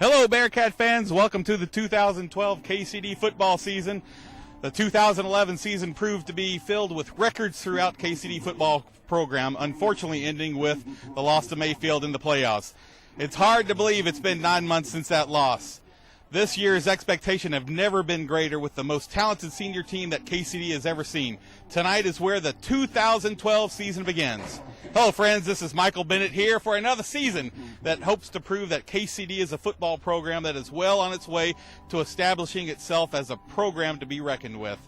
Hello, Bearcat fans. Welcome to the 2012 KCD football season. The 2011 season proved to be filled with records throughout KCD football program, unfortunately ending with the loss to Mayfield in the playoffs. It's hard to believe it's been 9 months since that loss. This year's expectation have never been greater with the most talented senior team that KCD has ever seen. Tonight is where the 2012 season begins. Hello, friends. This is Michael Bennett here for another season that hopes to prove that KCD is a football program that is well on its way to establishing itself as a program to be reckoned with.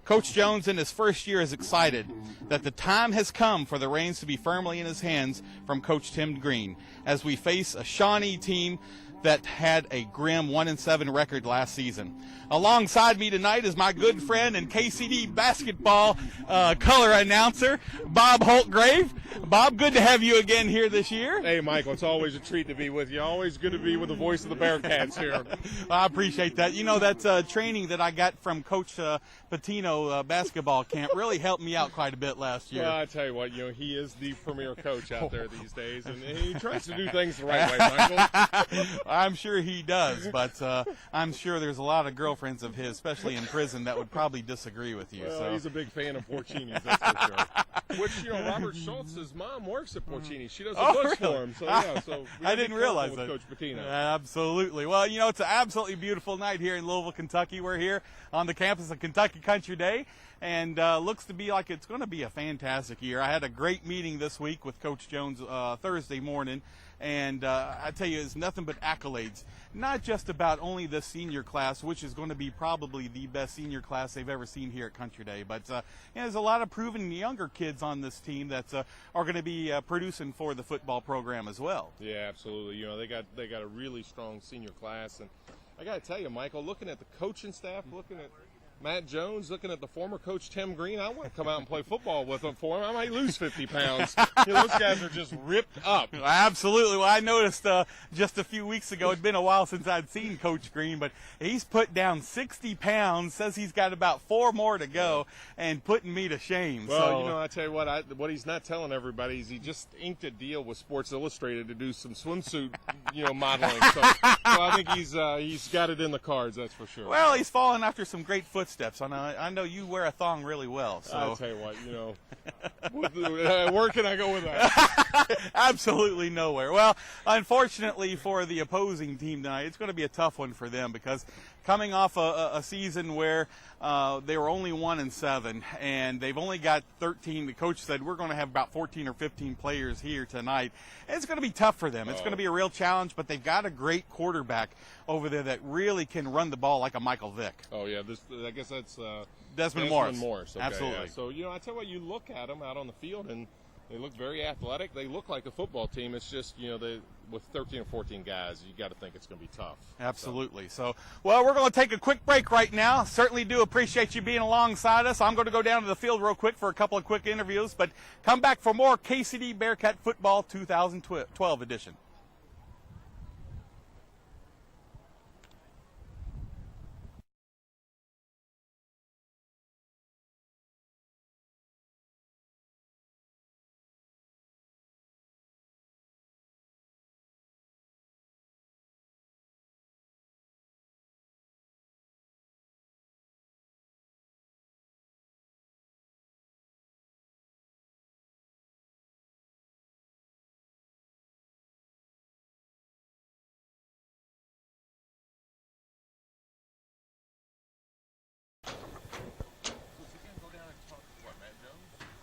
Coach Jones in his first year is excited that the time has come for the reins to be firmly in his hands from Coach Tim Green as we face a Shawnee team that had a grim 1-7 record last season. Alongside me tonight is my good friend and KCD basketball color announcer, Bob Holtgrave. Bob, good to have you again here this year. Hey, Michael, it's always a treat to be with you. Always good to be with the voice of the Bearcats here. I appreciate that. You know, that training that I got from Coach Patino basketball camp really helped me out quite a bit last year. Well, I tell you what, he is the premier coach out there these days, and he tries to do things the right way, Michael. I'm sure he does, but I'm sure there's a lot of girlfriends of his, especially in prison, that would probably disagree with you. Well, so. He's a big fan of Porcini's, that's for sure. Which, Robert Schultz's mom works at Porcini. She does the books for him. So, yeah, I didn't realize with that. Coach Patino. Absolutely. Well, it's an absolutely beautiful night here in Louisville, Kentucky. We're here on the campus of Kentucky Country Day, and looks to be like it's going to be a fantastic year. I had a great meeting this week with Coach Jones Thursday morning, and I tell you, it's nothing but accolades. Not just about only the senior class, which is going to be probably the best senior class they've ever seen here at Country Day, but there's a lot of proven younger kids on this team that are going to be producing for the football program as well. Yeah, absolutely. They got a really strong senior class, and I got to tell you, Michael, looking at the coaching staff, looking at Matt Jones, looking at the former coach Tim Green, I want to come out and play football with him for him. I might lose 50 pounds. Those guys are just ripped up. Absolutely. Well, I noticed just a few weeks ago, it'd been a while since I'd seen Coach Green, but he's put down 60 pounds, says he's got about 4 more to go, and putting me to shame. Well, I tell you what he's not telling everybody is he just inked a deal with Sports Illustrated to do some swimsuit, modeling. So I think he's got it in the cards, that's for sure. Well, he's fallen after some great footsteps. I know you wear a thong really well. So I'll tell you what, where can I go with that? Absolutely nowhere. Well, unfortunately for the opposing team tonight, it's going to be a tough one for them because coming off a season where they were only 1-7 and they've only got 13. The coach said we're going to have about 14 or 15 players here tonight. It's going to be tough for them. It's going to be a real challenge, but they've got a great quarterback over there that really can run the ball like a Michael Vick. Oh, yeah. I guess that's Desmond Morris. Okay, absolutely. Yeah. So, I tell you what, you look at them out on the field, and they look very athletic. They look like a football team. It's just, with 13 or 14 guys, you got to think it's going to be tough. Absolutely. So, we're going to take a quick break right now. Certainly do appreciate you being alongside us. I'm going to go down to the field real quick for a couple of quick interviews, but come back for more KCD Bearcat Football 2012 edition.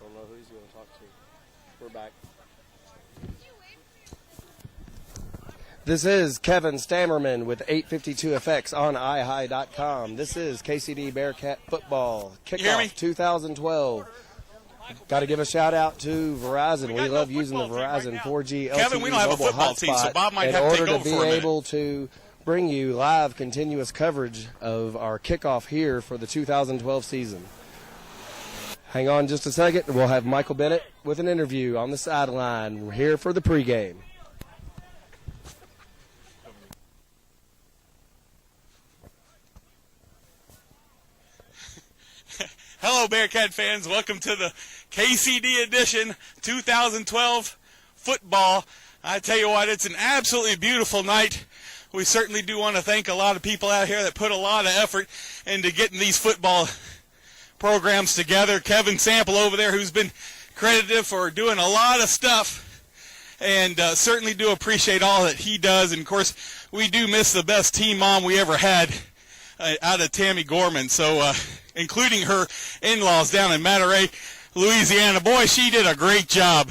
Don't know who he's going to talk to. We're back. This is Kevin Stammerman with 852FX on iHigh.com. This is KCD Bearcat Football Kickoff 2012. Got to give a shout out to Verizon. We love using the Verizon 4G LTE Kevin, we don't have a football team, so Bob might have to take over for a minute. In order to be able to bring you live, continuous coverage of our kickoff here for the 2012 season. Hang on just a second. We'll have Michael Bennett with an interview on the sideline. We're here for the pregame. Hello, Bearcat fans. Welcome to the KCD edition 2012 football. I tell you what, it's an absolutely beautiful night. we certainly do want to thank a lot of people out here that put a lot of effort into getting these football programs together. Kevin Sample over there, who's been credited for doing a lot of stuff, and certainly do appreciate all that he does. And, of course, we do miss the best team mom we ever had out of Tammy Gorman, so including her in-laws down in Monterey, Louisiana. Boy, she did a great job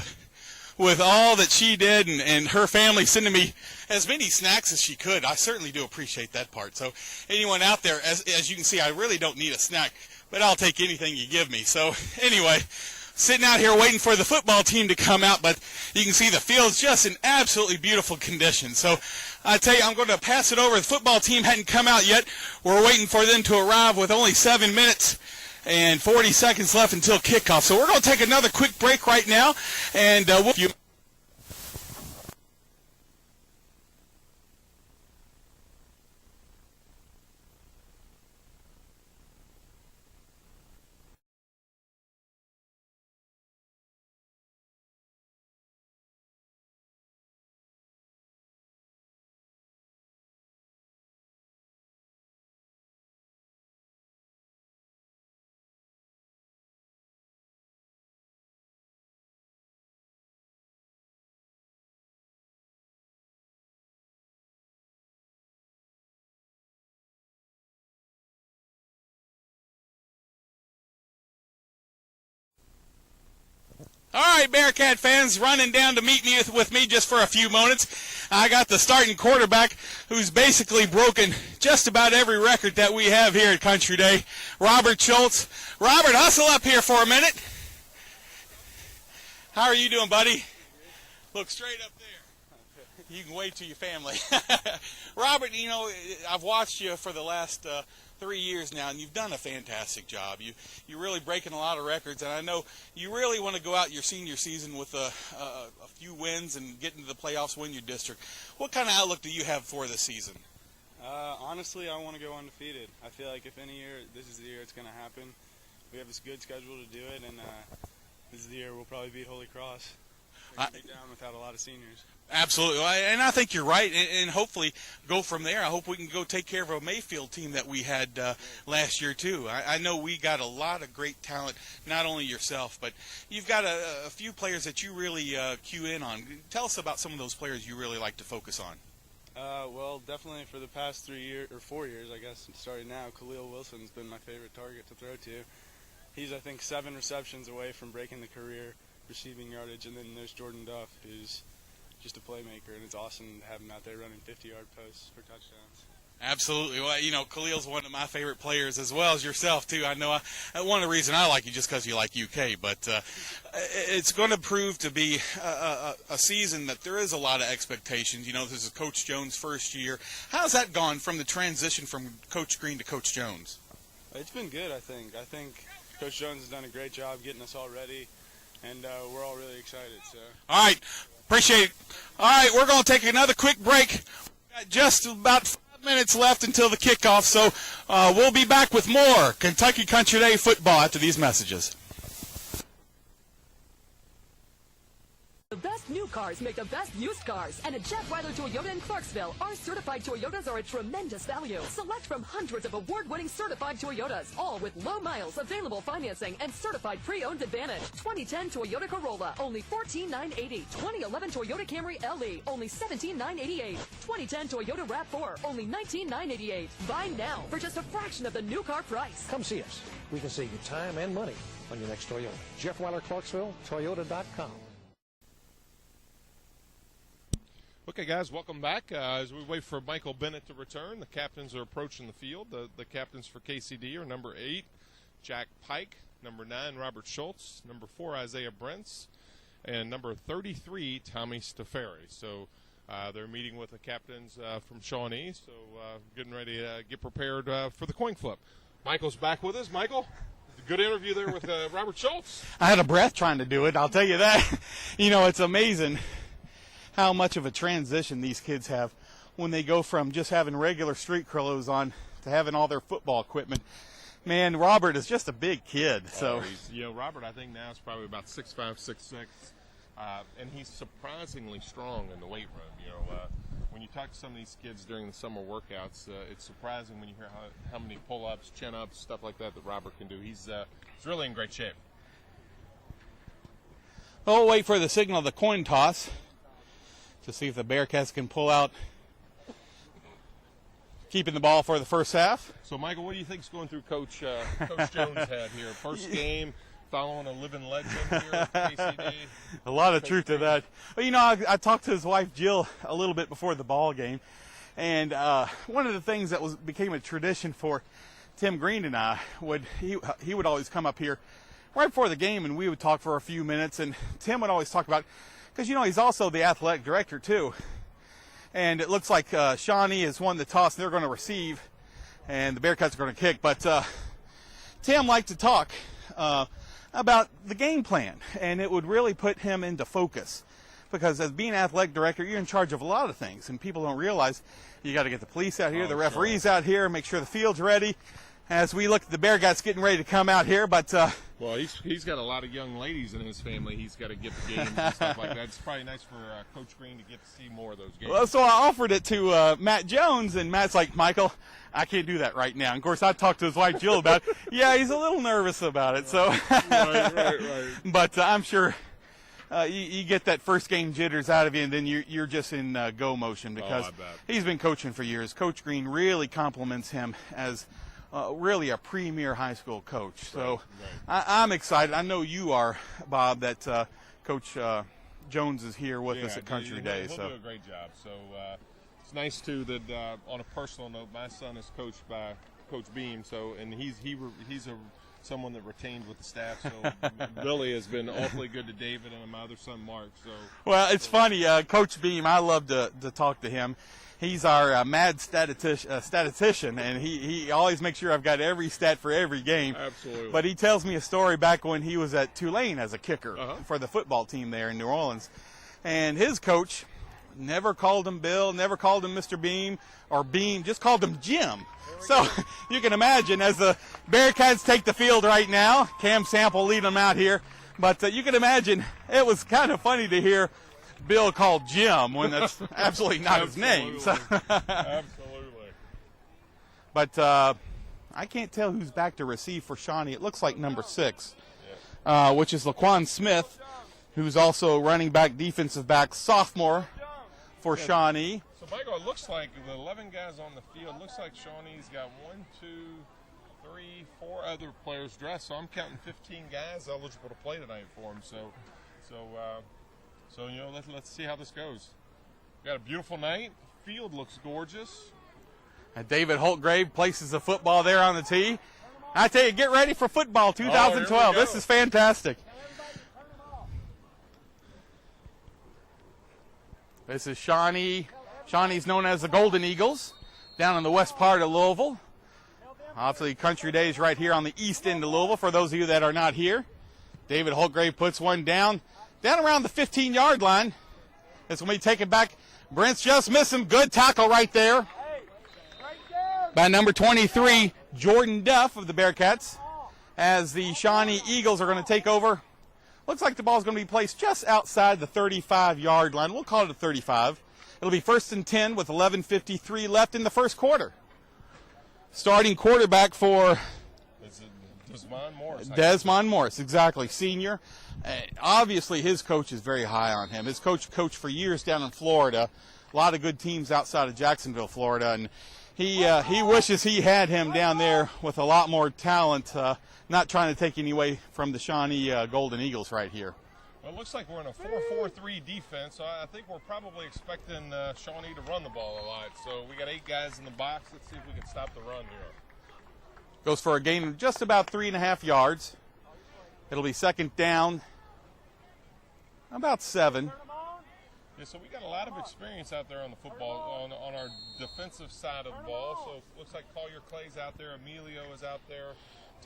with all that she did, and her family sending me as many snacks as she could. I certainly do appreciate that part. So anyone out there, as you can see, I really don't need a snack, but I'll take anything you give me. So anyway, sitting out here waiting for the football team to come out, but you can see the field's just in absolutely beautiful condition. So I tell you, I'm going to pass it over. The football team hadn't come out yet. We're waiting for them to arrive with only 7 minutes and 40 seconds left until kickoff. So we're going to take another quick break right now, and we'll... All right, Bearcat fans, running down to meet me with me just for a few moments. I got the starting quarterback who's basically broken just about every record that we have here at Country Day, Robert Schultz. Robert, hustle up here for a minute. How are you doing, buddy? Look straight up there. You can wave to your family. Robert, you know, I've watched you for the last 3 years now, and you've done a fantastic job. You're really breaking a lot of records, and I know you really want to go out your senior season with a few wins and get into the playoffs, win your district. What kind of outlook do you have for this season? Honestly, I want to go undefeated. I feel like if any year, this is the year it's going to happen. We have this good schedule to do it, and this is the year we'll probably beat Holy Cross. We're going to be down without a lot of seniors. Absolutely, and I think you're right, and hopefully go from there. I hope we can go take care of a Mayfield team that we had last year, too. I know we got a lot of great talent, not only yourself, but you've got a few players that you really cue in on. Tell us about some of those players you really like to focus on. Well, definitely for the past 3 years, or 4 years, I guess, starting now, Khalil Wilson's been my favorite target to throw to. He's, I think, 7 receptions away from breaking the career receiving yardage, and then there's Jordan Duff, who's just a playmaker, and it's awesome to have him out there running 50-yard posts for touchdowns. Absolutely. Well, you know, Khalil's one of my favorite players as well as yourself, too. I know one of the reasons I like you just because you like UK, but it's going to prove to be a season that there is a lot of expectations. You know, this is Coach Jones' first year. How's that gone from the transition from Coach Green to Coach Jones? It's been good, I think. I think Coach Jones has done a great job getting us all ready, and we're all really excited. So. All right. Appreciate it. All right, we're going to take another quick break. We've got just about 5 minutes left until the kickoff, so we'll be back with more Kentucky Country Day football after these messages. The best new cars make the best used cars. And at Jeff Weiler Toyota in Clarksville, our certified Toyotas are a tremendous value. Select from hundreds of award-winning certified Toyotas, all with low miles, available financing, and certified pre-owned advantage. 2010 Toyota Corolla, only $14,980. 2011 Toyota Camry LE, only $17,988. 2010 Toyota RAV4, only $19,988. Buy now for just a fraction of the new car price. Come see us. We can save you time and money on your next Toyota. Jeff Weiler, Clarksville, Toyota.com. Okay, guys, welcome back. As we wait for Michael Bennett to return, the captains are approaching the field. The captains for KCD are number 8, Jack Pike, number 9, Robert Schultz, number 4, Isaiah Brents, and number 33, Tommy Stafari. So they're meeting with the captains from Shawnee, so getting ready to get prepared for the coin flip. Michael's back with us. Michael, good interview there with Robert Schultz. I had a breath trying to do it, I'll tell you that. You know, it's amazing how much of a transition these kids have when they go from just having regular street clothes on to having all their football equipment. Man, Robert is just a big kid. So, Robert, I think now is probably about 6'5", 6'6", and he's surprisingly strong in the weight room. When you talk talk to some of these kids during the summer workouts, it's surprising when you hear how many pull-ups, chin-ups, stuff like that Robert can do. He's really in great shape. We'll wait for the signal of the coin toss to see if the Bearcats can pull out keeping the ball for the first half. So, Michael, what do you think is going through Coach Jones' head here? First game, following a living legend here at KCD. A lot of truth to that. Well, you know, I talked to his wife Jill a little bit before the ball game, and one of the things that became a tradition for Tim Green and I he would always come up here right before the game, and we would talk for a few minutes. And Tim would always talk about, because you know he's also the athletic director too. And it looks like Shawnee has won the toss, and they're going to receive, and the Bearcats are going to kick. But Tim liked to talk about the game plan, and it would really put him into focus. Because as being athletic director, you're in charge of a lot of things, and people don't realize you got to get the police out here, the referees out here, make sure the field's ready. As we look at the Bearcats getting ready to come out here, but well, he's got a lot of young ladies in his family. He's got to get the games and stuff like that. It's probably nice for Coach Green to get to see more of those games. Well, so I offered it to Matt Jones, and Matt's like, Michael, I can't do that right now. And of course, I talked to his wife Jill about it. Yeah, he's a little nervous about it. So, right. But I'm sure you get that first game jitters out of you, and then you're just in go motion because he's been coaching for years. Coach Green really compliments him as really a premier high school coach. So I'm excited. I know you are, Bob, that Coach Jones is here with us at Country Day. He'll do a great job. So it's nice, too, that on a personal note, my son is coached by Coach Beam, and he's someone that retained with the staff. So Billy has been awfully good to David and my other son, Mark. So well, it's funny. Coach Beam, I love to talk to him. He's our mad statistician, and he always makes sure I've got every stat for every game. Absolutely. But he tells me a story back when he was at Tulane as a kicker for the football team there in New Orleans. And his coach never called him Bill, never called him Mr. Beam or Beam, just called him Jim. So you can imagine as the Bearcats take the field right now, Cam Sample leading them out here. But you can imagine it was kind of funny to hear Bill called Jim when that's absolutely not his name. So Absolutely. But I can't tell who's back to receive for Shawnee. It looks like number 6, which is Laquan Smith, who's also running back, defensive back, sophomore for Shawnee. So, Michael, it looks like the 11 guys on the field, looks like Shawnee's got 1, 2, 3, 4 other players dressed. So I'm counting 15 guys eligible to play tonight for him. So you know, let's see how this goes. We got a beautiful night. Field looks gorgeous. And David Holtgrave places the football there on the tee. I tell you, get ready for football 2012. This is fantastic. This is Shawnee. Shawnee's known as the Golden Eagles down in the west part of Louisville. Obviously, Country Day is right here on the east end of Louisville for those of you that are not here. David Holtgrave puts one down around the 15-yard line. It's going to be taken back. Brent's just missing. Good tackle right there by number 23, Jordan Duff of the Bearcats, as the Shawnee Eagles are going to take over. Looks like the ball's going to be placed just outside the 35-yard line. We'll call it a 35. It'll be 1st and 10 with 11:53 left in the first quarter. Starting quarterback for Desmond Morris, exactly, senior. Obviously, his coach is very high on him. His coach coached for years down in Florida, a lot of good teams outside of Jacksonville, Florida, and he wishes he had him down there with a lot more talent, not trying to take any away from the Shawnee Golden Eagles right here. Well, it looks like we're in a 4-4-3 defense, so I think we're probably expecting Shawnee to run the ball a lot. So we got 8 guys in the box. Let's see if we can stop the run here. Goes for a gain of just about 3.5 yards. It'll be second down, about 7. Yeah, so we got a lot of experience out there on the football, on our defensive side of the ball. So it looks like Collier Clay's out there, Emilio is out there,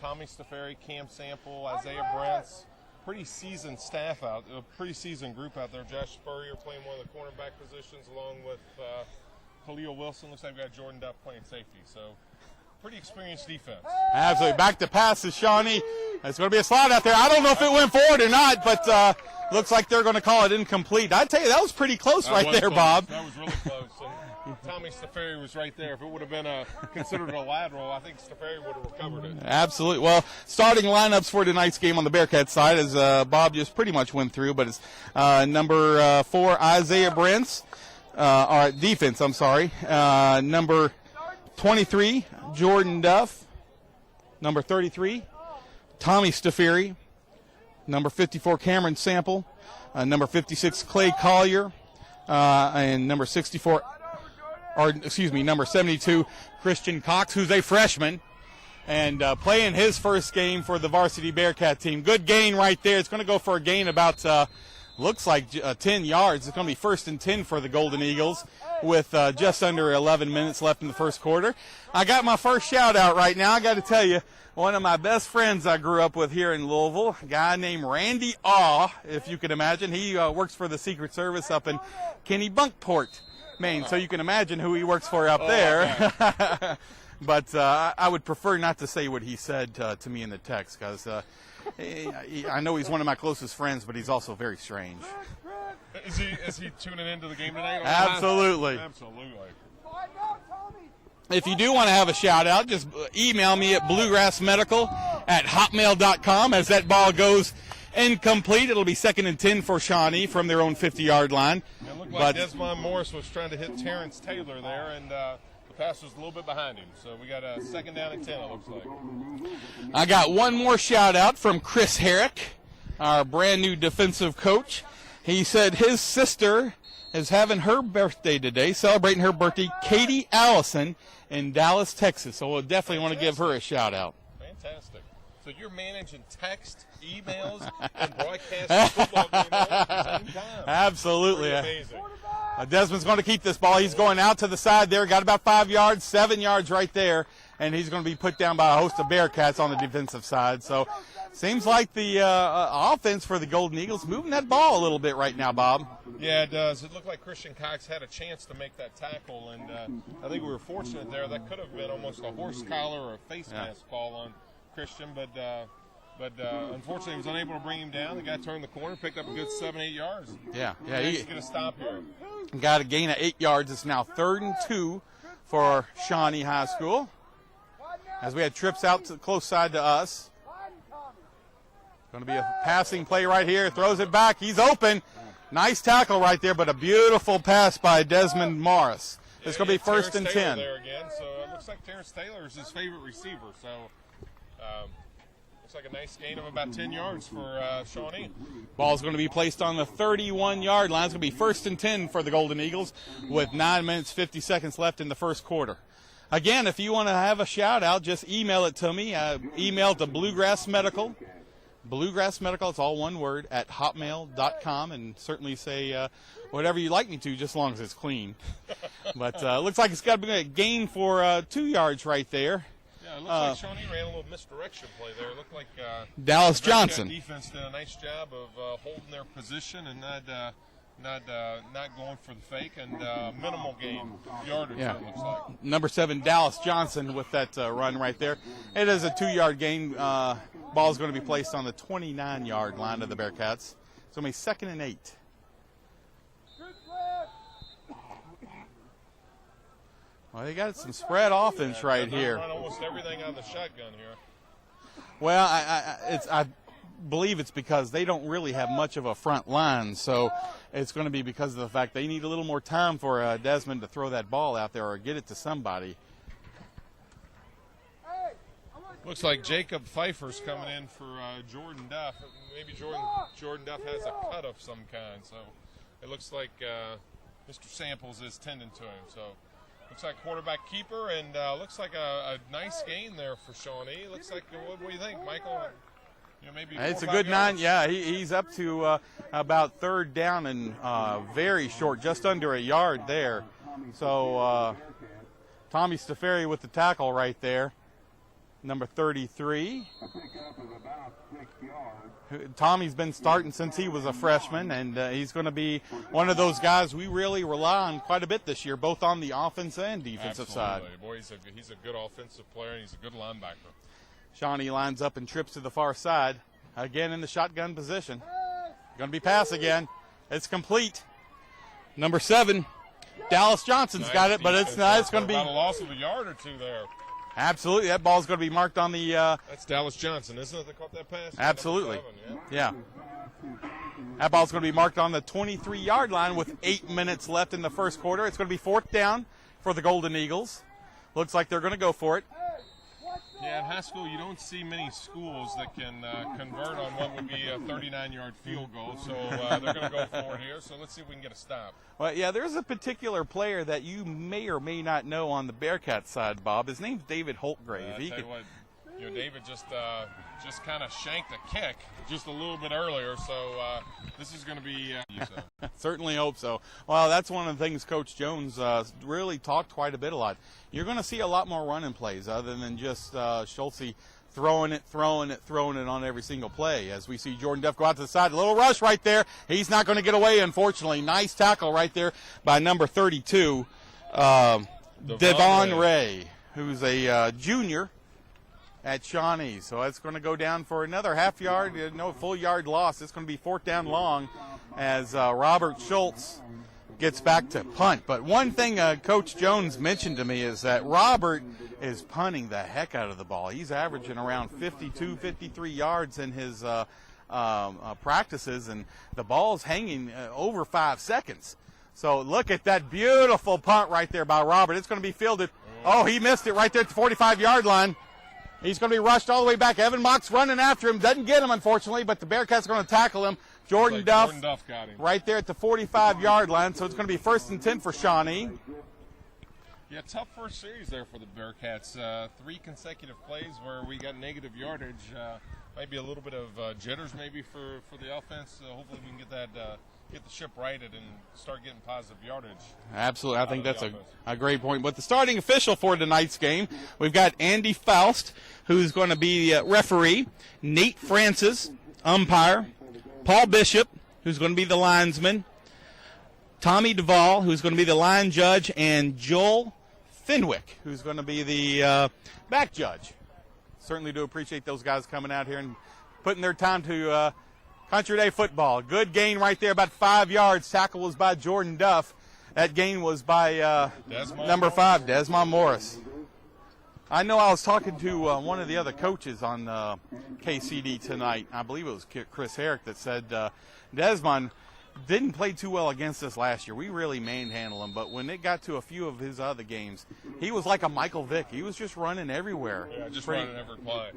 Tommy Stafari, Cam Sample, Isaiah Brents. Pretty seasoned staff a pretty seasoned group out there. Josh Spurrier playing one of the cornerback positions along with Khalil Wilson. Looks like we got Jordan Duff playing safety. So pretty experienced defense. Absolutely. Back to pass is Shawnee. It's going to be a slide out there. I don't know if it went forward or not, but looks like they're going to call it incomplete. I tell you, that was pretty close there, close. Bob. That was really close. Tommy Staferi was right there. If it would have been considered a lateral, I think Staferi would have recovered it. Absolutely. Well, starting lineups for tonight's game on the Bearcats side, as Bob just pretty much went through, but it's number 4, Isaiah Brents. Defense, I'm sorry. Number 23, Jordan Duff. Number 33, Tommy Staferi. Number 54, Cameron Sample. Number 56, Clay Collier. And number 72, Christian Cox, who's a freshman, and playing his first game for the varsity Bearcat team. Good gain right there. It's going to go for a gain about, looks like 10 yards. It's going to be 1st and 10 for the Golden Eagles with just under 11 minutes left in the first quarter. I got my first shout out right now. I got to tell you, one of my best friends I grew up with here in Louisville, a guy named Randy Awe, if you can imagine. He works for the Secret Service up in Kennebunkport, Maine, so you can imagine who he works for up there. Okay. But I would prefer not to say what he said to me in the text, because I know he's one of my closest friends, but he's also very strange. Is he tuning into the game tonight? Absolutely. Absolutely. If you do want to have a shout-out, just email me at bluegrassmedical@hotmail.com. As that ball goes incomplete, it'll be 2nd and 10 for Shawnee from their own 50-yard line. It looked like Desmond Morris was trying to hit Terrence Taylor there, and the pass was a little bit behind him. So we got a 2nd down and 10, it looks like. I got one more shout-out from Chris Herrick, our brand-new defensive coach. He said his sister is having her birthday today, celebrating her birthday, Katie Allison, in Dallas, Texas. So we'll definitely want to give her a shout-out. Fantastic. So you're managing text, emails, and broadcasting football games all at the same time. Absolutely. Amazing. Desmond's going to keep this ball. He's going out to the side there. Got about 5 yards, 7 yards right there. And he's going to be put down by a host of Bearcats on the defensive side. So seems like the offense for the Golden Eagles moving that ball a little bit right now, Bob. Yeah, it does. It looked like Christian Cox had a chance to make that tackle, and I think we were fortunate there. That could have been almost a horse collar or a face mask call on Christian, but unfortunately he was unable to bring him down. The guy turned the corner, picked up a good 7-8 yards. Yeah. He's going to stop here. Got a gain of 8 yards. It's now 3rd and 2 for Shawnee High School. As we had trips out to the close side to us. Going to be a passing play right here. Throws it back. He's open. Nice tackle right there, but a beautiful pass by Desmond Morris. It's going to be 1st and 10. There again, so it looks like Terrence Taylor is his favorite receiver. So looks like a nice gain of about 10 yards for Shawnee. Ball's going to be placed on the 31-yard line. It's going to be 1st and 10 for the Golden Eagles with 9 minutes, 50 seconds left in the first quarter. Again, if you want to have a shout-out, just email it to me. Email to Bluegrass Medical, it's all one word, at hotmail.com, and certainly say whatever you'd like me to, just as long as it's clean. But looks like it's got to be a gain for 2 yards right there. Yeah, it looks like Shawnee ran a little misdirection play there. It looked like Dallas Johnson. Defense did a nice job of holding their position and not going for the fake, and minimal gain yardage. Yeah. It looks like number 7 Dallas Johnson with that run right there. It is a 2-yard gain. Ball is going to be placed on the 29-yard line of the Bearcats. It's going to be 2nd and 8. Well, they got some spread offense right here. Run almost everything on the shotgun here. Well, I believe it's because they don't really have much of a front line, so it's going to be because of the fact they need a little more time for Desmond to throw that ball out there or get it to somebody. Looks like Jacob Pfeiffer's coming in for Jordan Duff. Maybe Jordan Duff has a cut of some kind, so it looks like Mr. Samples is tending to him. So looks like quarterback keeper, and looks like a nice gain there for Shawnee. Looks like, what do you think, Michael? Maybe it's a good yards. 9. Yeah, he's up to about 3rd down and very short, just under a yard there. So Tommy Staferi with the tackle right there, number 33. Tommy's been starting since he was a freshman, and he's going to be one of those guys we really rely on quite a bit this year, both on the offense and defensive side. Boy, he's a good offensive player, and he's a good linebacker. Shawnee lines up and trips to the far side. Again in the shotgun position. Going to be pass again. It's complete. Number 7, Dallas Johnson's got it, but it's not. It's going to be about a loss of a yard or two there. Absolutely. That ball's going to be marked on the. That's Dallas Johnson, isn't it? That caught that pass. Absolutely. 7, yeah. That ball's going to be marked on the 23-yard line with 8 minutes left in the first quarter. It's going to be 4th down for the Golden Eagles. Looks like they're going to go for it. Yeah, in high school, you don't see many schools that can convert on what would be a 39-yard field goal. So they're going to go for it here. So let's see if we can get a stop. Well, yeah, there's a particular player that you may or may not know on the Bearcat side, Bob. His name's David Holtgrave. David just kind of shanked a kick just a little bit earlier. So this is going to be Certainly hope so. Well, that's one of the things Coach Jones really talked quite a lot. You're going to see a lot more running plays other than just Schultze throwing it on every single play. As we see Jordan Duff go out to the side, a little rush right there. He's not going to get away, unfortunately. Nice tackle right there by number 32, Devon Ray, who's a junior at Shawnee. So that's going to go down for another half yard, no full yard loss. It's going to be 4th down long as Robert Schultz gets back to punt. But one thing Coach Jones mentioned to me is that Robert is punting the heck out of the ball. He's averaging around 52, 53 yards in his practices, and the ball's hanging over 5 seconds. So look at that beautiful punt right there by Robert. It's going to be fielded. Oh, he missed it right there at the 45-yard line. He's going to be rushed all the way back. Evan Mock's running after him. Doesn't get him, unfortunately, but the Bearcats are going to tackle him. Jordan Duff got him right there at the 45-yard line. So it's going to be 1st and 10 for Shawnee. Yeah, tough first series there for the Bearcats. 3 consecutive plays where we got negative yardage. Might be a little bit of jitters maybe for the offense. Hopefully we can get the ship righted and start getting positive yardage. Absolutely. I think that's a great point. But the starting official for tonight's game, we've got Andy Faust, who's going to be the referee, Nate Francis, umpire, Paul Bishop, who's going to be the linesman, Tommy Duvall, who's going to be the line judge, and Joel Fenwick, who's going to be the back judge. Certainly do appreciate those guys coming out here and putting their time to Country Day football. Good gain right there, about 5 yards. Tackle was by Jordan Duff. That gain was by number 5, Desmond Morris. I know I was talking to one of the other coaches on KCD tonight. I believe it was Chris Herrick that said Desmond didn't play too well against us last year. We really manhandled him, but when it got to a few of his other games, he was like a Michael Vick. He was just running everywhere. Yeah, just running every play.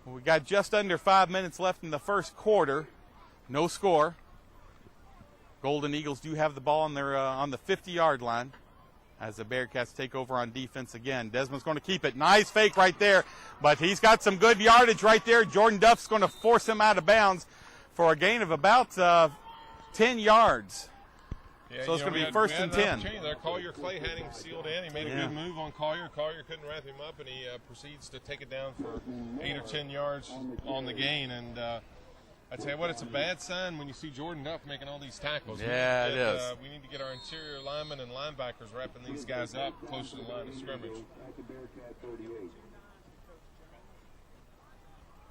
We got just under 5 minutes left in the first quarter. No score. Golden Eagles do have the ball on their on the 50-yard line as the Bearcats take over on defense again. Desmond's going to keep it. Nice fake right there, but he's got some good yardage right there. Jordan Duff's going to force him out of bounds for a gain of about 10 yards. Yeah, so it's going to be 1st and 10. There. Collier Clay had him sealed in. He made a good move on Collier. Collier couldn't wrap him up, and he proceeds to take it down for 8 or 10 yards on the gain. And I tell you what, it's a bad sign when you see Jordan Duff making all these tackles. Yeah, it is. We need to get our interior linemen and linebackers wrapping these guys up close to the line of scrimmage.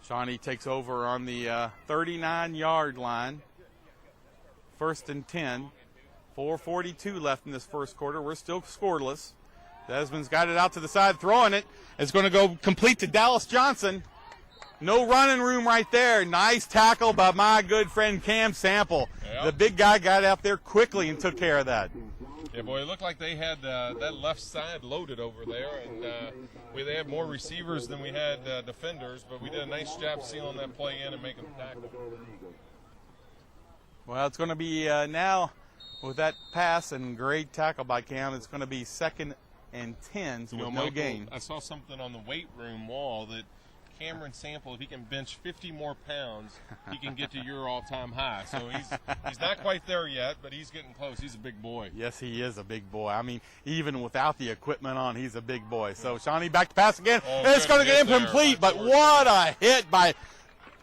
Shawnee takes over on the 39-yard line. 1st and 10. 4:42 left in this first quarter. We're still scoreless. Desmond's got it out to the side, throwing it. It's going to go complete to Dallas Johnson. No running room right there. Nice tackle by my good friend Cam Sample. Yep. The big guy got out there quickly and took care of that. Yeah, boy, it looked like they had that left side loaded over there, and they had more receivers than we had defenders, but we did a nice job sealing that play in and making the tackle. Well, it's going to be now with that pass and great tackle by Cam, it's going to be 2nd and 10 with no gain. I saw something on the weight room wall that Cameron Sample, if he can bench 50 more pounds, he can get to your all-time high. So he's not quite there yet, but he's getting close. He's a big boy. Yes, he is a big boy. I mean, even without the equipment on, he's a big boy. So Shawnee back to pass again. It's going to get incomplete, but what a hit by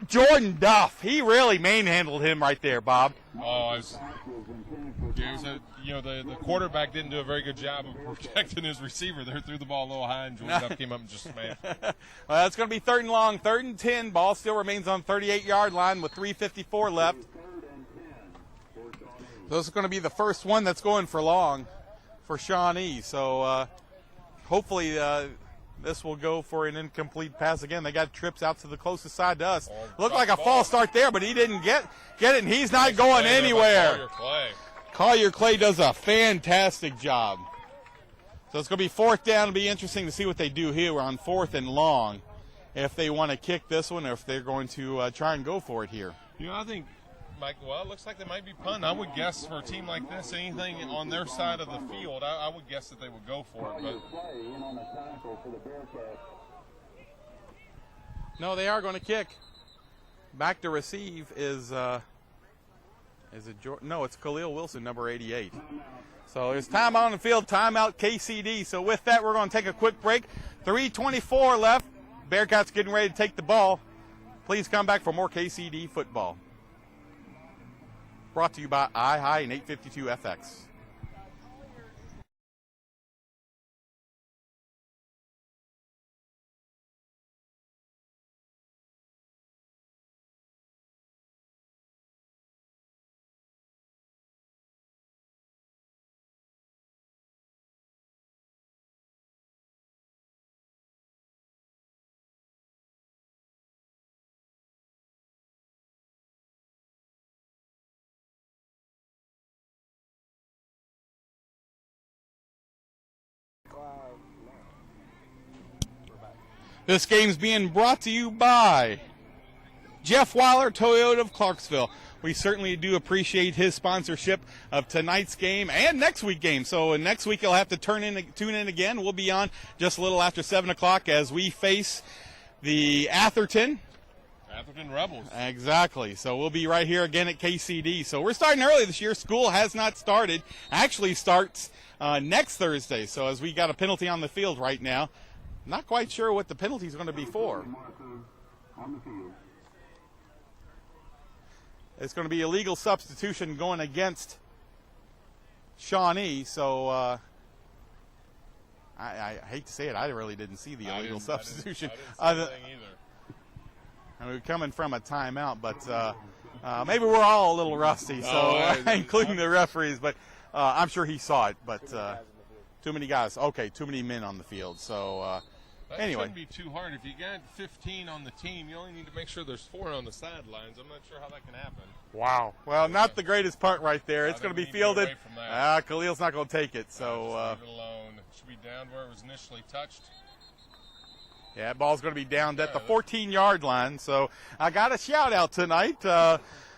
Jordan Duff. He really manhandled him right there, Bob. Oh, the quarterback didn't do a very good job of protecting his receiver there. Threw the ball a little high, and Jordan Duff came up and just smashed. Well, it's going to be 3rd and long, 3rd and 10. Ball still remains on 38-yard line with 3:54 left. This is going to be the first one that's going for long. for Shawnee. So hopefully this will go for an incomplete pass again. They got trips out to the closest side to us. Looked like a false start there, but he didn't get it, and he's not going anywhere. Collier Clay does a fantastic job. So it's going to be 4th down. It'll be interesting to see what they do here on 4th and long, if they want to kick this one or if they're going to try and go for it here. I think, Mike, well, it looks like they might be punting. I would guess for a team like this, anything on their side of the field, I would guess that they would go for it. But no, they are going to kick. Back to receive is it's Khalil Wilson, number 88. So there's time on the field, timeout KCD. So with that, we're going to take a quick break. 3:24 left. Bearcats getting ready to take the ball. Please come back for more KCD football. Brought to you by iHigh and 852 FX. This game's being brought to you by Jeff Weiler, Toyota of Clarksville. We certainly do appreciate his sponsorship of tonight's game and next week's game. So next week you'll have to tune in again. We'll be on just a little after 7 o'clock as we face the Atherton Rebels. Exactly. So we'll be right here again at KCD. So we're starting early this year. School has not started. Actually starts next Thursday. So as we got a penalty on the field right now, not quite sure what the penalty is going to be for. It's going to be illegal substitution going against Shawnee. So I hate to say it, I really didn't see the illegal substitution. I didn't see anything either. I mean, we're coming from a timeout, but maybe we're all a little rusty, so including the referees. But I'm sure he saw it. But too many guys. Okay, too many men on the field. So anyway. That shouldn't be too hard. If you got 15 on the team, you only need to make sure there's 4 on the sidelines. I'm not sure how that can happen. Wow. Well, not the greatest punt right there. It's going to be fielded. Khalil's not going to take it. So leave it alone. It should be down where it was initially touched. Yeah, ball's going to be down at the 14-yard line. So I got a shout-out tonight.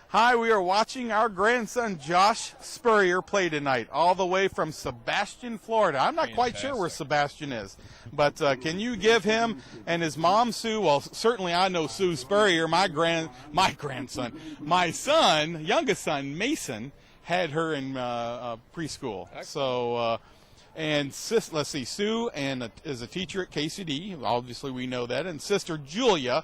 Hi, we are watching our grandson Josh Spurrier play tonight, all the way from Sebastian, Florida. I'm not quite sure where Sebastian is, but can you give him and his mom, Sue? Well, certainly I know Sue Spurrier, my grandson. My son, youngest son, Mason, had her in preschool. So, let's see, Sue is a teacher at KCD. Obviously, we know that. And sister Julia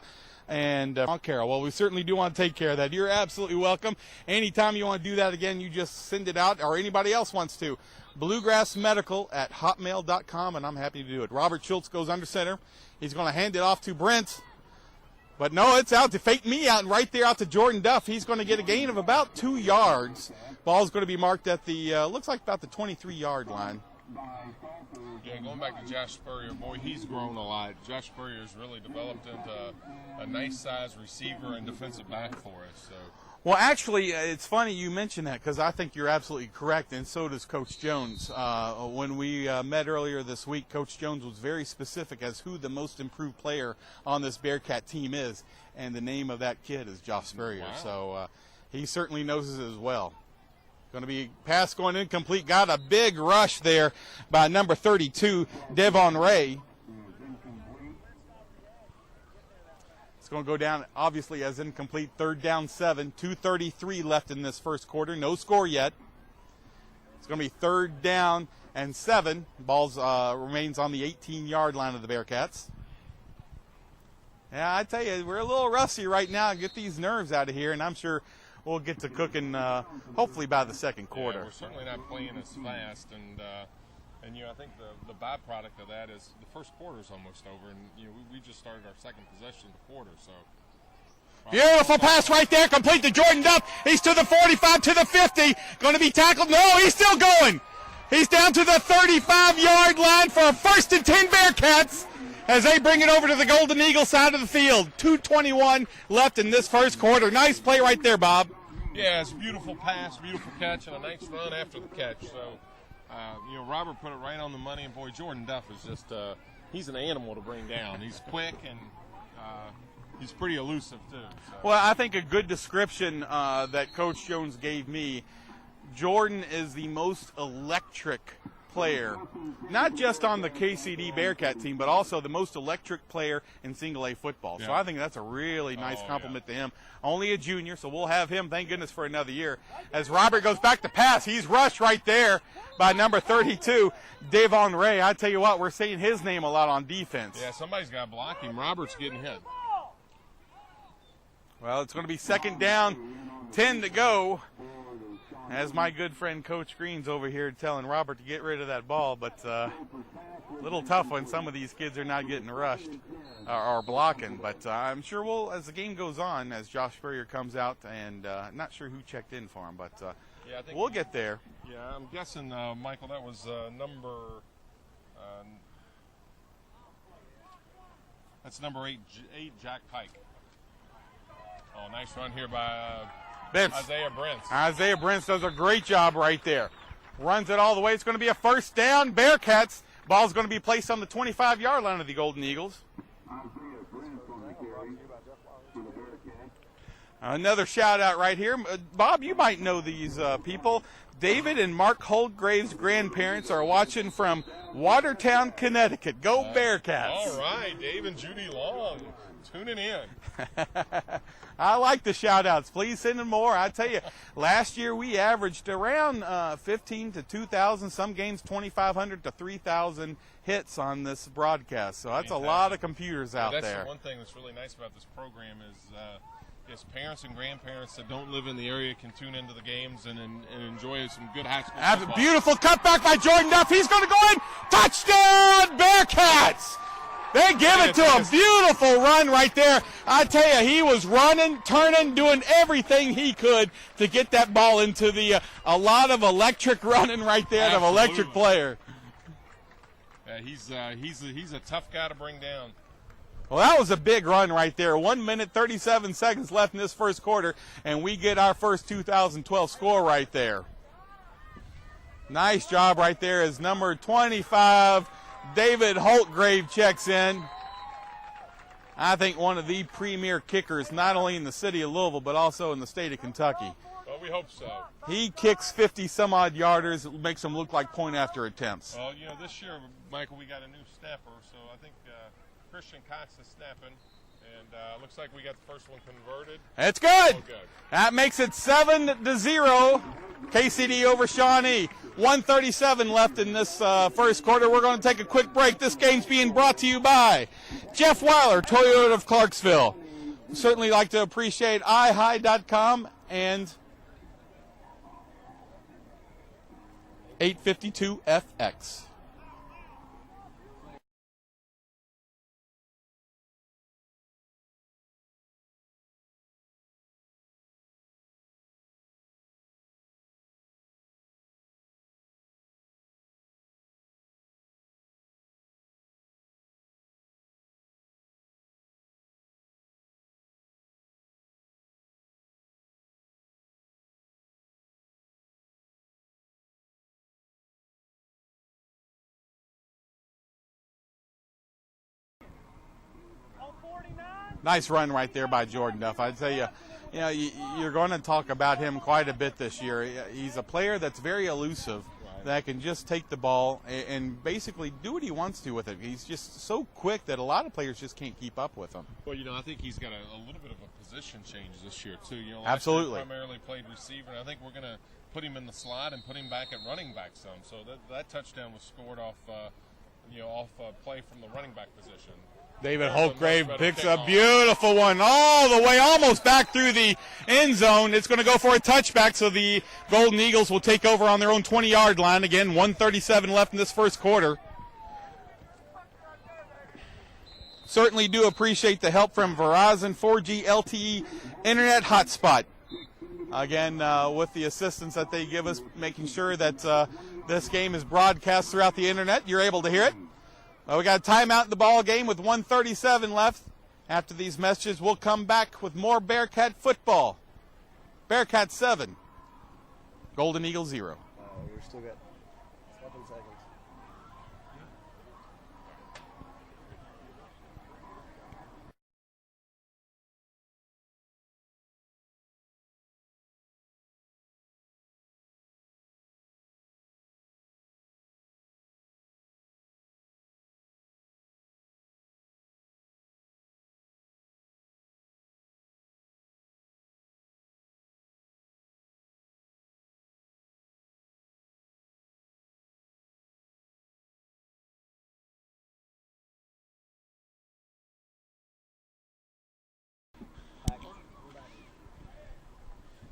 and Carol. Well, we certainly do want to take care of that. You're absolutely welcome. Anytime you want to do that again, you just send it out, or anybody else wants to. bluegrassmedical@hotmail.com, and I'm happy to do it. Robert Schultz goes under center. He's going to hand it off to Brent. But no, it's out to fake me out, and right there out to Jordan Duff. He's going to get a gain of about 2 yards. Ball's going to be marked at the, looks like about the 23-yard line. Yeah, going back to Josh Spurrier, boy, he's grown a lot. Josh Spurrier has really developed into a nice-sized receiver and defensive back for us. So. Well, actually, it's funny you mention that because I think you're absolutely correct, and so does Coach Jones. When we met earlier this week, Coach Jones was very specific as who the most improved player on this Bearcat team is, and the name of that kid is Josh Spurrier. Wow. So he certainly knows it as well. Going to be pass going incomplete. Got a big rush there by number 32, Devon Ray. It's going to go down, obviously, as incomplete. 3rd down 7. 2:33 left in this first quarter. No score yet. It's going to be 3rd down and 7. Ball remains on the 18-yard line of the Bearcats. Yeah, I tell you, we're a little rusty right now. Get these nerves out of here, and I'm sure we'll get to cooking hopefully by the second quarter. Yeah, we're certainly not playing as fast, and I think the byproduct of that is the first quarter is almost over, and we just started our second possession of the quarter. So beautiful pass right there, complete to Jordan Duff. He's to the 45, to the 50, going to be tackled. No, he's still going. He's down to the 35-yard line for a 1st and 10 Bearcats as they bring it over to the Golden Eagle side of the field. 2:21 left in this first quarter. Nice play right there, Bob. Yeah, it's a beautiful pass, beautiful catch, and a nice run after the catch. So, Robert put it right on the money, and boy, Jordan Duff is just, he's an animal to bring down. He's quick, and he's pretty elusive, too. So. Well, I think a good description that Coach Jones gave me, Jordan is the most electric player, not just on the KCD Bearcat team, but also the most electric player in single-A football. Yeah. So I think that's a really nice compliment to him. Only a junior, so we'll have him, thank goodness, for another year. As Robert goes back to pass, he's rushed right there by number 32, Davon Ray. I tell you what, we're seeing his name a lot on defense. Yeah, somebody's got to block him. Robert's getting hit. Well, it's going to be 2nd down, 10 to go. As my good friend Coach Green's over here telling Robert to get rid of that ball, but a little tough when some of these kids are not getting rushed or blocking. But I'm sure we'll, as the game goes on, as Josh Spurrier comes out, and not sure who checked in for him, but I think we'll get there. Yeah, I'm guessing, Michael, that was number 8, Jack Pike. Oh, nice run here by Isaiah Brents. Isaiah Brents does a great job right there. Runs it all the way. It's going to be a 1st down. Bearcats. Ball's going to be placed on the 25-yard line of the Golden Eagles. Another shout-out right here. Bob, you might know these people. David and Mark Holdgrave's grandparents are watching from Watertown, Connecticut. Go Bearcats. All right, Dave and Judy Long tuning in. I like the shout-outs. Please send them more. I tell you, last year we averaged around 15 to 2,000, some games 2,500 to 3,000 hits on this broadcast. So that's a lot of computers out there. That's the one thing that's really nice about this program is parents and grandparents that don't live in the area can tune into the games and enjoy some good high school football. Beautiful cutback by Jordan Duff. He's going to go in. Touchdown, Bearcats! They give it to him. Beautiful run right there. I tell you, he was running, turning, doing everything he could to get that ball into the a lot of electric running right there, of electric player. Yeah, he's a tough guy to bring down. Well, that was a big run right there. 1 minute, 37 seconds left in this first quarter, and we get our first 2012 score right there. Nice job right there as number 25, David Holtgrave, checks in. I think one of the premier kickers, not only in the city of Louisville, but also in the state of Kentucky. Well, we hope so. He kicks 50-some-odd yarders. It makes them look like point-after attempts. Well, this year, Michael, we got a new snapper, so I think Christian Cox is snapping, and looks like we got the first one converted. That's good. That makes it 7-0. KCD over Shawnee. 1:37 left in this first quarter. We're going to take a quick break. This game's being brought to you by Jeff Weiler, Toyota of Clarksville. We certainly like to appreciate iHigh.com and 852 FX. Nice run right there by Jordan Duff. I'd tell you, you're going to talk about him quite a bit this year. He's a player that's very elusive, that can just take the ball and basically do what he wants to with it. He's just so quick that a lot of players just can't keep up with him. Well, I think he's got a little bit of a position change this year, too. Absolutely. He primarily played receiver, and I think we're going to put him in the slot and put him back at running back some. So that touchdown was scored off a play from the running back position. David Holtgrave picks a beautiful one all the way, almost back through the end zone. It's going to go for a touchback, so the Golden Eagles will take over on their own 20-yard line. Again, 1:37 left in this first quarter. Certainly do appreciate the help from Verizon 4G LTE Internet Hotspot. Again, with the assistance that they give us, making sure that this game is broadcast throughout the internet. You're able to hear it. We got a timeout in the ball game with 1:37 left. After these messages, we'll come back with more Bearcat football. Bearcat 7, Golden Eagle 0. We're still got 7 seconds.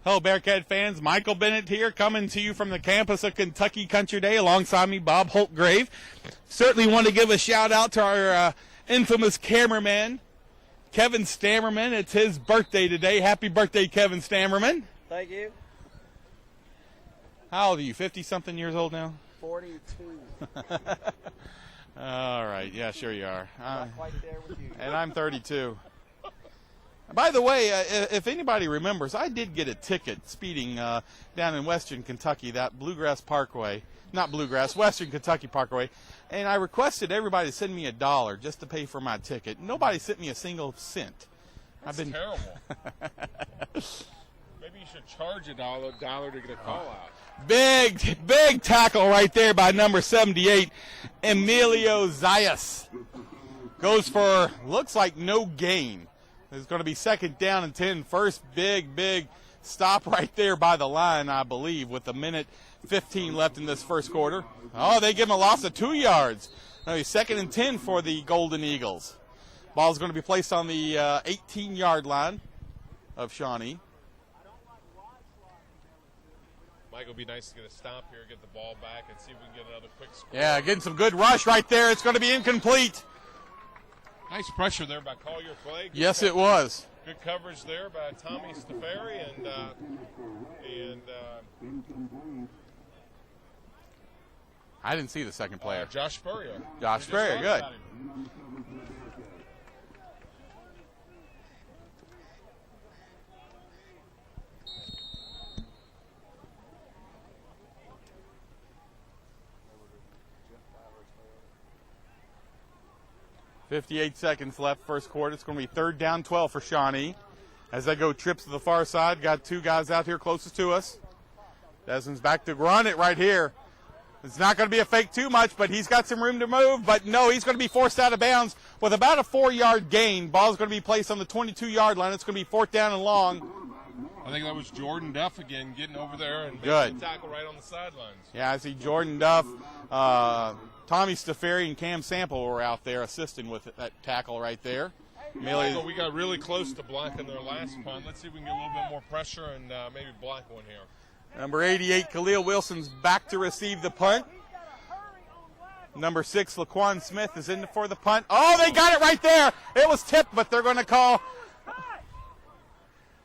Hello, Bearcat fans. Michael Bennett here, coming to you from the campus of Kentucky Country Day. Alongside me, Bob Holtgrave. Certainly want to give a shout-out to our infamous cameraman, Kevin Stammerman. It's his birthday today. Happy birthday, Kevin Stammerman. Thank you. How old are you, 50-something years old now? 42. All right. Yeah, sure you are. Not quite there with you. And I'm 32. By the way, if anybody remembers, I did get a ticket speeding down in Western Kentucky, that Bluegrass Parkway. Not Bluegrass, Western Kentucky Parkway. And I requested everybody to send me $1 just to pay for my ticket. Nobody sent me a single cent. That's terrible. Maybe you should charge $1 to get a call out. Big tackle right there by number 78, Emilio Zayas. Goes for, looks like no gain. It's going to be second down and 10. First big stop right there by the line, I believe, with 1:15 left in this first quarter. Oh, they give him a loss of 2 yards. No, second and 10 for the Golden Eagles. Ball's going to be placed on the 18-yard line of Shawnee. Mike, it'll be nice to get a stop here, get the ball back, and see if we can get another quick score. Yeah, getting some good rush right there. It's going to be incomplete. Nice pressure there by Collier Clay. Yes, it was. Good coverage there by Tommy Stafari and I didn't see the second player. Josh Spurrier. Josh Spurrier, good. 58 seconds left, first quarter. It's going to be third down 12 for Shawnee. As they go trips to the far side, got two guys out here closest to us. Desmond's back to run it right here. It's not going to be a fake too much, but he's got some room to move. But no, he's going to be forced out of bounds with about a 4-yard gain. Ball's going to be placed on the 22-yard line. It's going to be fourth down and long. I think that was Jordan Duff again getting over there and making the tackle right on the sidelines. Yeah, I see Jordan Duff, Tommy Stafari, and Cam Sample were out there assisting with that tackle right there. We got really close to blocking their last punt. Let's see if we can get a little bit more pressure and maybe block one here. Number 88, Khalil Wilson's back to receive the punt. Number 6, Laquan Smith is in for the punt. Oh, they got it right there. It was tipped, but they're going to call.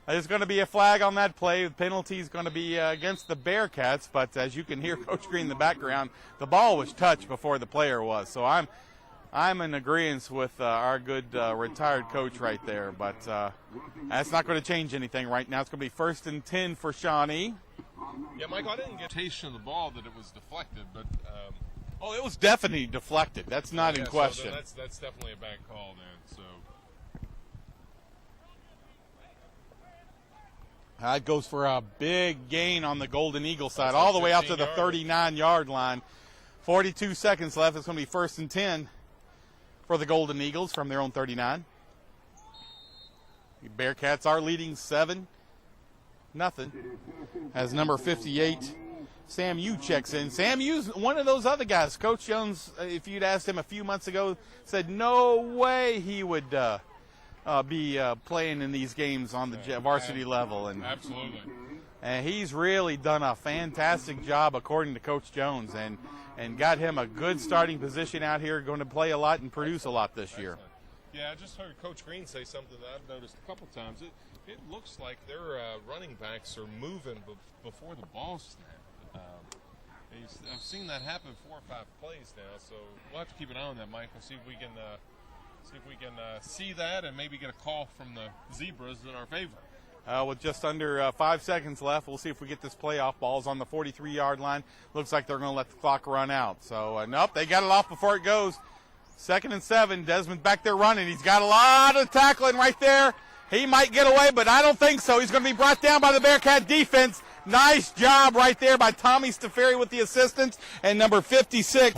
There's going to be a flag on that play. The penalty is going to be against the Bearcats, but as you can hear Coach Green in the background, the ball was touched before the player was. So I'm in agreement with our good retired coach right there, but that's not going to change anything right now. It's going to be first and 10 for Shawnee. Yeah, Michael, I didn't get a taste of the ball that it was deflected, but oh, it was definitely deflected. That's not in question. So that's definitely a bad call then. So that goes for a big gain on the Golden Eagle side, all the way out to the 39-yard line. 42 seconds left. It's going to be first and 10 for the Golden Eagles from their own 39. The Bearcats are leading 7-0. As number 58, Sam Yu checks in. Sam Yu's one of those other guys. Coach Jones, if you'd asked him a few months ago, said no way he would be playing in these games on the varsity level. And absolutely. And he's really done a fantastic job, according to Coach Jones, and got him a good starting position out here, going to play a lot and produce a lot this year. Yeah, I just heard Coach Green say something that I've noticed a couple times. it looks like their running backs are moving before the ball snap. I've seen that happen 4 or 5 plays now, so we'll have to keep an eye on that, Michael. See if we can see that and maybe get a call from the Zebras in our favor. With just under 5 seconds left, we'll see if we get this playoff. Ball's on the 43-yard line. Looks like they're going to let the clock run out. So, nope, they got it off before it goes. 2nd and 7. Desmond's back there running. He's got a lot of tackling right there. He might get away, but I don't think so. He's going to be brought down by the Bearcat defense. Nice job right there by Tommy Staferi with the assistance. And number 56.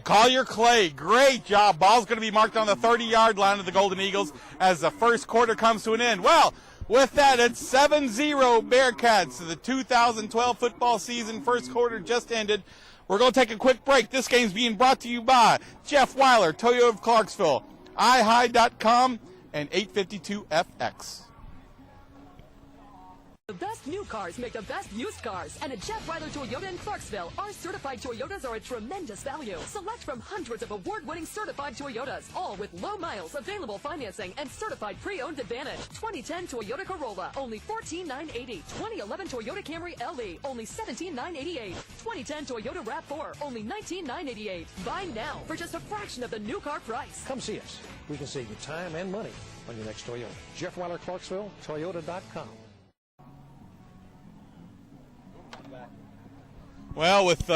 Collier Clay. Great job. Ball's going to be marked on the 30-yard line of the Golden Eagles as the first quarter comes to an end. Well, with that, it's 7-0 Bearcats. The 2012 football season first quarter just ended. We're going to take a quick break. This game's being brought to you by Jeff Weiler, Toyota of Clarksville, iHigh.com, and 852FX. The best new cars make the best used cars, and at Jeff Weiler Toyota in Clarksville, our certified Toyotas are a tremendous value. Select from hundreds of award-winning certified Toyotas, all with low miles, available financing, and certified pre-owned advantage. 2010 Toyota Corolla, only $14,980. 2011 Toyota Camry LE, only $17,988. 2010 Toyota RAV4, only $19,988. Buy now for just a fraction of the new car price. Come see us. We can save you time and money on your next Toyota. Jeff Weiler, Clarksville, Toyota.com. Well, with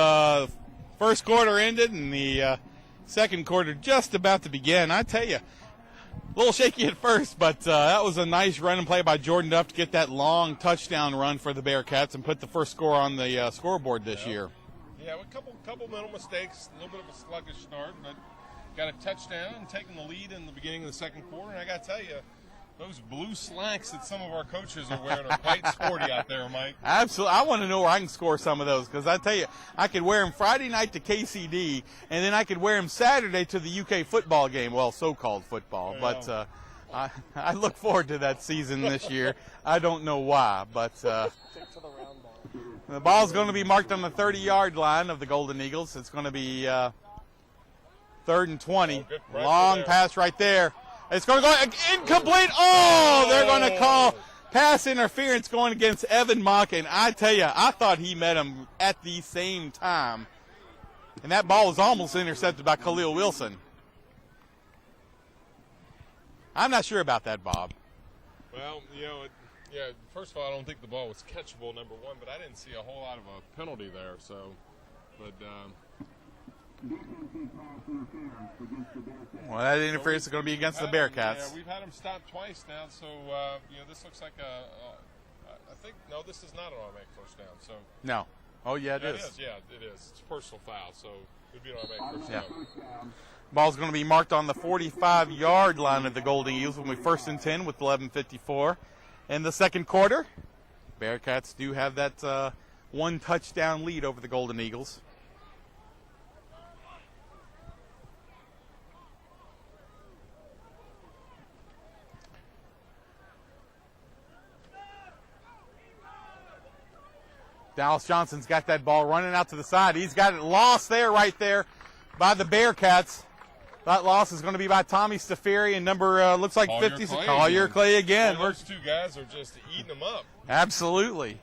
first quarter ended and the second quarter just about to begin, I tell you, a little shaky at first, but that was a nice run and play by Jordan Duff to get that long touchdown run for the Bearcats and put the first score on the scoreboard this year. Yeah, a couple mental mistakes, a little bit of a sluggish start, but got a touchdown and taking the lead in the beginning of the second quarter. And I got to tell you, those blue slacks that some of our coaches are wearing are quite sporty out there, Mike. Absolutely. I want to know where I can score some of those because I tell you, I could wear them Friday night to KCD, and then I could wear them Saturday to the UK football game. Well, so-called football. Yeah. But I look forward to that season this year. I don't know why, but the ball's going to be marked on the 30-yard line of the Golden Eagles. It's going to be 3rd and 20. Long pass right there. It's going to go incomplete. Oh, they're going to call pass interference going against Evan Mock. And I tell you, I thought he met him at the same time. And that ball was almost intercepted by Khalil Wilson. I'm not sure about that, Bob. Well, first of all, I don't think the ball was catchable, number one, but I didn't see a whole lot of a penalty there. So, but well, that interference is going to be against the Bearcats. Yeah, we've had them stopped twice now, so this looks like this is not an automatic first down. So no. Oh yeah, it is. Yeah, it is. It's a personal foul, so it'd be an automatic first down. Ball's going to be marked on the 45-yard line of the Golden Eagles when we 1st and 10 with 11:54 in the second quarter. Bearcats do have that one touchdown lead over the Golden Eagles. Dallas Johnson's got that ball running out to the side. He's got it lost there, right there, by the Bearcats. That loss is going to be by Tommy Staferi and number, looks like 50. Collier Clay again. Those two guys are just eating them up. Absolutely.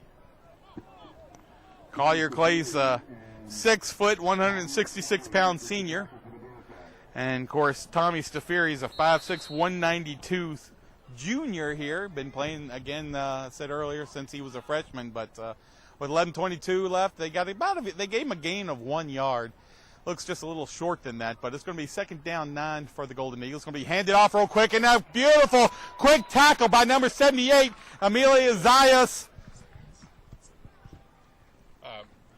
Collier Clay's 6 foot, 166-pound senior. And, of course, Tommy Staferi's a 5'6", 192 junior here. Been playing, again, I said earlier, since he was a freshman, but with 11:22 left, they gave him a gain of 1 yard. Looks just a little short than that, but it's going to be 2nd down 9 for the Golden Eagles. It's going to be handed off real quick, and now beautiful quick tackle by number 78, Amelia Zayas.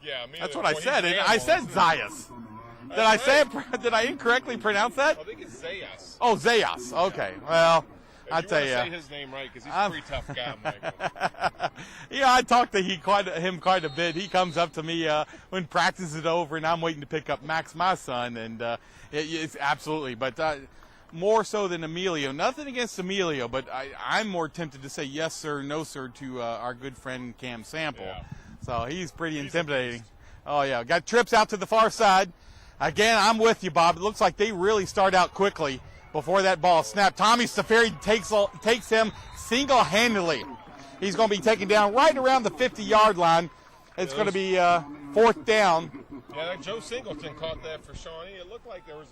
Amelia, that's what I said. I said Zayas. Did I incorrectly pronounce that? I think it's Zayas. Oh, Zayas. Okay. Well, I tell you, say his name right because he's a pretty tough guy, Michael. Yeah, I talked to him quite a bit. He comes up to me when practice is over, and I'm waiting to pick up Max, my son, and it's absolutely. But more so than Emilio. Nothing against Emilio, but I'm more tempted to say yes sir, no sir to our good friend Cam Sample. Yeah. So he's pretty intimidating. Oh yeah, got trips out to the far side. Again, I'm with you, Bob. It looks like they really start out quickly. before that ball snapped. Tommy Safari takes him single-handedly. He's going to be taken down right around the 50-yard line. It's going to be 4th down. Yeah, like Joe Singleton caught that for Shawnee. It looked like there was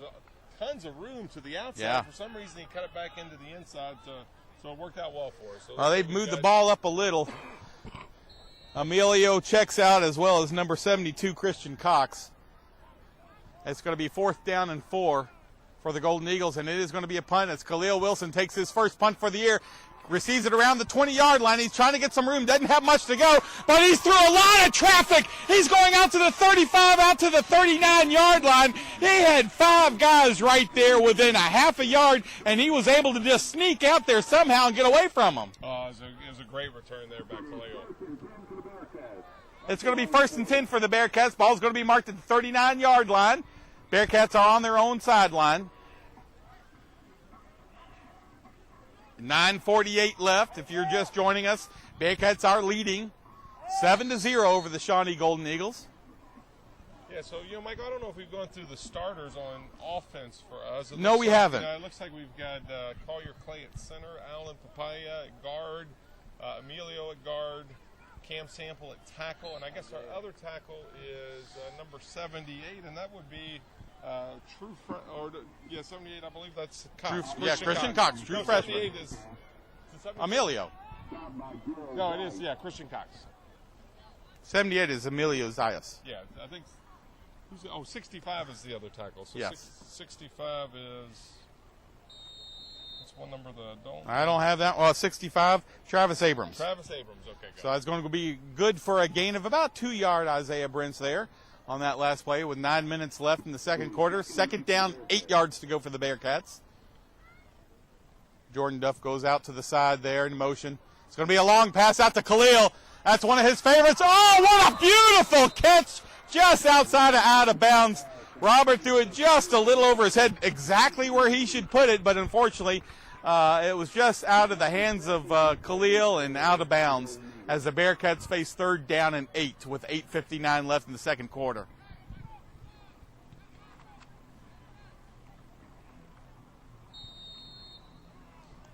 tons of room to the outside. Yeah. For some reason, he cut it back into the inside, so it worked out well for us. Well, they've moved the ball up a little. Emilio checks out, as well as number 72, Christian Cox. It's going to be 4th down and 4 for the Golden Eagles, and it is going to be a punt as Khalil Wilson takes his first punt for the year. Receives it around the 20-yard line. He's trying to get some room. Doesn't have much to go, but he's through a lot of traffic. He's going out to the 35, out to the 39-yard line. He had 5 guys right there within a half a yard, and he was able to just sneak out there somehow and get away from them. Oh, it was a great return there by Khalil. It's going to be 1st and 10 for the Bearcats. Ball's going to be marked at the 39-yard line. Bearcats are on their own sideline. 9:48 left. If you're just joining us, Bearcats are leading 7-0 over the Shawnee Golden Eagles. Yeah, so, Mike, I don't know if we've gone through the starters on offense for us. No, we haven't. It looks like we've got Collier Clay at center, Alan Papaya at guard, Emilio at guard, Cam Sample at tackle, and I guess our other tackle is number 78, and that would be true front, 78, I believe that's Cox. Christian Cox, true freshman. 78 is Emilio. No, it is, Christian Cox. 78 is Emilio Zayas. Yeah, I think, 65 is the other tackle. So yes. 65 is, that's one number that I don't. I don't have that. Well, 65, Travis Abrams. Okay, good. So it's going to be good for a gain of about 2 yard, Isaiah Brents there on that last play with 9 minutes left in the second quarter. 2nd down, 8 yards to go for the Bearcats. Jordan Duff goes out to the side there in motion. It's going to be a long pass out to Khalil. That's one of his favorites. Oh, what a beautiful catch just outside of out of bounds. Robert threw it just a little over his head, exactly where he should put it, but unfortunately it was just out of the hands of Khalil and out of bounds as the Bearcats face 3rd down and 8 with 8:59 left in the second quarter.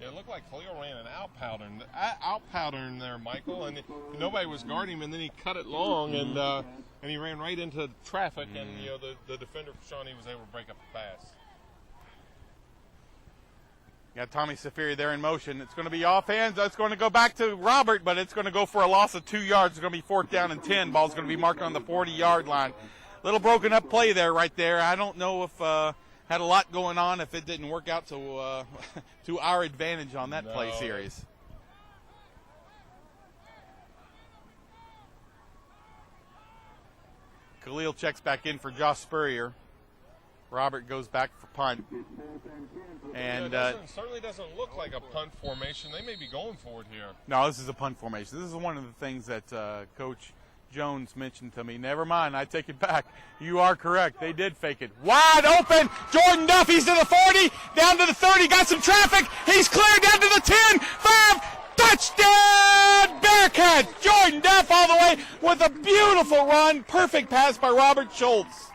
It looked like Khalil ran an out pattern there, Michael, and nobody was guarding him, and then he cut it long, and he ran right into traffic, and the defender for Shawnee was able to break up the pass. Got Tommy Safiri there in motion. It's going to be off hands. It's going to go back to Robert, but it's going to go for a loss of 2 yards. It's going to be 4th down and 10. Ball's going to be marked on the 40-yard line. Little broken up play there, right there. I don't know if had a lot going on if it didn't work out to to our advantage on that play series. Khalil checks back in for Josh Spurrier. Robert goes back for punt. And it certainly doesn't look like a punt formation. They may be going for it here. No, this is a punt formation. This is one of the things that Coach Jones mentioned to me. Never mind, I take it back. You are correct. They did fake it. Wide open. Jordan Duff, he's to the 40, down to the 30, got some traffic. He's cleared down to the 10, 5, touchdown Bearcats. Jordan Duff all the way with a beautiful run. Perfect pass by Robert Schultz.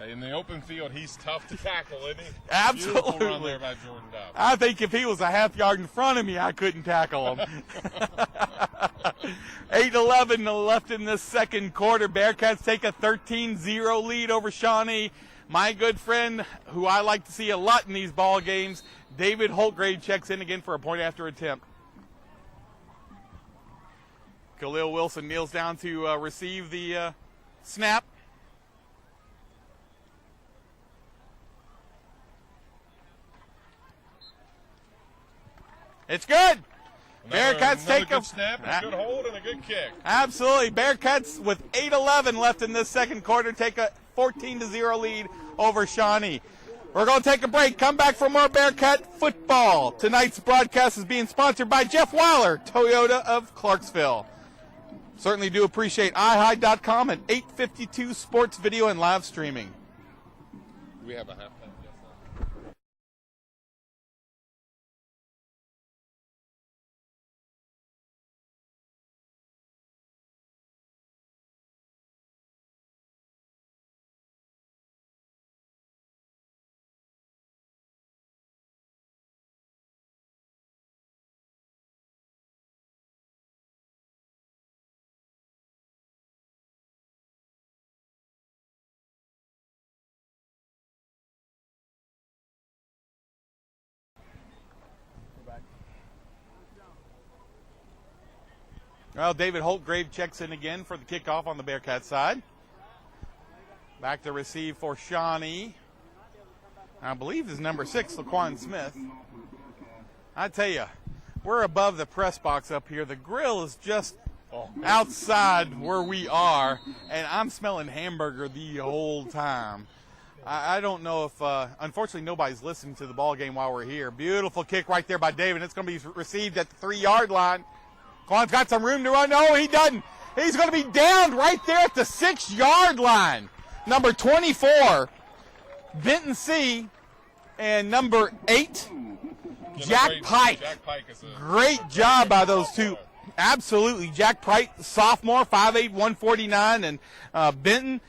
In the open field, he's tough to tackle, isn't he? Absolutely. Beautiful run there by Jordan Duff. I think if he was a half yard in front of me, I couldn't tackle him. 8:11 left in this second quarter. Bearcats take a 13-0 lead over Shawnee. My good friend, who I like to see a lot in these ball games, David Holtgrave checks in again for a point after attempt. Khalil Wilson kneels down to receive the snap. It's good. Bearcats take a snap, a good hold, and a good kick. Absolutely. Bearcats with 8:11 left in this second quarter take a 14-0 lead over Shawnee. We're going to take a break. Come back for more Bearcat football. Tonight's broadcast is being sponsored by Jeff Weiler, Toyota of Clarksville. Certainly do appreciate iHigh.com and 852 Sports Video and Live Streaming. We have a half. Well, David Holtgrave checks in again for the kickoff on the Bearcats side. Back to receive for Shawnee. I believe this is number 6, Laquan Smith. I tell you, we're above the press box up here. The grill is just outside where we are, and I'm smelling hamburger the whole time. I don't know if, unfortunately, nobody's listening to the ball game while we're here. Beautiful kick right there by David. It's going to be received at the 3-yard line. Laquan's got some room to run. No, he doesn't. He's going to be downed right there at the 6-yard line. Number 24, Benton C., and number 8, Jack Pike. Great job by those two. Absolutely. Jack Pike, sophomore, 5'8", 149, and Benton,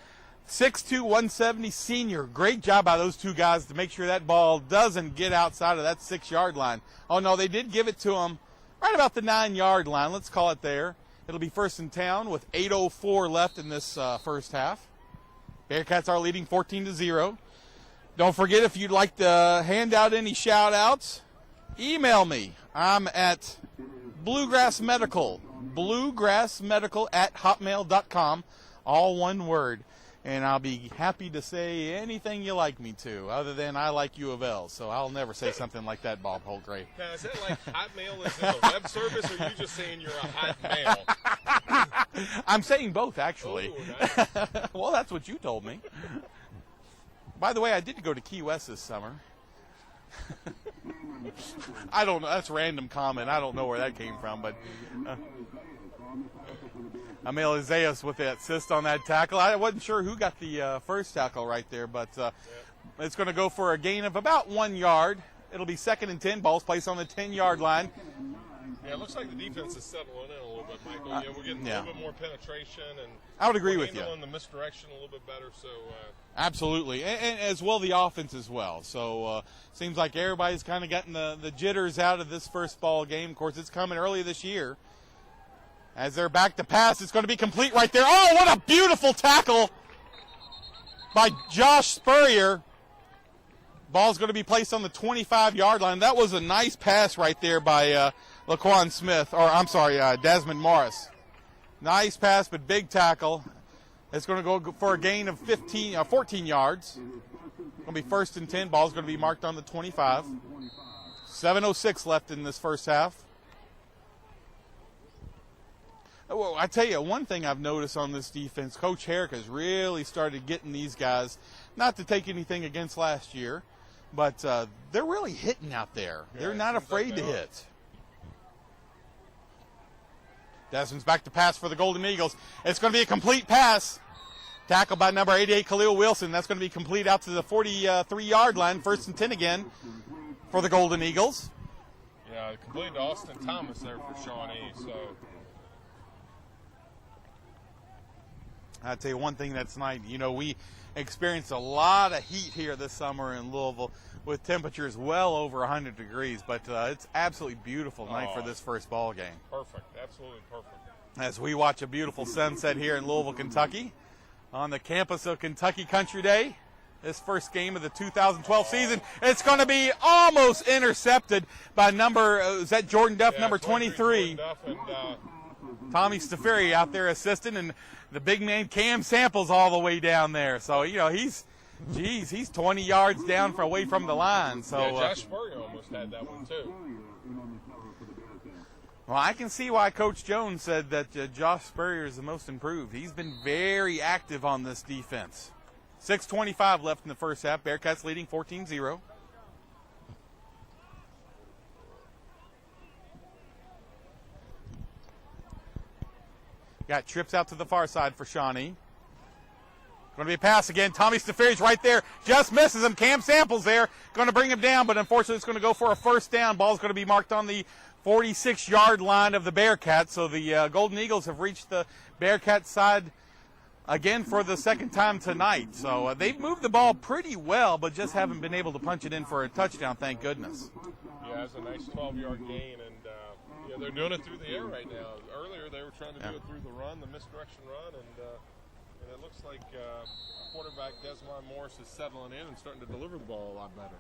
6'2", 170, senior. Great job by those two guys to make sure that ball doesn't get outside of that 6-yard line. Oh, no, they did give it to him right about the 9-yard line. Let's call it there. It'll be first in town with 8:04 left in this first half. Bearcats are leading 14-0. Don't forget, if you'd like to hand out any shout-outs, email me. I'm at bluegrassmedical at hotmail.com, all one word. And I'll be happy to say anything you like me to, other than I like U of L. So I'll never say something like that, Bob Holtgrave. Now, is that like Hotmail is in the web service, or are you just saying you're a hot mail? I'm saying both, actually. Oh, nice. Well, that's what you told me. By the way, I did go to Key West this summer. I don't know. That's a random comment. I don't know where that came from, but Emil Isaias with the assist on that tackle. I wasn't sure who got the first tackle right there, but it's going to go for a gain of about 1 yard. It'll be 2nd and 10. Ball's placed on the 10-yard line. Yeah, it looks like the defense is settling in a little bit, Michael. We're getting a little bit more penetration, and I would agree with you. Handling the misdirection a little bit better. So absolutely, and as well the offense as well. So seems like everybody's kind of gotten the jitters out of this first ball game. Of course, it's coming early this year. As they're back to pass, it's going to be complete right there. Oh, what a beautiful tackle by Josh Spurrier. Ball's going to be placed on the 25-yard line. That was a nice pass right there by Laquan Smith, or I'm sorry, Desmond Morris. Nice pass, but big tackle. It's going to go for a gain of 14 yards. It's going to be 1st and 10. Ball's going to be marked on the 25. 7:06 left in this first half. Well, I tell you, one thing I've noticed on this defense, Coach Herrick has really started getting these guys, not to take anything against last year, but they're really hitting out there. Yeah, they're not afraid to hit. Desmond's back to pass for the Golden Eagles. It's going to be a complete pass. Tackled by number 88, Khalil Wilson. That's going to be complete out to the 43-yard line. 1st and 10 again for the Golden Eagles. Yeah, complete to Austin Thomas there for Shawnee, so... I'll tell you one thing that's nice. You know, we experienced a lot of heat here this summer in Louisville with temperatures well over 100 degrees, but it's absolutely beautiful night for this first ball game. Perfect. Absolutely perfect. As we watch a beautiful sunset here in Louisville, Kentucky, on the campus of Kentucky Country Day, this first game of the 2012 season. It's going to be almost intercepted by is that Jordan Duff, number 23. Jordan Duff and, Tommy Staferi out there assisting, and the big man Cam Samples all the way down there. So, you know, he's 20 yards down away from the line. So yeah, Josh Spurrier almost had that one too. Well, I can see why Coach Jones said that Josh Spurrier is the most improved. He's been very active on this defense. 6:25 left in the first half. Bearcats leading 14-0. Got trips out to the far side for Shawnee. Going to be a pass again. Tommy Staferi's right there. Just misses him. Cam Samples there. Going to bring him down, but unfortunately it's going to go for a first down. Ball's going to be marked on the 46-yard line of the Bearcats. So the Golden Eagles have reached the Bearcats side again for the second time tonight. So they've moved the ball pretty well, but just haven't been able to punch it in for a touchdown, thank goodness. Yeah, it's a nice 12-yard gain, and they're doing it through the air right now. Earlier they were trying to do it through the run, the misdirection run, and it looks like quarterback Desmond Morris is settling in and starting to deliver the ball a lot better.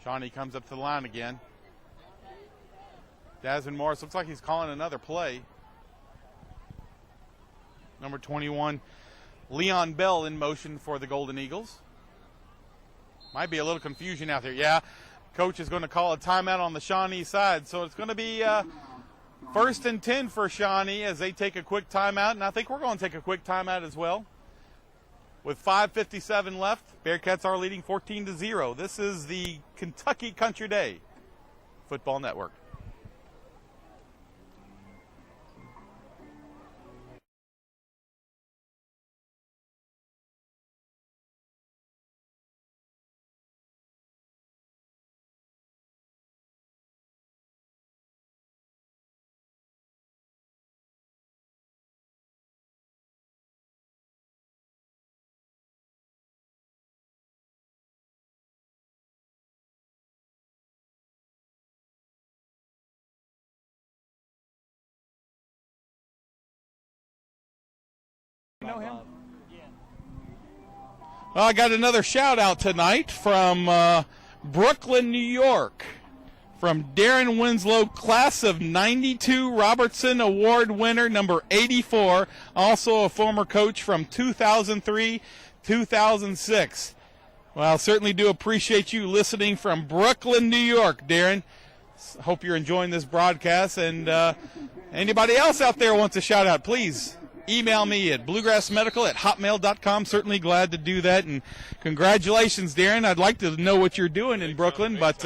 Shawnee comes up to the line again. Desmond Morris looks like he's calling another play. Number 21, Leon Bell in motion for the Golden Eagles. Might be a little confusion out there. Yeah, coach is going to call a timeout on the Shawnee side. So it's going to be 1st and 10 for Shawnee as they take a quick timeout. And I think we're going to take a quick timeout as well. With 5:57 left, Bearcats are leading 14-0. This is the Kentucky Country Day Football Network. You know him? Well, I got another shout out tonight from Brooklyn, New York, from Darren Winslow, class of '92 Robertson Award winner, number 84, also a former coach from 2003-2006. Well, I certainly do appreciate you listening from Brooklyn, New York, Darren. Hope you're enjoying this broadcast, and anybody else out there wants a shout out, please email me at bluegrassmedical@hotmail.com. Certainly glad to do that. And congratulations, Darren. I'd like to know what you're doing in Brooklyn, but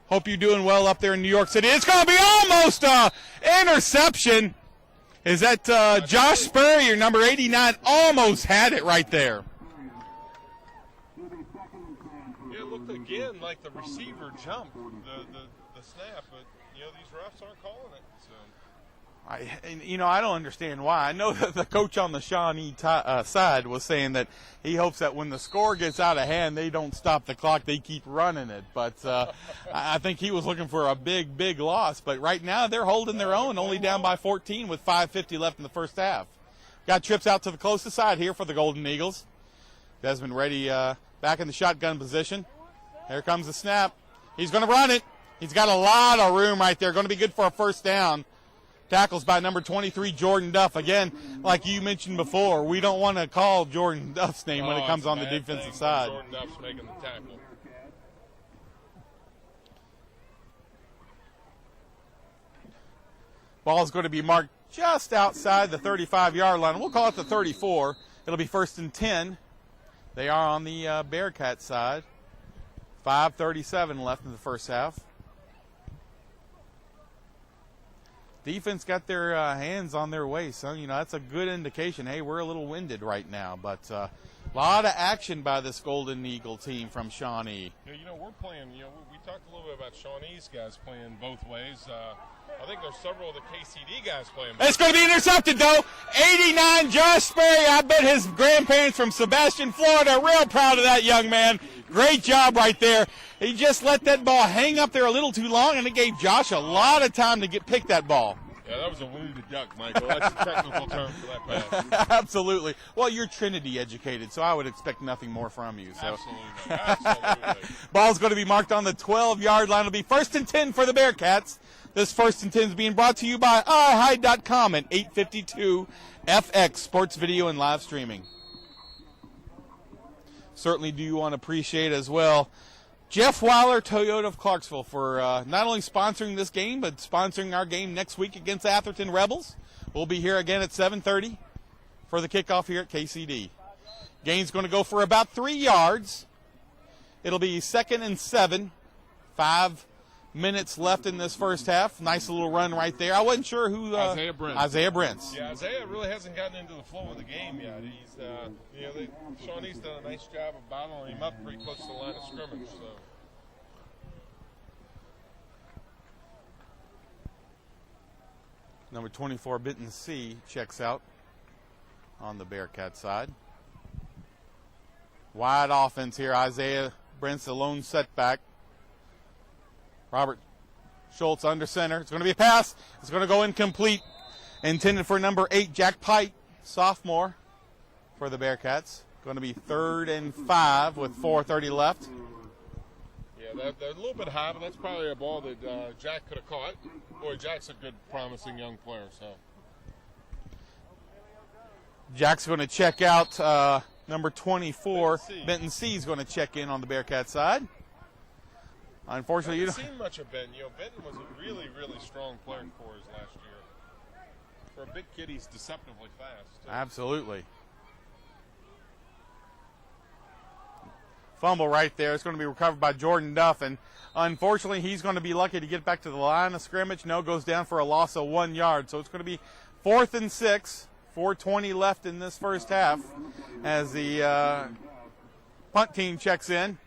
hope you're doing well up there in New York City. It's going to be almost interception. Is that Josh Spurrier, your number 89? Almost had it right there. Yeah, it looked again like the receiver jumped the snap, but these refs aren't calling it. So. I don't understand why. I know that the coach on the Shawnee side was saying that he hopes that when the score gets out of hand, they don't stop the clock, they keep running it. But I think he was looking for a big, big loss. But right now they're holding their own, only down by 14 with 5:50 left in the first half. Got trips out to the closest side here for the Golden Eagles. Desmond ready back in the shotgun position. Here comes the snap. He's going to run it. He's got a lot of room right there. Going to be good for a first down. Tackles by number 23, Jordan Duff. Again, like you mentioned before, we don't want to call Jordan Duff's name when it comes on the defensive side. Jordan Duff's making the tackle. Ball's going to be marked just outside the 35-yard line. We'll call it the 34. It'll be 1st and 10. They are on the Bearcat side. 5:37 left in the first half. Defense got their hands on their waist, so that's a good indication. Hey, we're a little winded right now, but a lot of action by this Golden Eagle team from Shawnee. Yeah, we're playing. We talked a little bit about Shawnee's guys playing both ways. I think there's several of the KCD guys playing. It's going to be intercepted, though. 89, Josh Sperry. I bet his grandparents from Sebastian, Florida, are real proud of that young man. Great job right there. He just let that ball hang up there a little too long, and it gave Josh a lot of time to pick that ball. Yeah, that was a wounded duck, Michael. That's a technical term for that pass. Absolutely. Well, you're Trinity educated, so I would expect nothing more from you. So. Absolutely. Ball's going to be marked on the 12-yard line. It'll be 1st and 10 for the Bearcats. This 1st and 10 is being brought to you by iHide.com and 852 FX Sports Video and Live Streaming. Certainly do want to appreciate as well Jeff Weiler, Toyota of Clarksville, for not only sponsoring this game, but sponsoring our game next week against Atherton Rebels. We'll be here again at 7:30 for the kickoff here at KCD. Gain's going to go for about 3 yards. It'll be 2nd and 7. 5 minutes left in this first half. Nice little run right there. I wasn't sure who. Isaiah Brents. Isaiah Brents. Yeah, Isaiah really hasn't gotten into the flow of the game yet. He's, Shawnee's done a nice job of bottling him up pretty close to the line of scrimmage. So. Number 24, Benton C. checks out on the Bearcat side. Wide offense here. Isaiah Brents, the lone setback. Robert Schultz under center. It's going to be a pass. It's going to go incomplete. Intended for number 8, Jack Pite, sophomore for the Bearcats. Going to be 3rd and 5 with 4:30 left. Yeah, Yeah, they're a little bit high, but that's probably a ball that Jack could have caught. Boy, Jack's a good, promising young player. So Jack's going to check out number 24. Benton C is going to check in on the Bearcat side. Unfortunately, you don't seen much of Benton. You know, Benton was a really, really strong player for us last year. For a big kid, he's deceptively fast, too. Absolutely. Fumble right there. It's going to be recovered by Jordan Duff, and unfortunately, he's going to be lucky to get back to the line of scrimmage. No, goes down for a loss of 1 yard. So it's going to be 4th and 6. 4:20 left in this first half as the punt team checks in.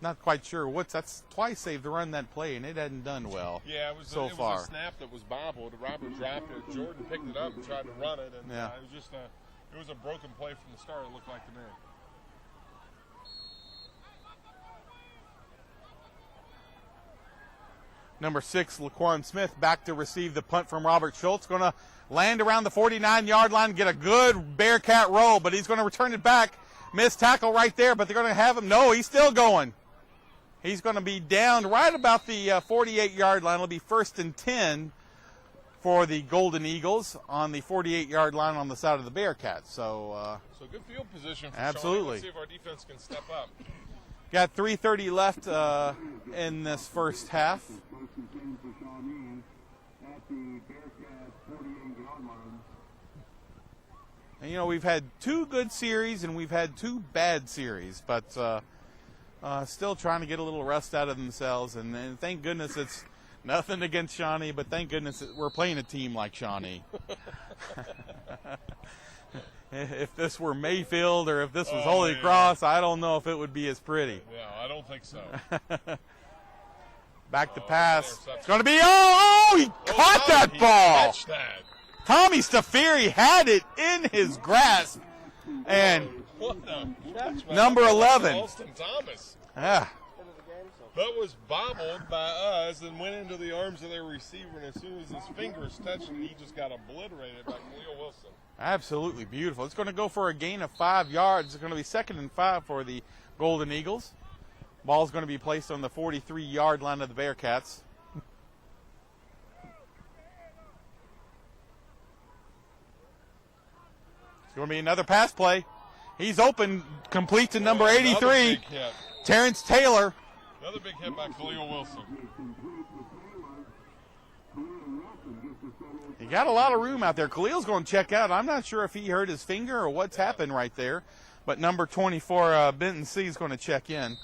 Not quite sure that's twice they've run that play, and it hadn't done well. Yeah, it was so far. It was a snap that was bobbled. Robert dropped it. Jordan picked it up and tried to run it, and it was just it was a broken play from the start. It looked like to me. Number 6, Laquan Smith, back to receive the punt from Robert Schultz. Going to land around the 49-yard line, get a good Bearcat roll, but he's going to return it back. Missed tackle right there, but they're going to have him. No, he's still going. He's going to be down right about the 48-yard line. It'll be 1st and 10 for the Golden Eagles on the 48-yard line on the side of the Bearcats. So good field position for absolutely. Shawnee. Let's see if our defense can step up. Got 3:30 left in this first half. And, you know, we've had 2 good series and we've had 2 bad series, but still trying to get a little rust out of themselves. And thank goodness it's nothing against Shawnee, but thank goodness we're playing a team like Shawnee. If this were Mayfield or if this was Holy Cross, I don't know if it would be as pretty. Yeah, I don't think so. Back to pass. It's going to be, he caught that ball. Catch that. Tommy Stafiri had it in his grasp. And number 11. Alston Thomas. Yeah. That was bobbled by us and went into the arms of their receiver, and as soon as his fingers touched it, he just got obliterated by Khalil Wilson. Absolutely beautiful. It's going to go for a gain of 5 yards. It's going to be 2nd and 5 for the Golden Eagles. Ball's going to be placed on the 43-yard line of the Bearcats. It's going to be another pass play. He's open, complete to number 83, Terrence Taylor. Another big hit by Khalil Wilson. He got a lot of room out there. Khalil's going to check out. I'm not sure if he hurt his finger or what's happened right there. But number 24, Benton C, is going to check in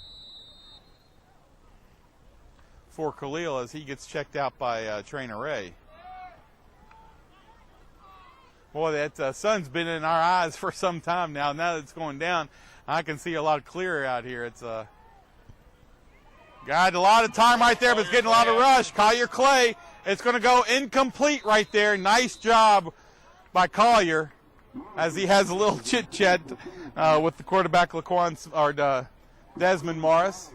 for Khalil as he gets checked out by Trainer Ray. Boy, that sun's been in our eyes for some time now. Now that it's going down, I can see a lot clearer out here. It's got a lot of time right there, but it's getting a lot of rush. Collier Clay, it's going to go incomplete right there. Nice job by Collier as he has a little chit-chat with the quarterback, Desmond Morris.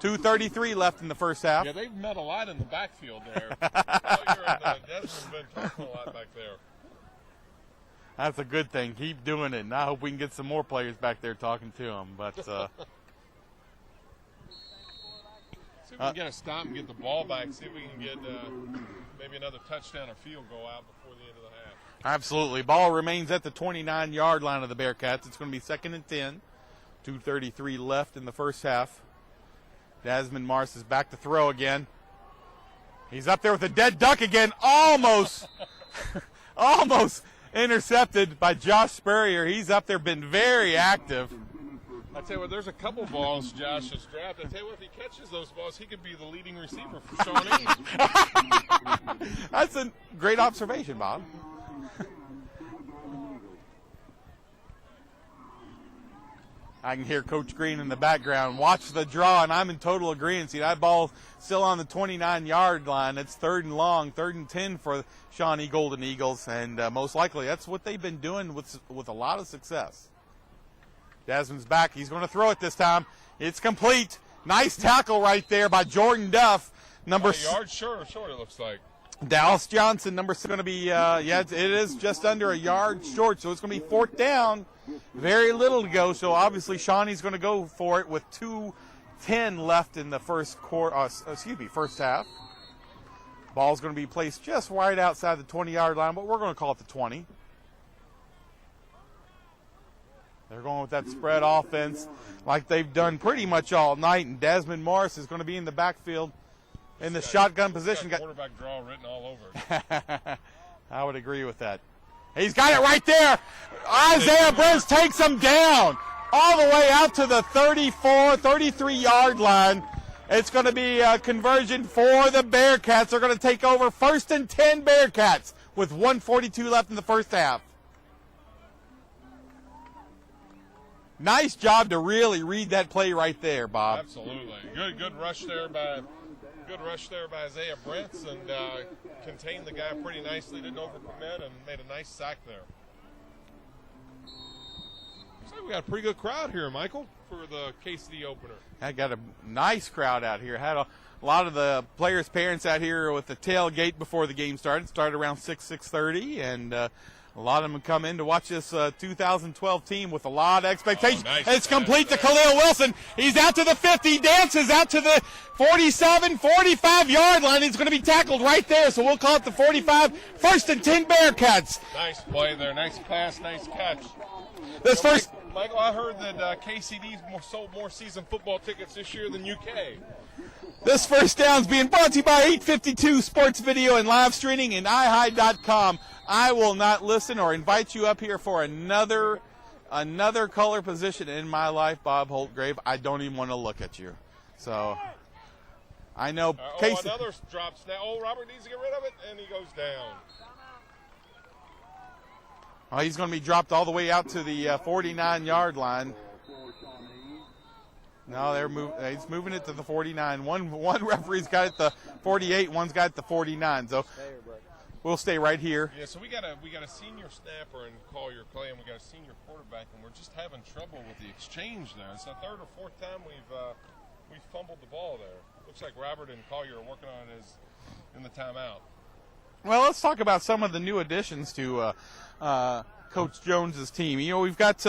2:33 left in the first half. Yeah, they've met a lot in the backfield there. Collier and Desmond have been talking a lot back there. That's a good thing. Keep doing it, and I hope we can get some more players back there talking to them. But see if we can get a stop and get the ball back. See if we can get maybe another touchdown or field goal out before the end of the half. Absolutely. Ball remains at the 29-yard line of the Bearcats. It's going to be 2nd and 10. 2:33 left in the first half. Desmond Morris is back to throw again. He's up there with a dead duck again. Almost intercepted by Josh Spurrier. He's up there, been very active. I tell you what, there's a couple balls Josh has dropped. I tell you what, if he catches those balls, he could be the leading receiver for Shawnee. That's a great observation, Bob. I can hear Coach Green in the background. Watch the draw, and I'm in total agreement. See, that ball still on the 29-yard line. It's 3rd and long, 3rd and 10 for Shawnee Golden Eagles, and most likely that's what they've been doing with a lot of success. Desmond's back. He's going to throw it this time. It's complete. Nice tackle right there by Jordan Duff. A yard short, it looks like. Dallas Johnson, number 6, going to be, it is just under a yard short, so it's going to be 4th down. Very little to go, so obviously Shawnee's going to go for it with 2:10 left in the first half. Ball's going to be placed just right outside the 20-yard line, but we're going to call it the 20. They're going with that spread offense like they've done pretty much all night, and Desmond Morris is going to be in the backfield in the shotgun position. Got quarterback draw written all over it. I would agree with that. He's got it right there. Isaiah Brents takes him down all the way out to the 34, 33-yard line. It's going to be a conversion for the Bearcats. They're going to take over 1st and 10 Bearcats with 1:42 left in the first half. Nice job to really read that play right there, Bob. Absolutely. Good rush there by Isaiah Brents, and contained the guy pretty nicely, didn't overcommit, and made a nice sack there. Looks like we got a pretty good crowd here, Michael, for the KCD opener. I got a nice crowd out here. Had a lot of the players' parents out here with the tailgate before the game started. Started around 6:30, and a lot of them come in to watch this 2012 team with a lot of expectations. Oh, nice. It's complete to Khalil Wilson. He's out to the 50, dances out to the 47, 45-yard line. He's going to be tackled right there, so we'll call it the 45. 1st and 10 Bearcats. Nice play there. Nice pass, nice catch. This first... Michael, I heard that KCD's sold more season football tickets this year than UK. This first down's being brought to you by 852 Sports Video and live streaming and iHigh.com. I will not listen or invite you up here for another color position in my life, Bob Holtgrave. I don't even want to look at you. So, I know. Another drop snap. Robert needs to get rid of it, and he goes down. Oh, he's going to be dropped all the way out to the 49-yard line. No, he's moving it to the 49. One referee's got it at the 48, one's got it at the 49. So we'll stay right here. Yeah, so we got a senior snapper in Collier Clay, and we got a senior quarterback, and we're just having trouble with the exchange there. It's the 3rd or 4th time we've fumbled the ball there. Looks like Robert and Collier are working on it in the timeout. Well, let's talk about some of the new additions to Coach Jones's team. You know, we've got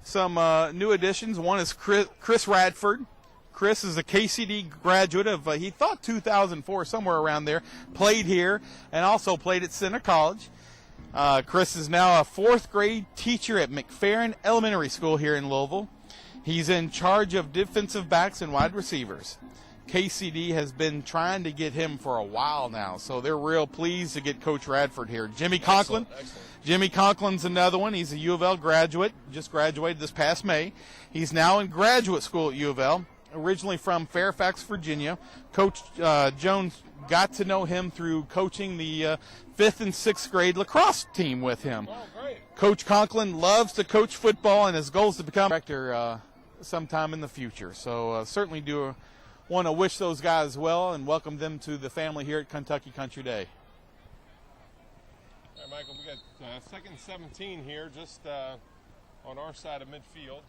some new additions. One is Chris Radford. Chris is a KCD graduate of, he thought 2004, somewhere around there. Played here and also played at Center College. Chris is now a 4th grade teacher at McFerrin Elementary School here in Louisville. He's in charge of defensive backs and wide receivers. KCD has been trying to get him for a while now, so they're real pleased to get Coach Radford here. Jimmy Conklin. Excellent. Jimmy Conklin's another one. He's a U of L graduate, just graduated this past May. He's now in graduate school at U of L, originally from Fairfax, Virginia. Coach Jones got to know him through coaching the 5th and 6th grade lacrosse team with him. Oh, great. Coach Conklin loves to coach football, and his goal is to become a director sometime in the future. So certainly want to wish those guys well and welcome them to the family here at Kentucky Country Day. All right, Michael, we got 2nd and 17 here just on our side of midfield.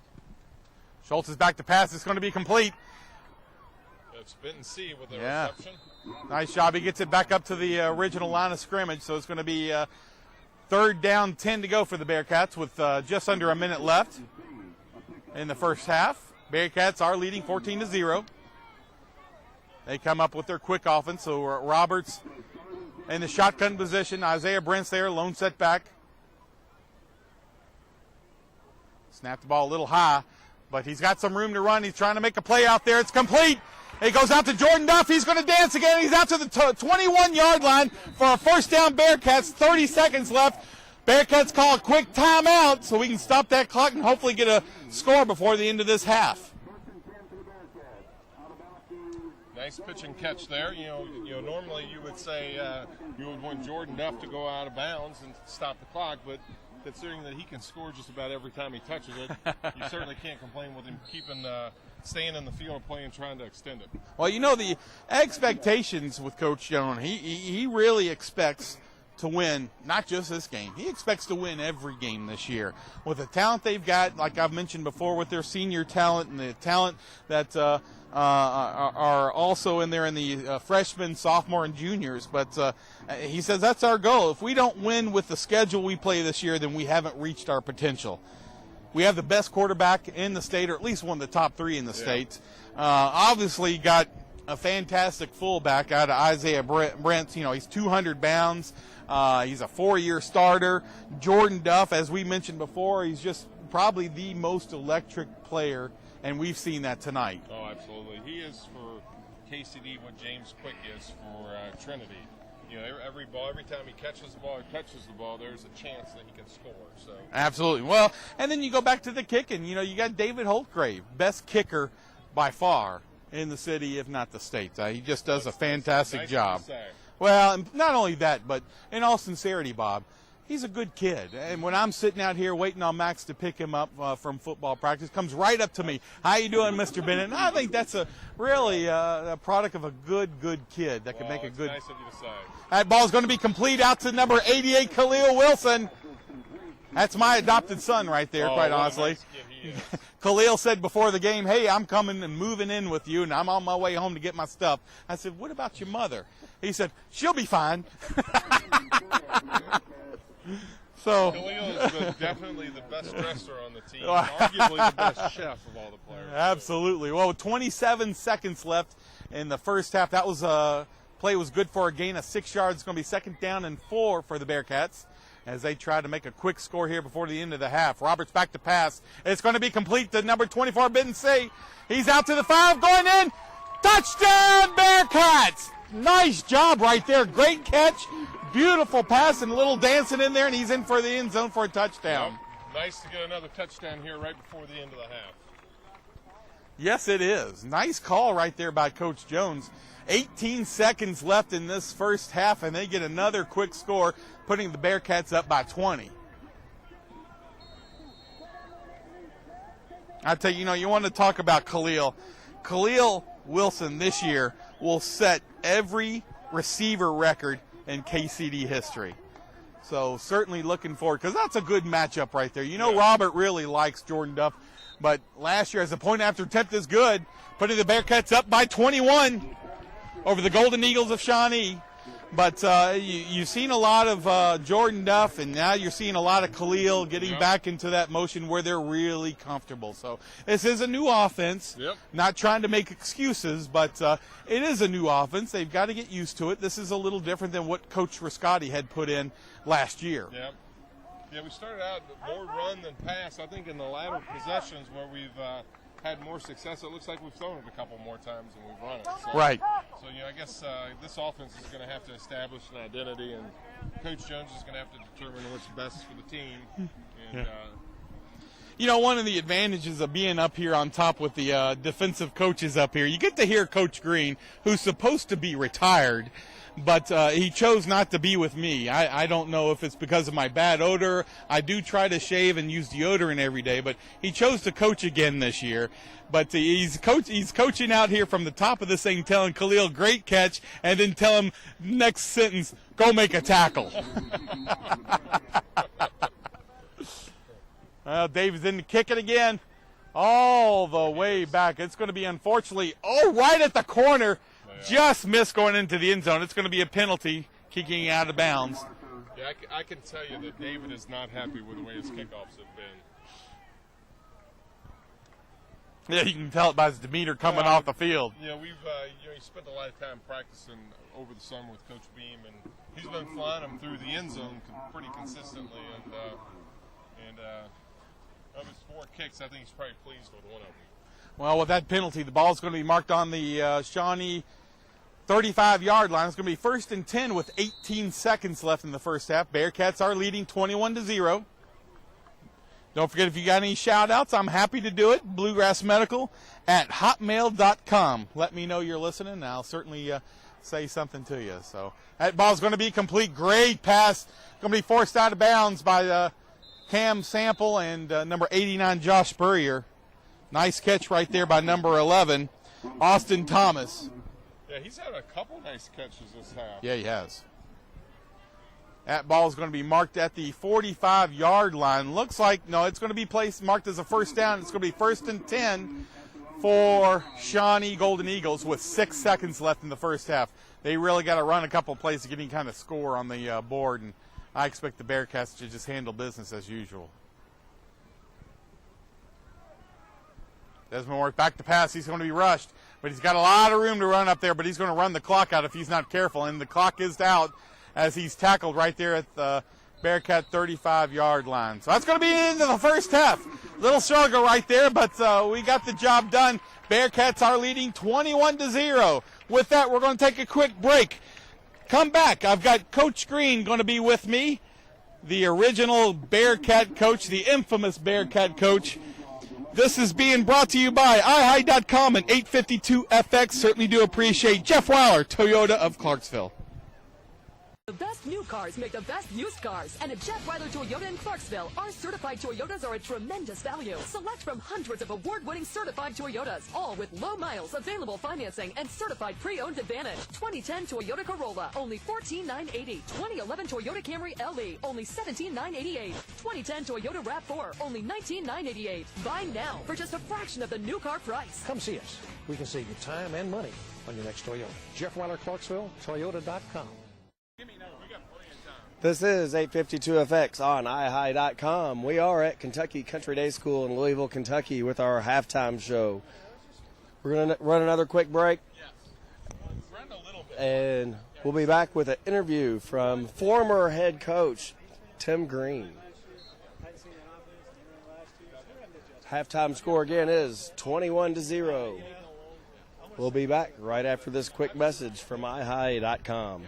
Schultz is back to pass. It's going to be complete. It's Benton C with the reception. Nice job. He gets it back up to the original line of scrimmage, so it's going to be 3rd down, 10 to go for the Bearcats with just under a minute left in the first half. Bearcats are leading 14-0. They come up with their quick offense, so Roberts in the shotgun position. Isaiah Brents there, lone setback. Snapped the ball a little high, but he's got some room to run. He's trying to make a play out there. It's complete. It goes out to Jordan Duff. He's going to dance again. He's out to the 21-yard line for a 1st down Bearcats. 30 seconds left. Bearcats call a quick timeout so we can stop that clock and hopefully get a score before the end of this half. Nice pitch and catch there. You know, normally you would say you would want Jordan Duff to go out of bounds and stop the clock, but considering that he can score just about every time he touches it, you certainly can't complain with him staying in the field and playing, trying to extend it. Well, you know, the expectations with Coach Jones, he really expects to win not just this game. He expects to win every game this year. With the talent they've got, like I've mentioned before, with their senior talent and the talent that are also in there in the freshmen, sophomore, and juniors. But he says that's our goal. If we don't win with the schedule we play this year, then we haven't reached our potential. We have the best quarterback in the state, or at least one of the top 3 in the state. Obviously got a fantastic fullback out of Isaiah Brent. You know, he's 200 pounds. He's a 4-year starter. Jordan Duff, as we mentioned before, he's just probably the most electric player, and we've seen that tonight. Oh, absolutely. He is for KCD what James Quick is for Trinity. You know, every time he catches the ball, there's a chance that he can score. So absolutely. Well, and then you go back to the kicking. You know, you got David Holtgrave, best kicker by far in the city, if not the state. He just does a fantastic job. Well, and not only that, but in all sincerity, Bob, he's a good kid. And when I'm sitting out here waiting on Max to pick him up from football practice, comes right up to me. How you doing, Mr. Bennett? And I think that's really a product of a good kid that can make a good. Nice of you to say. That ball's going to be complete out to number 88, Khalil Wilson. That's my adopted son right there, quite honestly. Nice kid he is. Khalil said before the game, hey, I'm coming and moving in with you, and I'm on my way home to get my stuff. I said, what about your mother? He said, she'll be fine. So Khalil is definitely the best dresser on the team, arguably the best chef of all the players. Absolutely. Well, with 27 seconds left in the first half, that was play was good for a gain of 6 yards. It's going to be 2nd down and 4 for the Bearcats as they try to make a quick score here before the end of the half. Roberts back to pass. It's going to be complete to number 24, Bitten C. He's out to the 5, going in. Touchdown, Bearcats! Nice job right there. Great catch. Beautiful pass and a little dancing in there, and he's in for the end zone for a touchdown. Yep. Nice to get another touchdown here right before the end of the half. Yes, it is. Nice call right there by Coach Jones. 18 seconds left in this first half, and they get another quick score, putting the Bearcats up by 20. I tell you, you want to talk about Khalil. Khalil Wilson this year will set every receiver record in KCD history. So certainly looking forward, because that's a good matchup right there. Robert really likes Jordan Duff, but last year as a point after attempt is good, putting the Bearcats up by 21 over the Golden Eagles of Shawnee. But you've seen a lot of Jordan Duff, and now you're seeing a lot of Khalil getting back into that motion where they're really comfortable. So this is a new offense. Yep. Not trying to make excuses, but it is a new offense. They've got to get used to it. This is a little different than what Coach Riscotti had put in last year. Yep. Yeah, we started out more run than pass. I think in the latter possessions where we've had more success, it looks like we've thrown it a couple more times than we've run it. So, right. So, I guess this offense is going to have to establish an identity, and Coach Jones is going to have to determine what's best for the team. And, one of the advantages of being up here on top with the defensive coaches up here, you get to hear Coach Green, who's supposed to be retired, but he chose not to be with me. I don't know if it's because of my bad odor. I do try to shave and use deodorant every day, but he chose to coach again this year. But he's coaching out here from the top of this thing, telling Khalil, great catch, and then tell him next sentence, go make a tackle. Well, Dave's in to kick it again. All the way back. It's going to be, unfortunately, right at the corner. Just missed going into the end zone. It's going to be a penalty, kicking out of bounds. Yeah, I can tell you that David is not happy with the way his kickoffs have been. Yeah, you can tell it by his demeanor coming off the field. We've he spent a lot of time practicing over the summer with Coach Beam, and he's been flying them through the end zone pretty consistently. And of his 4 kicks, I think he's probably pleased with one of them. Well, with that penalty, the ball's going to be marked on the Shawnee 35-yard line. It's going to be 1st and 10 with 18 seconds left in the first half. Bearcats are leading 21-0. Don't forget, if you got any shout-outs, I'm happy to do it. bluegrassmedical@hotmail.com. Let me know you're listening, and I'll certainly say something to you. So that ball's going to be complete. Great pass. Going to be forced out of bounds by Cam Sample and number 89, Josh Spurrier. Nice catch right there by number 11, Austin Thomas. Yeah, he's had a couple nice catches this half. Yeah, he has. That ball is going to be marked at the 45-yard line. Looks like, no, it's going to be marked as a first down. It's going to be 1st and 10 for Shawnee Golden Eagles with 6 seconds left in the first half. They really got to run a couple of plays to get any kind of score on the board, and I expect the Bearcats to just handle business as usual. Desmond Worth back to pass. He's going to be rushed, but he's got a lot of room to run up there, but he's going to run the clock out if he's not careful, and the clock is out as he's tackled right there at the Bearcat 35-yard line. So that's going to be into the first half. Little struggle right there, but we got the job done. Bearcats are leading 21-0. With that, we're going to take a quick break. Come back. I've got Coach Green going to be with me, the original Bearcat coach, the infamous Bearcat coach. This is being brought to you by iHigh.com and 852FX. Certainly do appreciate Jeff Weiler, Toyota of Clarksville. The best new cars make the best used cars, and at Jeff Weiler Toyota in Clarksville, our certified Toyotas are a tremendous value. Select from hundreds of award-winning certified Toyotas, all with low miles, available financing, and certified pre-owned advantage. 2010 Toyota Corolla, only $14,980. 2011 Toyota Camry LE, only $17,988. 2010 Toyota RAV4, only $19,988. Buy now for just a fraction of the new car price. Come see us. We can save you time and money on your next Toyota. Jeff Weiler, Clarksville, Toyota.com. This is 852FX on iHigh.com. We are at Kentucky Country Day School in Louisville, Kentucky with our halftime show. We're going to run another quick break. Run a little bit. And we'll be back with an interview from former head coach Tim Green. Halftime score again is 21-0. We'll be back right after this quick message from iHigh.com.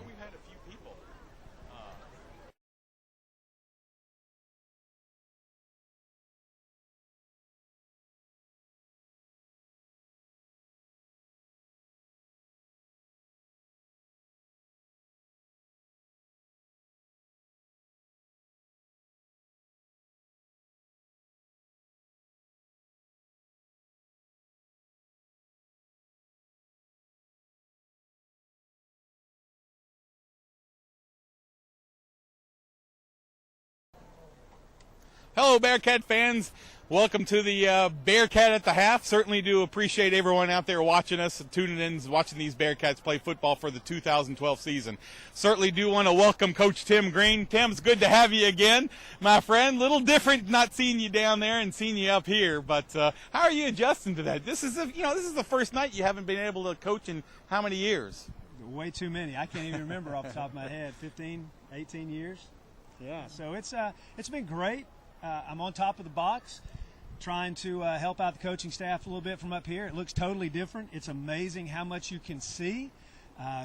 Hello, Bearcat fans. Welcome to the Bearcat at the Half. Certainly do appreciate everyone out there watching us, tuning in, watching these Bearcats play football for the 2012 season. Certainly do want to welcome Coach Tim Green. Tim, it's good to have you again, my friend. Little different not seeing you down there and seeing you up here, but how are you adjusting to that? This is the first night you haven't been able to coach in how many years? Way too many. I can't even remember off the top of my head. 15, 18 years. Yeah, so it's been great. I'm on top of the box, trying to help out the coaching staff a little bit from up here. It looks totally different. It's amazing how much you can see.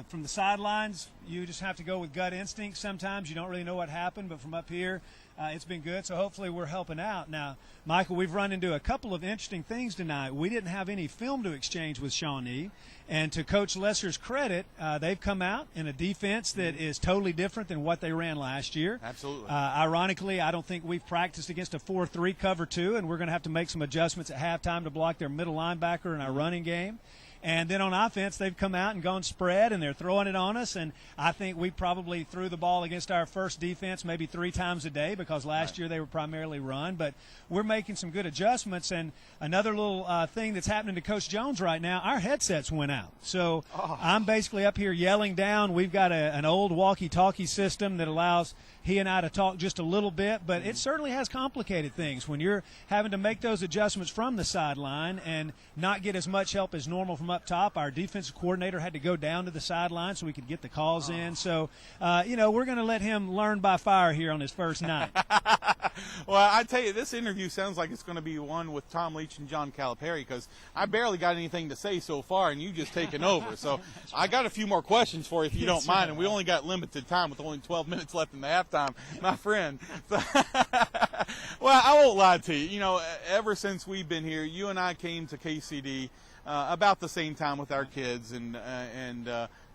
From the sidelines, you just have to go with gut instinct sometimes. You don't really know what happened, but from up here, it's been good. So hopefully we're helping out. Now, Michael, we've run into a couple of interesting things tonight. We didn't have any film to exchange with Shawnee. And to Coach Lesser's credit, they've come out in a defense that is totally different than what they ran last year. Absolutely. Ironically, I don't think we've practiced against a 4-3 cover 2, and we're going to have to make some adjustments at halftime to block their middle linebacker in our running game. And then on offense, they've come out and gone spread, and they're throwing it on us. And I think we probably threw the ball against our first defense maybe 3 times a day because last year they were primarily run. But we're making some good adjustments. And another little thing that's happening to Coach Jones right now, our headsets went out. So I'm basically up here yelling down. We've got an old walkie-talkie system that allows he and I to talk just a little bit, but it certainly has complicated things when you're having to make those adjustments from the sideline and not get as much help as normal from up top. Our defensive coordinator had to go down to the sideline so we could get the calls in. So, we're going to let him learn by fire here on his first night. Well, I tell you, this interview sounds like it's going to be one with Tom Leach and John Calipari because I barely got anything to say so far, and you just taken over. So I got a few more questions for you if you don't mind, and we only got limited time with only 12 minutes left in the halftime, my friend. So, well, I won't lie to you. You know, ever since we've been here, you and I came to KCD about the same time with our kids, and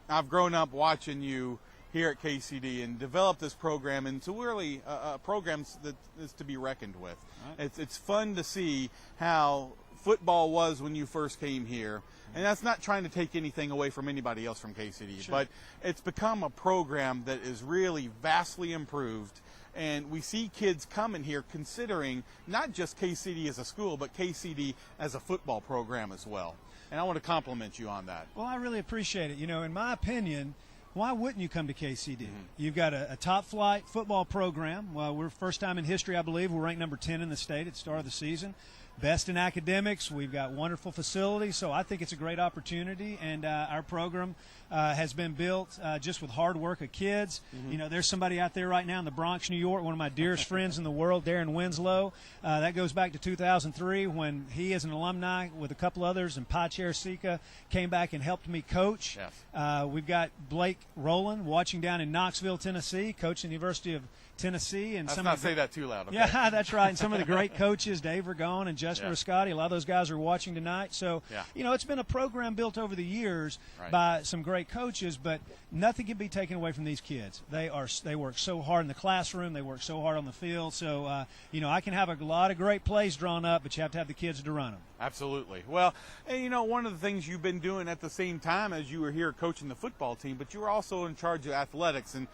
I've grown up watching you here at KCD and develop this program into really programs that is to be reckoned with. Right. It's fun to see how football was when you first came here. And that's not trying to take anything away from anybody else from KCD, Sure. but it's become a program that is really vastly improved. And we see kids coming here considering not just KCD as a school, but KCD as a football program as well. And I want to compliment you on that. Well, I really appreciate it. You know, in my opinion, why wouldn't you come to KCD? You've got a top-flight football program. Well, we're first time in history, I believe. We're ranked number 10 in the state at the start of the season. Best in academics. We've got wonderful facilities, so I think it's a great opportunity. And our program has been built just with hard work of kids. You know, there's somebody out there right now in the Bronx, New York, one of my dearest friends in the world, Darren Winslow. That goes back to 2003 when he, as an alumni, with a couple others, and Pi Chair Sika, came back and helped me coach. Yes. We've got Blake Rowland watching down in Knoxville, Tennessee, coaching the University of Tennessee. And Let's some not of the, say that too loud. Okay? Yeah, that's right. And some of the great coaches, Dave Ragone and Justin Rascotti, a lot of those guys are watching tonight. So, you know, it's been a program built over the years by some great coaches, but nothing can be taken away from these kids. They work so hard in the classroom. They work so hard on the field. So, you know, I can have a lot of great plays drawn up, but you have to have the kids to run them. Absolutely. Well, and you know, one of the things you've been doing at the same time as you were here coaching the football team, but you were also in charge of athletics, and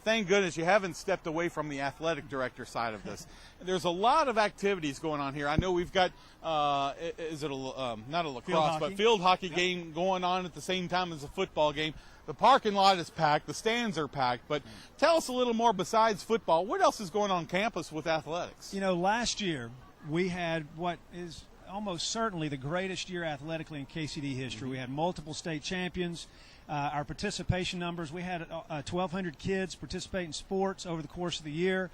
thank goodness you haven't stepped away from the athletic director side of this. There's a lot of activities going on here. I know we've got, is it not a lacrosse, but field hockey game going on at the same time as a football game. The parking lot is packed, the stands are packed, but tell us a little more besides football. What else is going on campus with athletics? You know, last year we had what is almost certainly the greatest year athletically in KCD history. We had multiple state champions. Our participation numbers, we had 1,200 kids participate in sports over the course of the year,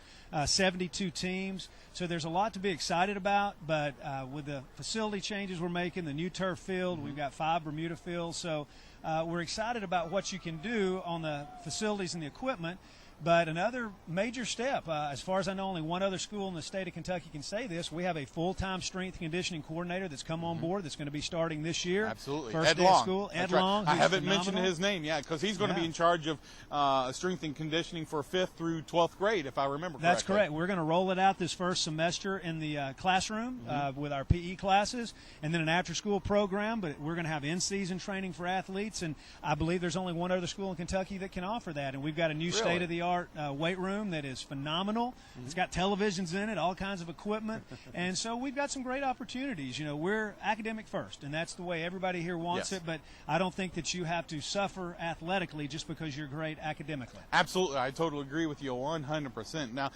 72 teams. So there's a lot to be excited about, but with the facility changes we're making, the new turf field, we've got 5 Bermuda fields. So we're excited about what you can do on the facilities and the equipment. But another major step, as far as I know, only one other school in the state of Kentucky can say this. We have a full-time strength and conditioning coordinator that's come on board that's going to be school this year. Absolutely. First Ed day Long. of school. Ed Right. Long. I who's haven't phenomenal. mentioned his name yet because he's going to be in charge of strength and conditioning for 5th through 12th grade, if I remember correctly. That's correct. We're going to roll it out this first semester in the classroom with our PE classes and then an after-school program, but we're going to have in-season training for athletes, and I believe there's only one other school in Kentucky that can offer that, and we've got a new state-of-the-art weight room that is phenomenal. It's got televisions in it, all kinds of equipment, and so we've got some great opportunities. You know, we're academic first, and that's the way everybody here wants it, but I don't think that you have to suffer athletically just because you're great academically. Absolutely. I totally agree with you 100%. Now,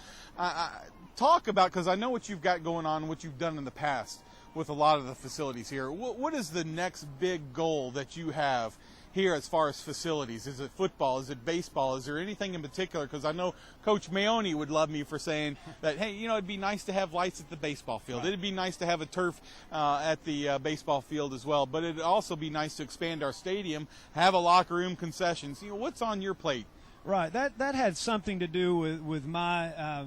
talk about, because I know what you've got going on, what you've done in the past with a lot of the facilities here. What is the next big goal that you have here as far as facilities? Is it football? Is it baseball? Is there anything in particular? Because I know Coach Maone would love me for saying that, hey, you know, it'd be nice to have lights at the baseball field. It'd be nice to have a turf at the baseball field as well. But it'd also be nice to expand our stadium, have a locker room, concessions. You know, what's on your plate? Right. That had something to do with my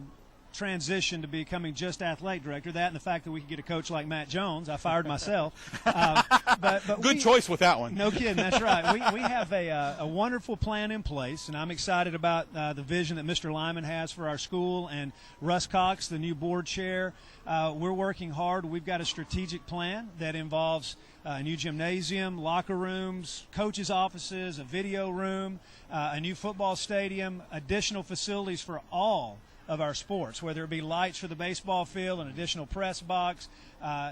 transition to becoming just athletic director, that and the fact that we could get a coach like Matt Jones. I fired myself. But Good choice with that one. No kidding, that's right. We have a wonderful plan in place, and I'm excited about the vision that Mr. Lyman has for our school, and Russ Cox, the new board chair. We're working hard. We've got a strategic plan that involves a new gymnasium, locker rooms, coaches' offices, a video room, a new football stadium, additional facilities for all of our sports, whether it be lights for the baseball field, an additional press box,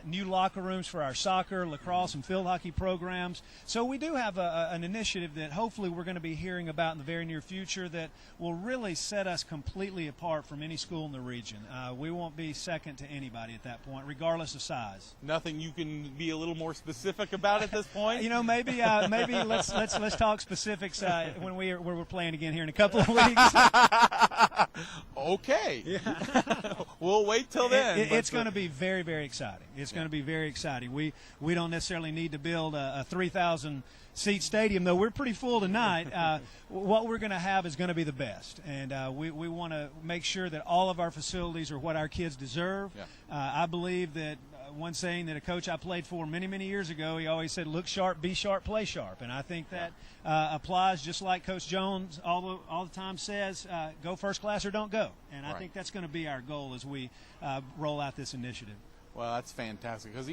new locker rooms for our soccer, lacrosse, and field hockey programs. So we do have an initiative that hopefully we're going to be hearing about in the very near future that will really set us completely apart from any school in the region. We won't be second to anybody at that point, regardless of size. Nothing you can be a little more specific about at this point? You know, maybe let's talk specifics when we're playing again here in a couple of weeks. Okay. Yeah. We'll wait till then. It's going to be very, very exciting. It's going to be very exciting. We don't necessarily need to build a 3,000 seat stadium, though we're pretty full tonight. What we're going to have is going to be the best, and we want to make sure that all of our facilities are what our kids deserve. Yeah. I believe that one saying that a coach I played for many, many years ago, he always said, look sharp, be sharp, play sharp. And I think that applies just like Coach Jones all the time says, go first class or don't go. And I think that's going to be our goal as we roll out this initiative. Well, that's fantastic because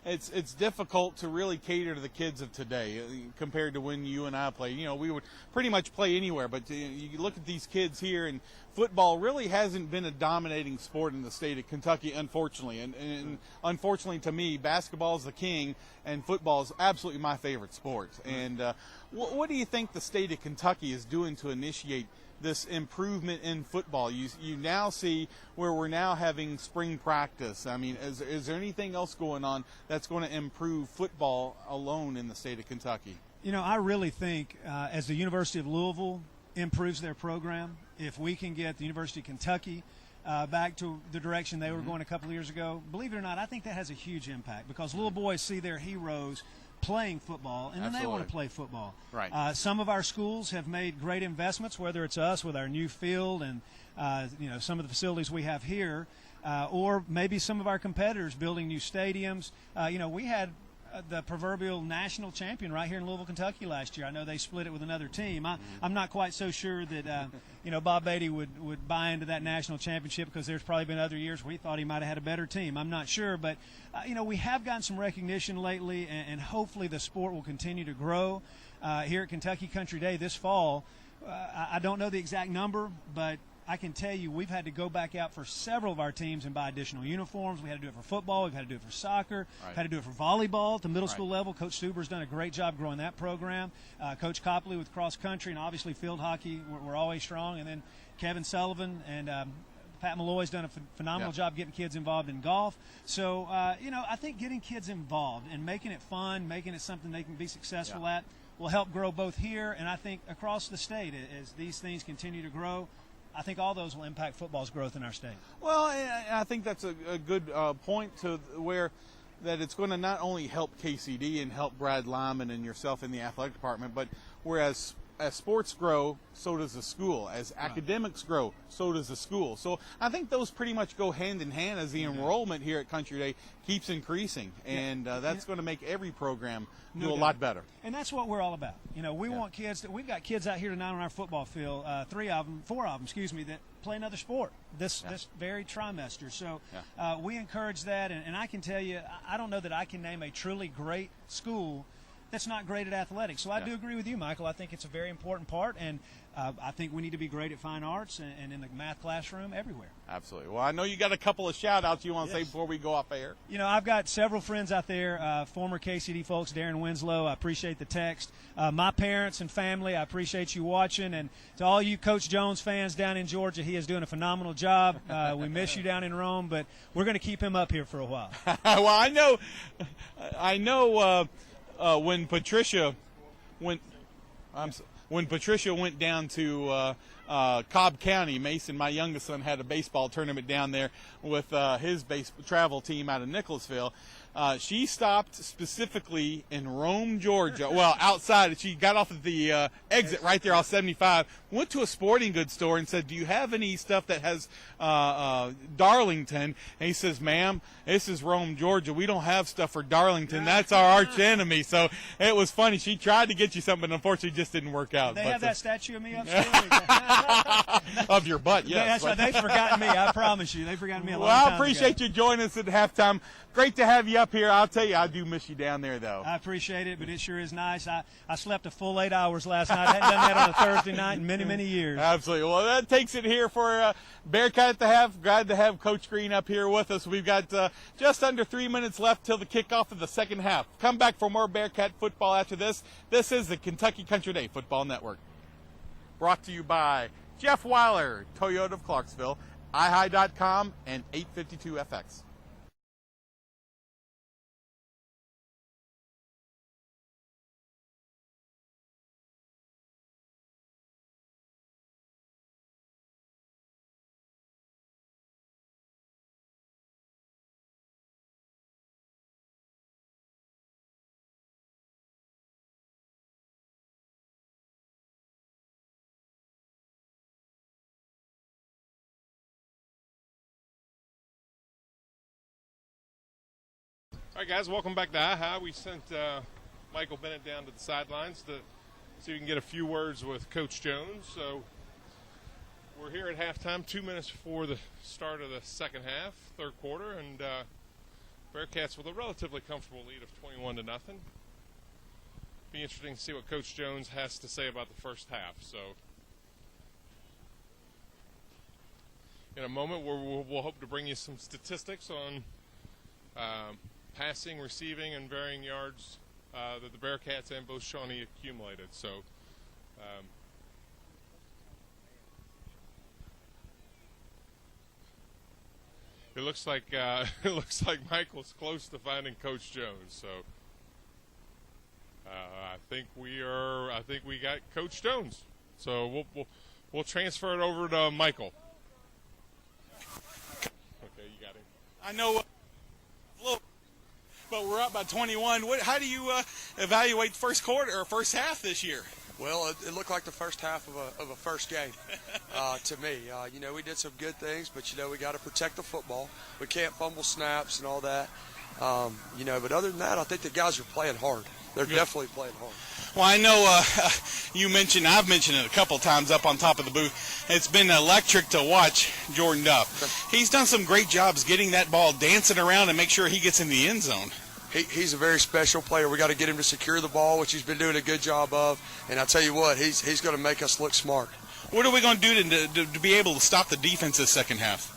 it's difficult to really cater to the kids of today compared to when you and I played. We would pretty much play anywhere, but you look at these kids here, and football really hasn't been a dominating sport in the state of Kentucky, unfortunately. And unfortunately to me, basketball is the king, and football is absolutely my favorite sport. And what do you think the state of Kentucky is doing to initiate this improvement in football? You now see where we're now having spring practice. I mean, is there anything else going on that's going to improve football alone in the state of Kentucky? I really think as the University of Louisville improves their program, if we can get the University of Kentucky back to the direction they were going a couple of years ago, believe it or not, I think that has a huge impact because little boys see their heroes playing football, and then they want to play football. Right. Some of our schools have made great investments, whether it's us with our new field and some of the facilities we have here, or maybe some of our competitors building new stadiums. We had the proverbial national champion right here in Louisville, Kentucky last year. I know they split it with another team. I'm not quite so sure that Bob Beatty would buy into that national championship because there's probably been other years we thought he might have had a better team. I'm not sure, but we have gotten some recognition lately, and hopefully the sport will continue to grow. Here at Kentucky Country Day this fall, I don't know the exact number, but I can tell you we've had to go back out for several of our teams and buy additional uniforms. We had to do it for football. We've had to do it for soccer. Right. Had to do it for volleyball at the middle school level. Coach Stuber's done a great job growing that program. Coach Copley with cross country, and obviously field hockey, we're always strong. And then Kevin Sullivan and Pat Malloy's done a phenomenal job getting kids involved in golf. So, I think getting kids involved and making it fun, making it something they can be successful at will help grow both here and I think across the state as these things continue to grow. I think all those will impact football's growth in our state. Well, I think that's a good point to where that it's going to not only help KCD and help Brad Lyman and yourself in the athletic department, but whereas as sports grow, so does the school. As academics grow, so does the school. So I think those pretty much go hand in hand as the enrollment here at Country Day keeps increasing, and that's going to make every program do a lot better. And that's what we're all about. We want kids. We've got kids out here tonight on our football field, four of them, that play another sport this very trimester. So we encourage that, and I can tell you, I don't know that I can name a truly great school that's not great at athletics. So I do agree with you, Michael. I think it's a very important part, and I think we need to be great at fine arts and in the math classroom everywhere. Absolutely. Well, I know you got a couple of shout-outs you want to say before we go off air. I've got several friends out there, former KCD folks, Darren Winslow, I appreciate the text. My parents and family, I appreciate you watching. And to all you Coach Jones fans down in Georgia, he is doing a phenomenal job. We miss you down in Rome, but we're going to keep him up here for a while. Well, I know when Patricia went down to Cobb County, Mason, my youngest son, had a baseball tournament down there with his travel team out of Nicholasville. She stopped specifically in Rome, Georgia. Well, outside. She got off at the exit right there off 75, went to a sporting goods store and said, "Do you have any stuff that has Darlington?" And he says, "Ma'am, this is Rome, Georgia. We don't have stuff for Darlington. That's our arch enemy." So it was funny. She tried to get you something, but unfortunately just didn't work out. They have that statue of me upstairs. Of your butt, yes. That's right. They've forgotten me. I promise you. They've forgotten me a long time Well, ago. I appreciate you joining us at halftime. Great to have you up here. I'll tell you, I do miss you down there, though. I appreciate it, but it sure is nice. I slept a full 8 hours last night. I hadn't done that on a Thursday night in many, many years. Absolutely. Well, that takes it here for Bearcat at the Half. Glad to have Coach Green up here with us. We've got just under 3 minutes left till the kickoff of the second half. Come back for more Bearcat football after this. This is the Kentucky Country Day Football Network. Brought to you by Jeff Weiler, Toyota of Clarksville, iHigh.com, and 852FX. All right, guys, welcome back to iHigh. We sent Michael Bennett down to the sidelines to see if we can get a few words with Coach Jones. So we're here at halftime, 2 minutes before the start of the second half, third quarter, and Bearcats with a relatively comfortable lead of 21-0. Be interesting to see what Coach Jones has to say about the first half. So, in a moment, we'll hope to bring you some statistics on passing, receiving, and varying yards that the Bearcats and both Shawnee accumulated. So, it looks like Michael's close to finding Coach Jones. So, I think we got Coach Jones. So we'll transfer it over to Michael. Okay, you got him. I know, but we're up by 21. How do you evaluate first quarter or first half this year? Well, it looked like the first half of a first game to me. We did some good things, but, we got to protect the football. We can't fumble snaps and all that. But other than that, I think the guys are playing hard. They're definitely playing hard. Well, I know I've mentioned it a couple times up on top of the booth. It's been electric to watch Jordan Duff. He's done some great jobs getting that ball dancing around and make sure he gets in the end zone. He's a very special player. We got to get him to secure the ball, which he's been doing a good job of. And I tell you what, he's going to make us look smart. What are we going to do to be able to stop the defense this second half?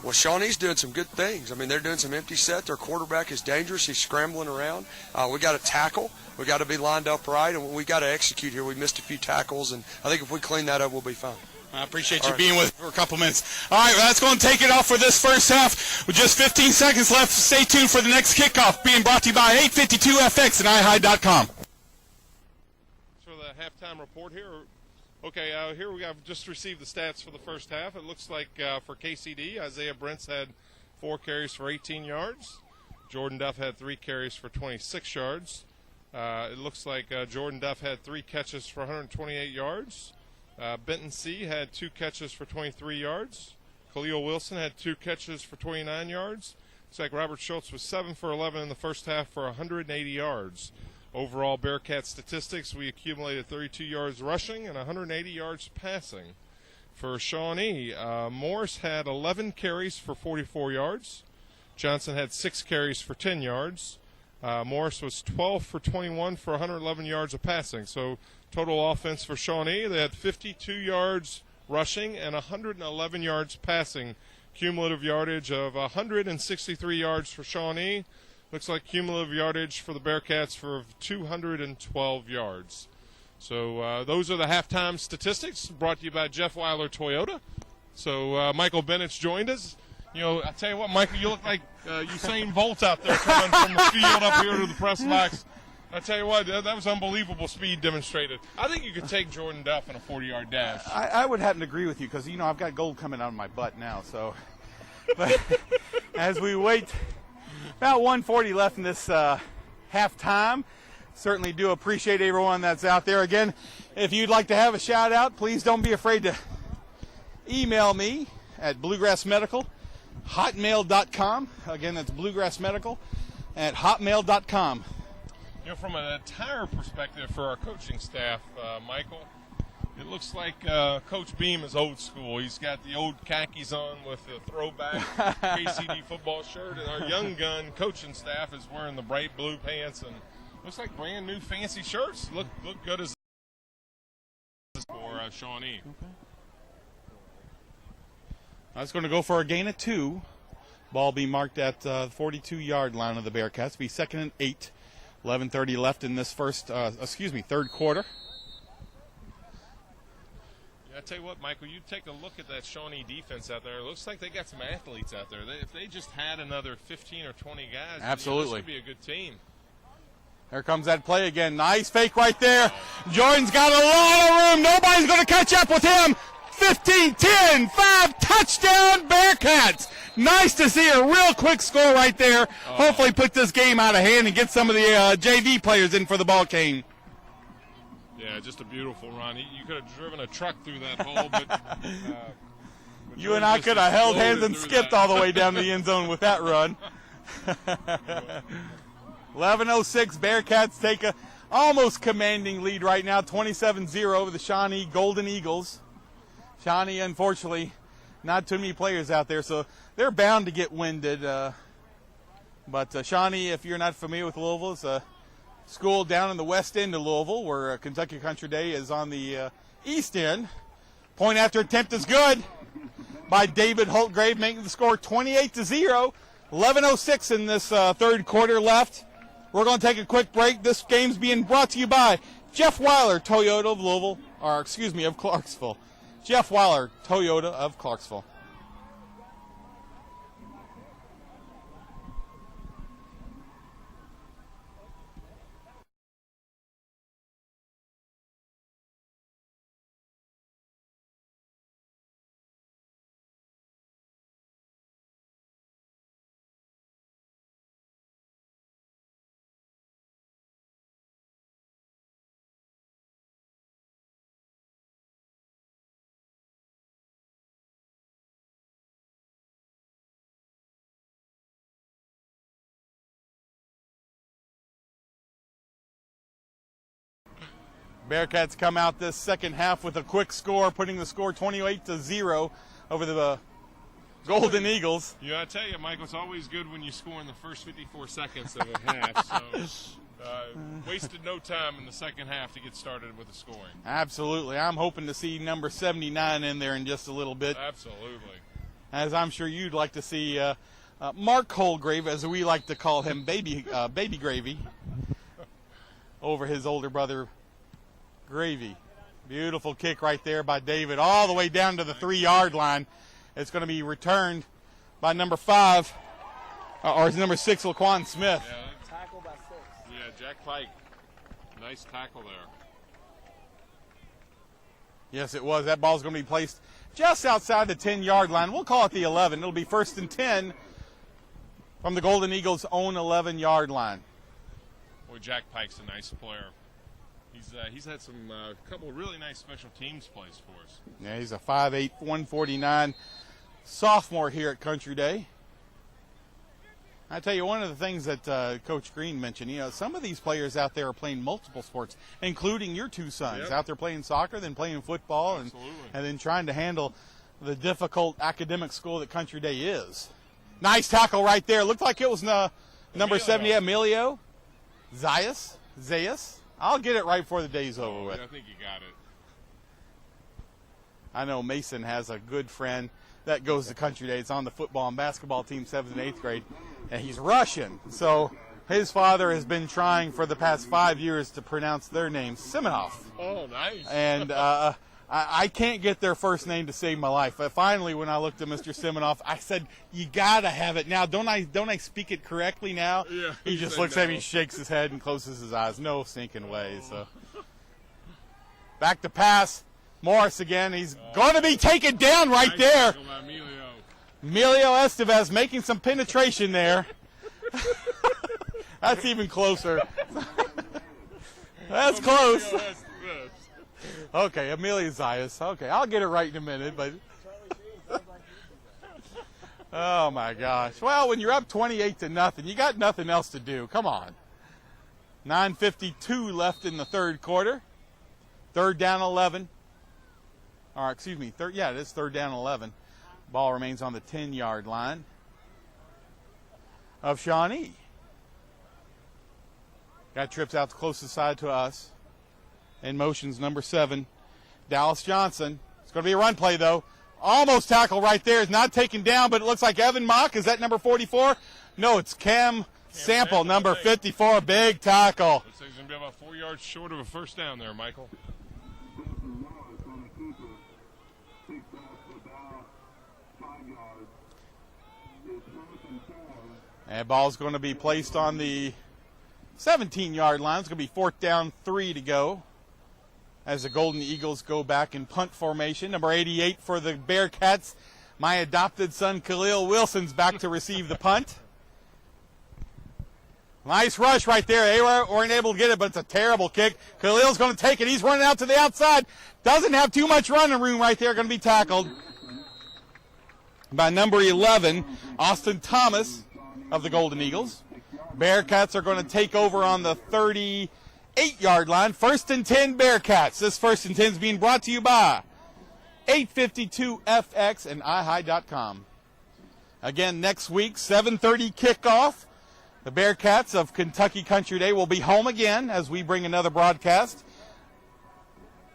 Well, Shawnee's doing some good things. I mean, they're doing some empty set. Their quarterback is dangerous. He's scrambling around. We got to tackle. We got to be lined up right, and we got to execute here. We missed a few tackles, and I think if we clean that up, we'll be fine. I appreciate you being with us for a couple minutes. All right, well, that's going to take it off for this first half. With just 15 seconds left, stay tuned for the next kickoff, being brought to you by 852FX and iHigh.com. For the halftime report here. Okay, here we have just received the stats for the first half. It looks like for KCD, Isaiah Brents had 4 carries for 18 yards. Jordan Duff had 3 carries for 26 yards. It looks like Jordan Duff had 3 catches for 128 yards. Benton C. had 2 catches for 23 yards. Khalil Wilson had 2 catches for 29 yards. Looks like Robert Schultz was 7 for 11 in the first half for 180 yards. Overall Bearcat statistics, we accumulated 32 yards rushing and 180 yards passing. For Shawnee, Morris had 11 carries for 44 yards. Johnson had 6 carries for 10 yards. Morris was 12 for 21 for 111 yards of passing. So total offense for Shawnee, they had 52 yards rushing and 111 yards passing. Cumulative yardage of 163 yards for Shawnee. Looks like cumulative yardage for the Bearcats for 212 yards. So those are the halftime statistics brought to you by Jeff Weiler Toyota. So Michael Bennett's joined us. I tell you what, Michael, you look like Usain Bolt out there coming from the field up here to the press box. I tell you what, that was unbelievable speed demonstrated. I think you could take Jordan Duff in a 40-yard dash. I would happen to agree with you because, I've got gold coming out of my butt now. So, but as we wait, about 1:40 left in this halftime. Certainly do appreciate everyone that's out there. Again, if you'd like to have a shout out, please don't be afraid to email me at bluegrassmedical@hotmail.com. Again, that's bluegrassmedical@hotmail.com. From an attire perspective for our coaching staff, Michael, it looks like Coach Beam is old school. He's got the old khakis on with the throwback KCD football shirt, and our young gun coaching staff is wearing the bright blue pants and looks like brand new fancy shirts. Look good as for Shawnee. Okay. I was going to go for a gain of 2. Ball be marked at the 42-yard line of the Bearcats. Be 2nd and 8. 11:30 left in this third quarter. Yeah, I tell you what, Michael, you take a look at that Shawnee defense out there. It looks like they got some athletes out there. If they just had another 15 or 20 guys, absolutely, this would be a good team. Here comes that play again. Nice fake right there. Jordan's got a lot of room. Nobody's going to catch up with him. 15, 10, 5, touchdown Bearcats. Nice to see a real quick score right there. Hopefully put this game out of hand and get some of the JV players in for the ball game. Yeah, just a beautiful run. You could have driven a truck through that hole, but you and I could have held hands and skipped all the way down to the end zone with that run. 11:06, Bearcats take a almost commanding lead right now, 27-0 over the Shawnee Golden Eagles. Shawnee, unfortunately, not too many players out there, so they're bound to get winded. But Shawnee, if you're not familiar with Louisville, it's a school down in the west end of Louisville where Kentucky Country Day is on the east end. Point after attempt is good by David Holtgrave, making the score 28-0. 11:06 in this third quarter left. We're going to take a quick break. This game's being brought to you by Jeff Weiler, Toyota of Louisville, of Clarksville. Jeff Weiler, Toyota of Clarksville. Bearcats come out this second half with a quick score, putting the score 28-0 over the Golden Eagles. You know, I tell you, Michael, it's always good when you score in the first 54 seconds of a half. So wasted no time in the second half to get started with the scoring. Absolutely. I'm hoping to see number 79 in there in just a little bit. Absolutely. As I'm sure you'd like to see Mark Holgrave, as we like to call him, Baby Gravy, over his older brother, Gravy. Beautiful kick right there by David, all the way down to the 3-yard line. It's going to be returned by number 5, or number 6, Laquan Smith. Yeah, tackle by 6. Yeah, Jack Pike. Nice tackle there. Yes, it was. That ball's going to be placed just outside the 10-yard line. We'll call it the 11. It'll be 1st and 10 from the Golden Eagles' own 11-yard line. Boy, Jack Pike's a nice player. He's had some couple of really nice special teams plays for us. Yeah, he's a 5'8", 149 sophomore here at Country Day. I tell you, one of the things that Coach Green mentioned, you know, some of these players out there are playing multiple sports, including your two sons. Yep. Out there playing soccer, then playing football, and then trying to handle the difficult academic school that Country Day is. Nice tackle right there. Looked like it was number 70, Emilio Zayas. I'll get it right before the day's over with. I think you got it. I know Mason has a good friend that goes to Country Day. It's on the football and basketball team, 7th and 8th grade, and he's Russian. So his father has been trying for the past 5 years to pronounce their name, Simonov. Oh, nice. And I can't get their first name to save my life. Finally, when I looked at Mr. Simonov, I said, "You gotta have it now. Don't I speak it correctly now?" Yeah, he just looks at me, shakes his head, and closes his eyes. No sinking way. So back to pass. Morris again. He's going to be taken down right there. Emilio Estevez making some penetration there. That's even closer. That's close. Okay, Emilio Zayas. Okay, I'll get it right in a minute, but oh my gosh. Well, when you're up 28-0, you got nothing else to do. Come on. 9:52 left in the third quarter. 3rd down 11. Or excuse me, it is 3rd down 11. Ball remains on the 10-yard line of Shawnee. Got trips out the closest side to us. In motion's number 7, Dallas Johnson. It's going to be a run play, though. Almost tackle right there. Is not taken down, but it looks like Evan Mock. Is that number 44? No, it's Cam Sample, number 54. Big tackle. Looks like he's going to be about 4 yards short of a first down there, Michael. And ball's going to be placed on the 17-yard line. It's going to be 4th down, 3 to go, as the Golden Eagles go back in punt formation. Number 88 for the Bearcats, my adopted son Khalil Wilson's back to receive the punt. Nice rush right there. They weren't able to get it, but it's a terrible kick. Khalil's going to take it. He's running out to the outside. Doesn't have too much running room right there. Going to be tackled by number 11, Austin Thomas of the Golden Eagles. Bearcats are going to take over on the 38-yard line. 1st and 10 Bearcats. This 1st and 10 is being brought to you by 852FX and ihigh.com. Again, next week, 7:30 kickoff The Bearcats of Kentucky Country Day will be home again as we bring another broadcast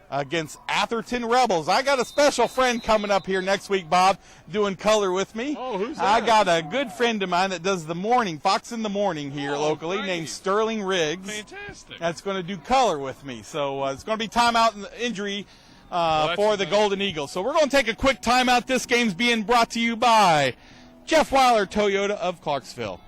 against Atherton Rebels. I got a special friend coming up here next week, Bob, doing color with me. Oh, who's that? I got a good friend of mine that does the morning, Fox in the Morning here locally, great. named Sterling Riggs. Fantastic. That's going to do color with me. So it's going to be timeout and injury for the Golden Eagles. So we're going to take a quick timeout. This game's being brought to you by Jeff Weiler Toyota of Clarksville.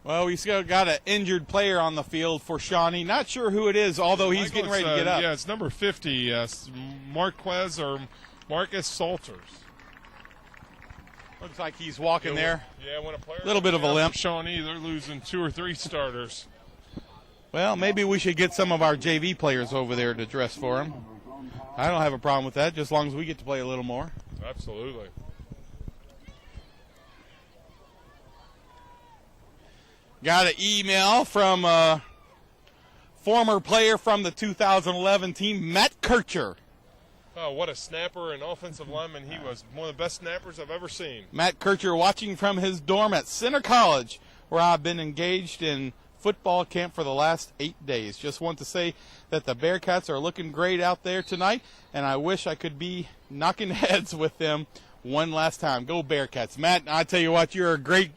Well, we still got an injured player on the field for Shawnee. Not sure who it is, although he's getting ready to get up. Yeah, it's number 50, Marquez or Marcus Salters. Looks like he's walking there. Yeah, when a player little bit of a limp. Shawnee, they're losing 2 or 3 starters. Well, maybe we should get some of our JV players over there to dress for him. I don't have a problem with that, just as long as we get to play a little more. Absolutely. Got an email from a former player from the 2011 team, Matt Kircher. Oh, what a snapper and offensive lineman he was. One of the best snappers I've ever seen. Matt Kircher watching from his dorm at Center College, where I've been engaged in football camp for the last 8 days. Just want to say that the Bearcats are looking great out there tonight, and I wish I could be knocking heads with them one last time. Go Bearcats. Matt, I tell you what, you're a great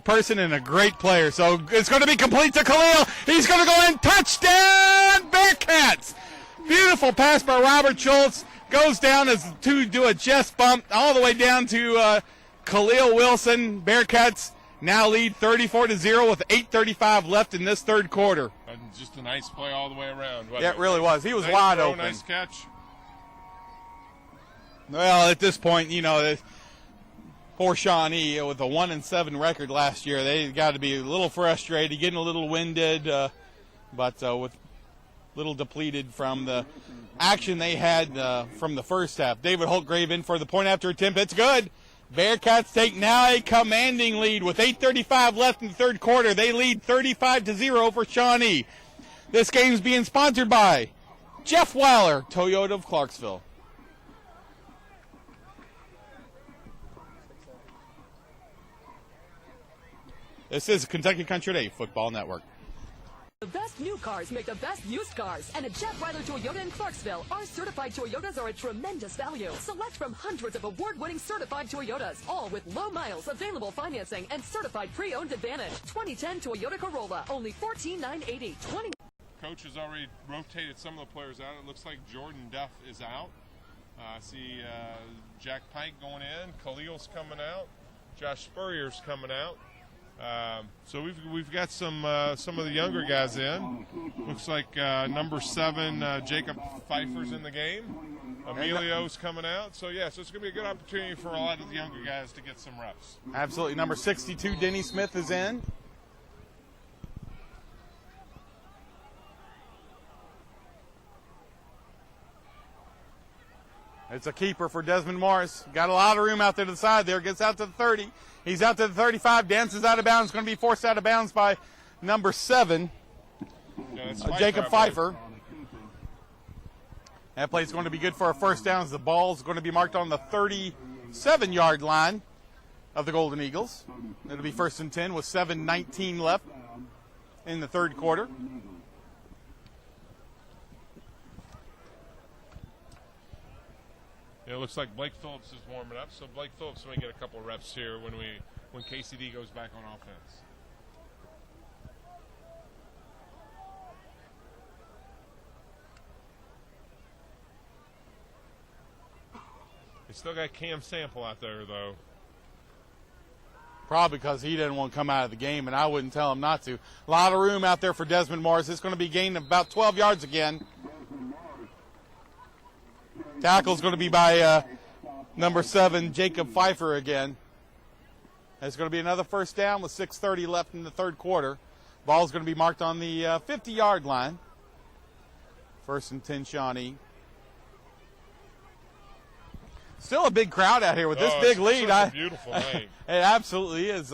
person and a great player. So it's going to be complete to Khalil. He's going to go in. Touchdown, Bearcats. Beautiful pass by Robert Schultz. Goes down as to do a chest bump all the way down to Khalil Wilson. Bearcats now lead 34-0 with 8:35 left in this third quarter. Just a nice play all the way around. Yeah, it really was. He was nice wide throw, open. Nice catch. Well, at this point, you know, poor Shawnee with a 1-7 record last year, they got to be a little frustrated, getting a little winded, but with a little depleted from the action they had from the first half. David Holtgrave in for the point after attempt. It's good. Bearcats take now a commanding lead with 8:35 left in the third quarter. They lead 35-0 for Shawnee. This game's being sponsored by Jeff Weiler, Toyota of Clarksville. This is Kentucky Country Day Football Network. The best new cars make the best used cars, and at Jeff Weiler Toyota in Clarksville, our certified Toyotas are a tremendous value. Select from hundreds of award-winning certified Toyotas, all with low miles, available financing, and certified pre-owned advantage. 2010 Toyota Corolla, only $14,980. Coach has already rotated some of the players out. It looks like Jordan Duff is out. I see Jack Pike going in. Khalil's coming out. Josh Spurrier's coming out. So we've got some of the younger guys in. Looks like number 7 Jacob Pfeiffer's in the game. Emilio's coming out. So it's going to be a good opportunity for a lot of the younger guys to get some reps. Absolutely. Number 62 Denny Smith is in. It's a keeper for Desmond Morris. Got a lot of room out there to the side there. Gets out to the 30. He's out to the 35. Dances out of bounds. Going to be forced out of bounds by number 7, Jacob Pfeiffer. That play is going to be good for a first down as the ball is going to be marked on the 37-yard line of the Golden Eagles. It'll be 1st and 10 with 7:19 left in the third quarter. It looks like Blake Phillips is warming up, so Blake Phillips may get a couple reps here when KCD goes back on offense. They still got Cam Sample out there, though. Probably because he didn't want to come out of the game, and I wouldn't tell him not to. A lot of room out there for Desmond Morris. It's going to be gained about 12 yards again. Tackle's going to be by number 7, Jacob Pfeiffer again. It's going to be another first down with 6:30 left in the third quarter. Ball's going to be marked on the 50-yard line. 1st and 10, Shawnee. Still a big crowd out here with this big lead. It's a beautiful night. It absolutely is.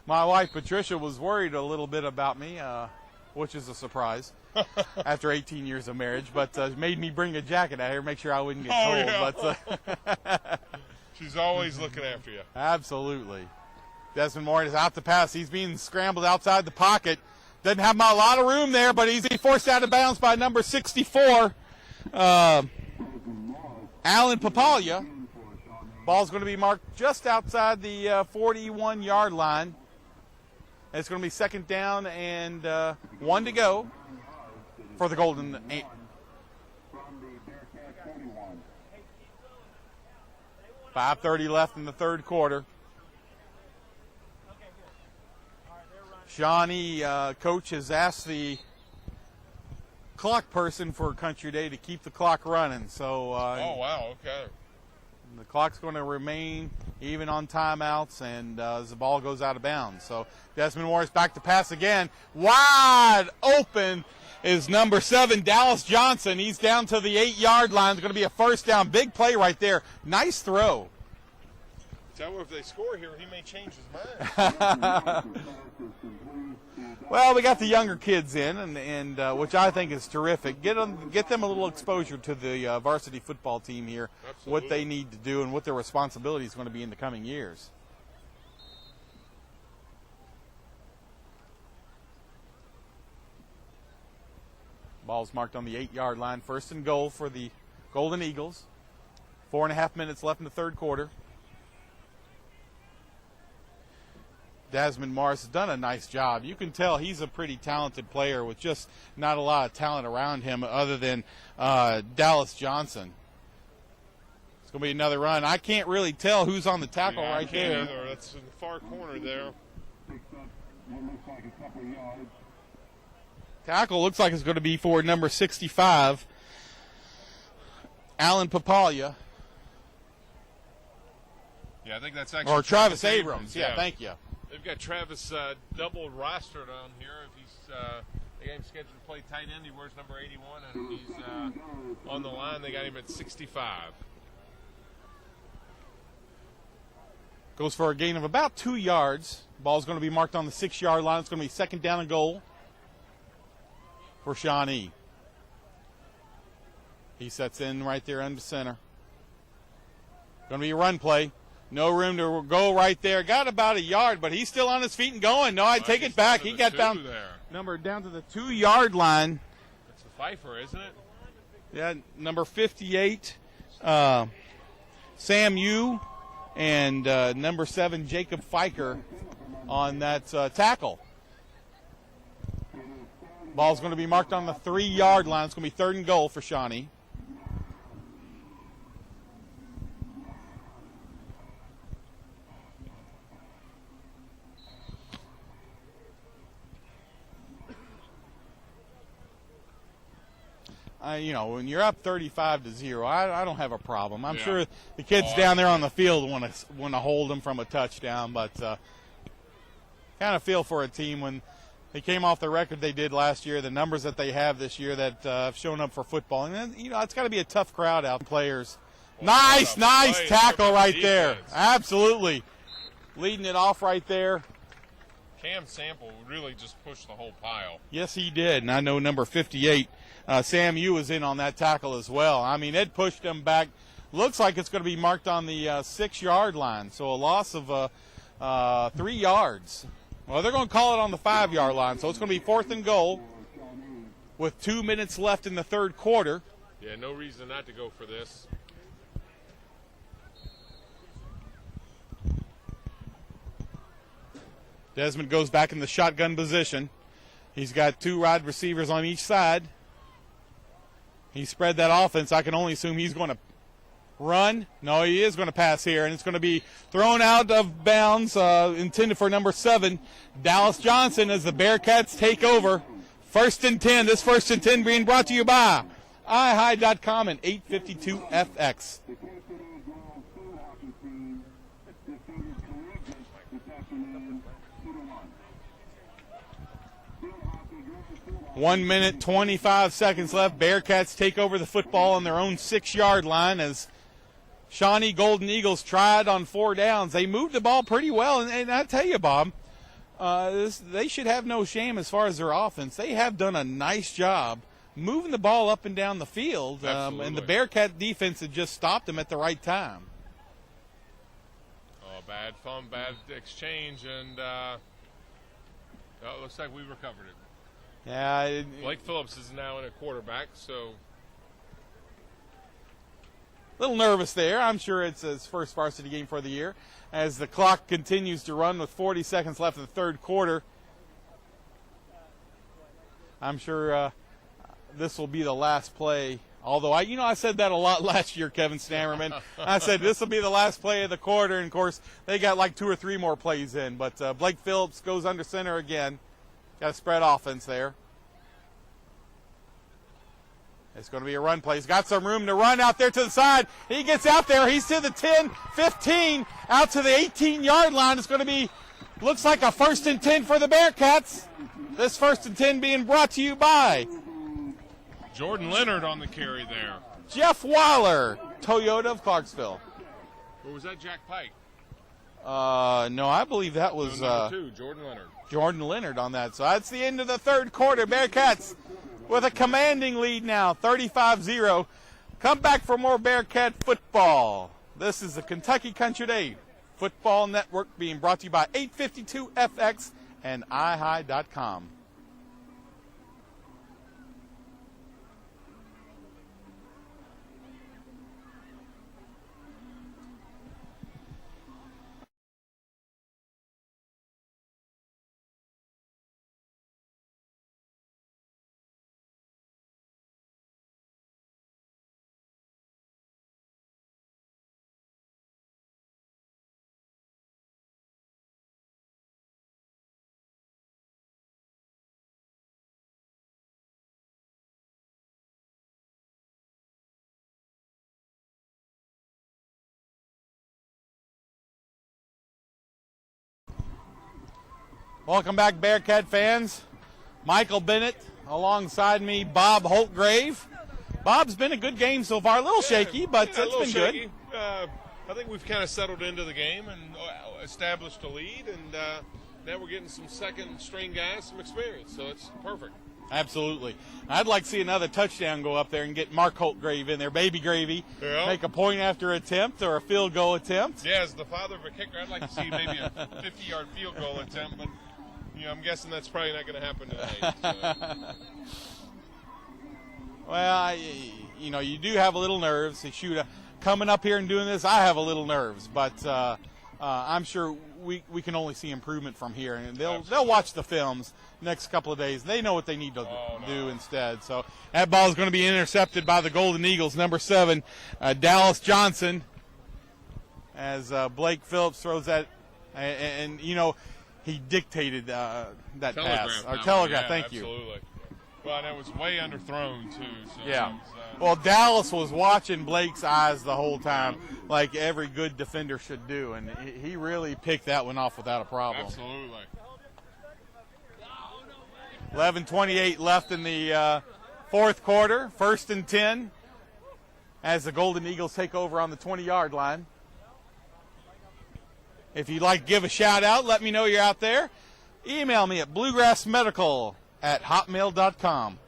My wife, Patricia, was worried a little bit about me, which is a surprise after 18 years of marriage, but made me bring a jacket out here, make sure I wouldn't get cold. Yeah. But she's always looking after you. Absolutely. Desmond Moore is out to pass. He's being scrambled outside the pocket. Doesn't have a lot of room there, but he's forced out of bounds by number 64, Alan Papalia. Ball's going to be marked just outside the 41-yard line. It's going to be 2nd down and 1 to go for the Golden 8. $5:30 left in the third quarter. Shawnee coach has asked the clock person for Country Day to keep the clock running. So. Oh, wow, okay. The clock's going to remain even on timeouts and as the ball goes out of bounds. So Desmond Morris back to pass again. Wide open is number 7, Dallas Johnson. He's down to the 8-yard line. It's going to be a first down. Big play right there. Nice throw. Tell her if they score here, he may change his mind. Well, we got the younger kids in, and which I think is terrific. Get them a little exposure to the varsity football team here, Absolutely. What they need to do and what their responsibility is going to be in the coming years. Ball's marked on the 8-yard line. 1st and goal for the Golden Eagles. 4.5 minutes left in the third quarter. Desmond Morris has done a nice job. You can tell he's a pretty talented player with just not a lot of talent around him other than Dallas Johnson. It's going to be another run. I can't really tell who's on the tackle right there. Either. That's in the far corner there. Tackle looks like it's going to be for number 65, Alan Papalia. Yeah, I think that's actually Or Travis Abrams. Yeah, thank you. They've got Travis double rostered on here. If he's the game's scheduled to play tight end, he wears number 81, and he's on the line. They got him at 65. Goes for a gain of about 2 yards. Ball's going to be marked on the 6-yard line. It's going to be 2nd down and goal for Shawnee. He sets in right there under center. Going to be a run play. No room to go right there. Got about a yard, but he's still on his feet and going. No, I take it back. He got down to the 2-yard line. That's the Pfeiffer, isn't it? Yeah, number 58, Sam Yu, and number 7, Jacob Pfeiffer on that tackle. Ball's going to be marked on the 3-yard line. It's going to be 3rd and goal for Shawnee. When you're up 35-0, I don't have a problem. I'm sure the kids down there on the field want to hold them from a touchdown, but kind of feel for a team when they came off the record they did last year, the numbers that they have this year that have shown up for football. And, it's got to be a tough crowd out. Players. Nice tackle right there. Absolutely. Leading it off right there. Cam Sample really just pushed the whole pile. Yes, he did. And I know number 58, Sam Yu, was in on that tackle as well. I mean, it pushed him back. Looks like it's going to be marked on the 6-yard line. So a loss of 3 yards. Well, they're going to call it on the 5-yard line. So it's going to be 4th and goal with 2 minutes left in the third quarter. Yeah, no reason not to go for this. Desmond goes back in the shotgun position. He's got 2 wide receivers on each side. He spread that offense. I can only assume he's going to run. No, he is going to pass here, and it's going to be thrown out of bounds, intended for number 7, Dallas Johnson, as the Bearcats take over. 1st and 10. This 1st and 10 being brought to you by ihigh.com and 852FX. One minute, 25 seconds left. Bearcats take over the football on their own 6-yard line as Shawnee Golden Eagles tried on 4 downs. They moved the ball pretty well, and I tell you, Bob, they should have no shame as far as their offense. They have done a nice job moving the ball up and down the field, and the Bearcat defense had just stopped them at the right time. Oh, bad exchange, and it looks like we recovered it. Yeah, Blake Phillips is now in a quarterback, so a little nervous there. I'm sure it's his first varsity game for the year as the clock continues to run with 40 seconds left in the third quarter. I'm sure this will be the last play. Although, I said that a lot last year, Kevin Stammerman. I said this will be the last play of the quarter, and, of course, they got like 2 or 3 more plays in. But Blake Phillips goes under center again. Got a spread offense there. It's going to be a run play. He's got some room to run out there to the side. He gets out there. He's to the 10, 15, out to the 18-yard line. It's going to be, looks like a 1st and 10 for the Bearcats. This 1st and 10 being brought to you by Jordan Leonard on the carry there. Jeff Weiler, Toyota of Clarksville. Or was that Jack Pike? No, I believe that was number 2, Jordan Leonard. Jordan Leonard on that. So that's the end of the third quarter. Bearcats with a commanding lead now, 35-0. Come back for more Bearcat football. This is the Kentucky Country Day Football Network being brought to you by 852FX and ihigh.com. Welcome back, Bearcat fans. Michael Bennett alongside me, Bob Holtgrave. Bob's been a good game so far. A little shaky, but it's been shaky. Good. I think we've kind of settled into the game and established a lead, and now we're getting some second-string guys, some experience, so it's perfect. Absolutely. I'd like to see another touchdown go up there and get Mark Holtgrave in there, baby gravy. Yeah. Make a point after attempt or a field goal attempt. Yeah, as the father of a kicker, I'd like to see maybe a 50-yard field goal attempt, but I'm guessing that's probably not going to happen today. So. Well, you do have a little nerves. Coming up here and doing this, I have a little nerves, but I'm sure we can only see improvement from here, and they'll watch the films next couple of days. They know what they need to do instead. So that ball is going to be intercepted by the Golden Eagles, number 7, Dallas Johnson, as Blake Phillips throws that, and he dictated that pass. Our telegraph, yeah, thank you. Absolutely. Well, and it was way underthrown, too. So yeah. Well, Dallas was watching Blake's eyes the whole time, like every good defender should do, and he really picked that one off without a problem. Absolutely. 11:28 left in the fourth quarter. 1st and 10 as the Golden Eagles take over on the 20-yard line. If you'd like to give a shout-out, let me know you're out there. Email me at bluegrassmedical@hotmail.com.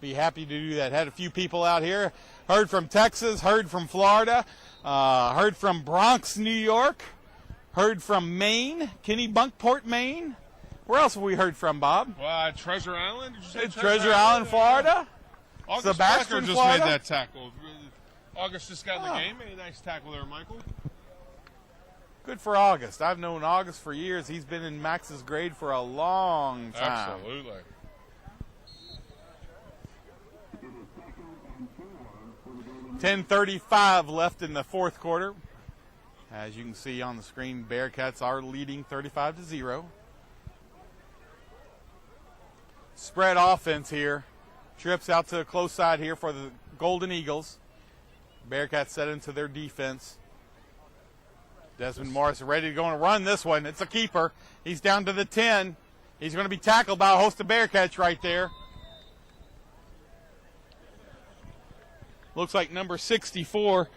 Be happy to do that. Had a few people out here. Heard from Texas, heard from Florida, heard from Bronx, New York, heard from Maine, Kennebunkport, Maine. Where else have we heard from, Bob? Treasure Island. Did you say Treasure Island, Florida. August Sebastian, just Florida. made that tackle. August just got in the game. Made a nice tackle there, Michael. Good for August. I've known August for years. He's been in Max's grade for a long time. Absolutely. .35 left in the fourth quarter. As you can see on the screen, Bearcats are leading 35-0. Spread offense here. Trips out to the close side here for the Golden Eagles. Bearcats set into their defense. Desmond Morris ready to go and run this one. It's a keeper. He's down to the 10. He's going to be tackled by a host of Bearcats right there. Looks like number 64,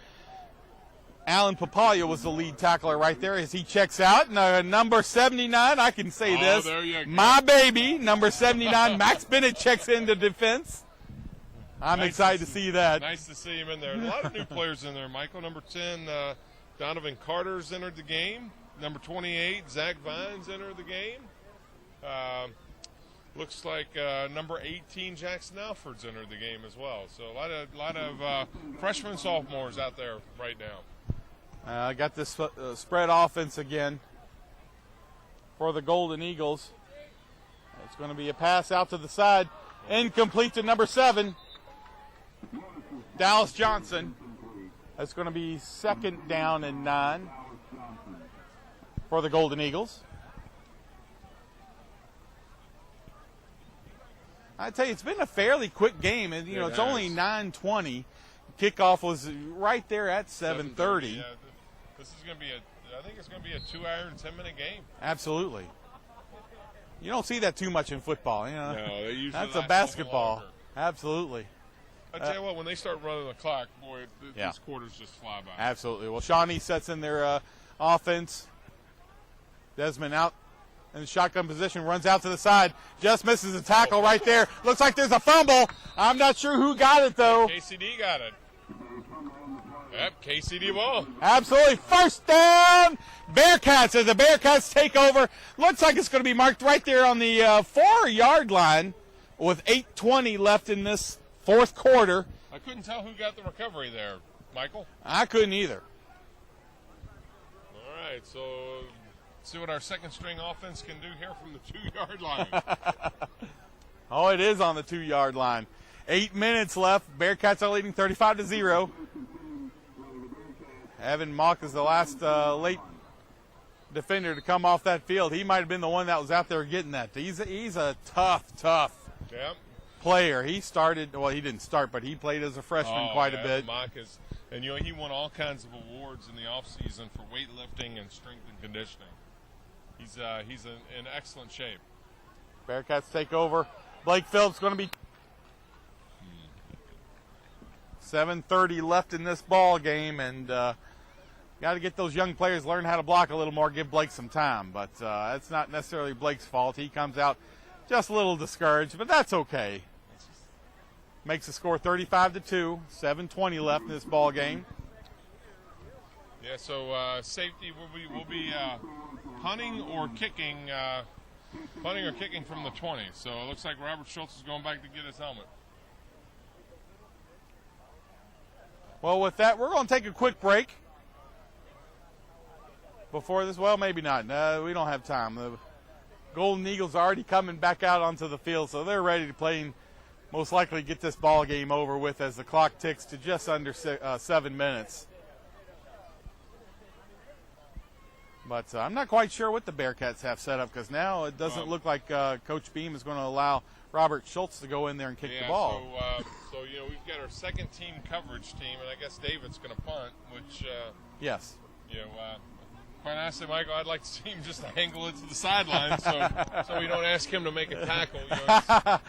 Alan Papaya, was the lead tackler right there as he checks out. Number 79, I can say this. There you go. My baby, number 79, Max Bennett checks into defense. I'm excited to see that. Nice to see him in there. A lot of new players in there, Michael. Number 10, Donovan Carter's entered the game. Number 28, Zach Vines entered the game. Looks like number 18, Jackson Alford's entered the game as well. So a lot of freshmen, sophomores out there right now. I got this spread offense again for the Golden Eagles. It's going to be a pass out to the side. Incomplete to number 7, Dallas Johnson. That's going to be 2nd down and 9 for the Golden Eagles. I tell you, it's been a fairly quick game, and it's only 9:20. Kickoff was right there at 7:30. Yeah, this is going to be I think it's going to be a 2-hour and 10-minute game. Absolutely. You don't see that too much in football. No, they usually that's a basketball. Absolutely. I tell you what, when they start running the clock, boy, these quarters just fly by. Absolutely. Well, Shawnee sets in their offense. Desmond out in the shotgun position, runs out to the side, just misses a tackle right there. Looks like there's a fumble. I'm not sure who got it, though. KCD got it. Yep, KCD ball. Absolutely. First down, Bearcats, as the Bearcats take over. Looks like it's going to be marked right there on the 4-yard line with 8:20 left in this fourth quarter. I couldn't tell who got the recovery there, Michael. I couldn't either. All right, so see what our second-string offense can do here from the 2-yard line. Oh, it is on the 2-yard line. 8 minutes left. Bearcats are leading 35-0. Evan Mock is the last late defender to come off that field. He might have been the one that was out there getting that. He's a tough player. He started, well, he didn't start, but he played as a freshman quite a bit. Mock is, and he won all kinds of awards in the offseason for weightlifting and strength and conditioning. He's in excellent shape. Bearcats take over. Blake Phillips going to be 7:30 left in this ball game, and got to get those young players learn how to block a little more, give Blake some time. But that's not necessarily Blake's fault. He comes out just a little discouraged, but that's okay. Makes the score 35-2. 7:20 left in this ball game. Yeah, so safety will be punting or kicking from the 20. So it looks like Robert Schultz is going back to get his helmet. Well, with that, we're going to take a quick break. Before this, well, maybe not. No, we don't have time. The Golden Eagles are already coming back out onto the field, so they're ready to play and most likely get this ball game over with as the clock ticks to just under 7 minutes. But I'm not quite sure what the Bearcats have set up, because now it doesn't look like Coach Beam is going to allow Robert Schultz to go in there and kick the ball. So we've got our second team coverage team, and I guess David's going to punt, which yes. Quite honestly, Michael, I'd like to see him just angle it to the sideline so we don't ask him to make a tackle. He's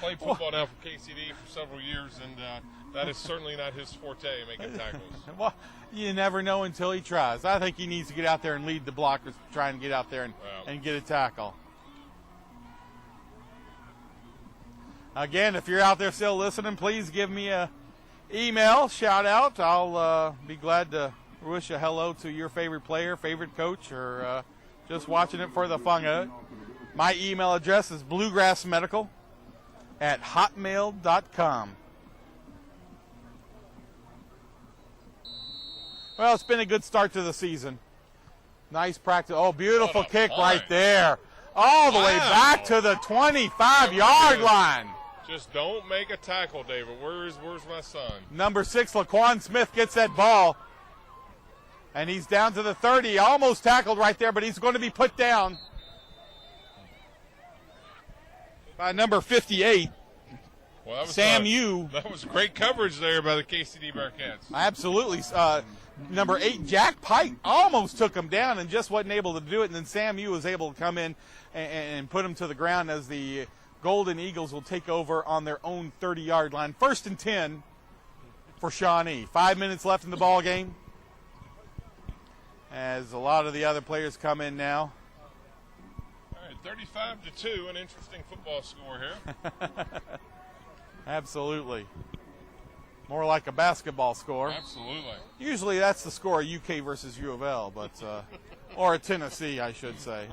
played football now for KCD for several years, and that is certainly not his forte, making tackles. Well, you never know until he tries. I think he needs to get out there and lead the blockers, try and get out there and get a tackle. Again, if you're out there still listening, please give me a email, shout out. I'll be glad to wish a hello to your favorite player, favorite coach, or just watching it for the fun of it. My email address is bluegrassmedical@hotmail.com. Well, it's been a good start to the season. Nice practice. Oh, beautiful kick right there. All the way back to the 25-yard line. Just don't make a tackle, David. Where's my son? Number 6, Laquan Smith gets that ball. And he's down to the 30. Almost tackled right there, but he's going to be put down by number 58. Well, that was SAMU. That was great coverage there by the KCD Bearcats. Absolutely. Number 8, Jack Pike, almost took him down and just wasn't able to do it. And then SAMU was able to come in and put him to the ground as the Golden Eagles will take over on their own 30-yard line. 1st and 10 for Shawnee. 5 minutes left in the ball game as a lot of the other players come in now. All right, 35-2, an interesting football score here. Absolutely. More like a basketball score. Absolutely. Usually that's the score of UK versus U of L, but or Tennessee, I should say.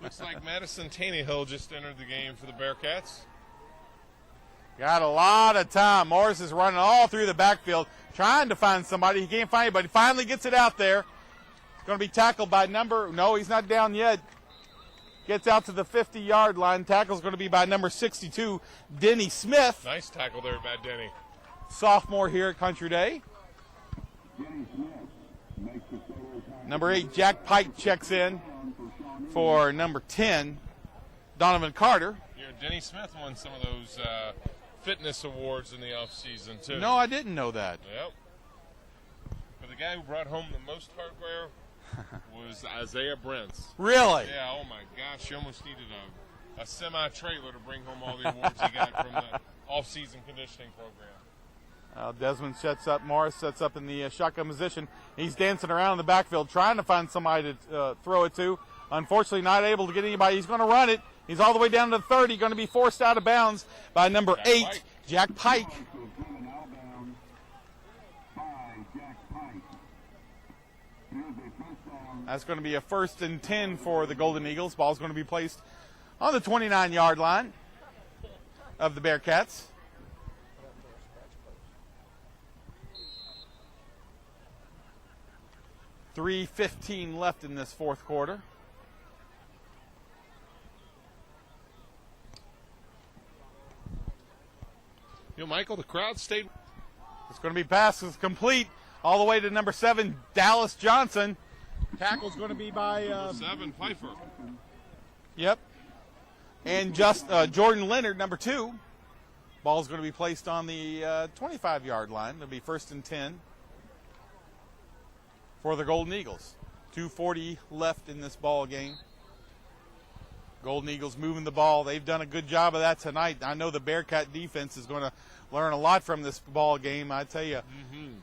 Looks like Madison Tannehill just entered the game for the Bearcats. Got a lot of time. Morris is running all through the backfield, trying to find somebody. He can't find anybody. Finally gets it out there. Going to be tackled by no, he's not down yet. Gets out to the 50-yard line. Tackle's going to be by number 62, Denny Smith. Nice tackle there by Denny. Sophomore here at Country Day. Number 8, Jack Pike checks in for number 10, Donovan Carter. You know, Denny Smith won some of those fitness awards in the offseason, too. No, I didn't know that. Yep. But the guy who brought home the most hardware was Isaiah Brents. Really? Yeah, oh my gosh, he almost needed a semi-trailer to bring home all the awards he got from the off-season conditioning program. Desmond sets up. Morris sets up in the shotgun position. He's dancing around in the backfield trying to find somebody to throw it to. Unfortunately, not able to get anybody. He's going to run it. He's all the way down to the 30, going to be forced out of bounds by number 8, Jack Pike. That's going to be a 1st and 10 for the Golden Eagles. Ball's going to be placed on the 29-yard line of the Bearcats. .3:15 left in this fourth quarter. You know, Michael, the crowd stayed. It's going to be passed. It's complete all the way to number 7, Dallas Johnson. Tackle's going to be by 7, Pfeiffer. Yep. And just Jordan Leonard, number 2. Ball's going to be placed on the 25-yard line. It'll be 1st and 10 for the Golden Eagles. 2:40 left in this ball game. Golden Eagles moving the ball. They've done a good job of that tonight. I know the Bearcat defense is going to learn a lot from this ball game, I tell you. Mm-hmm.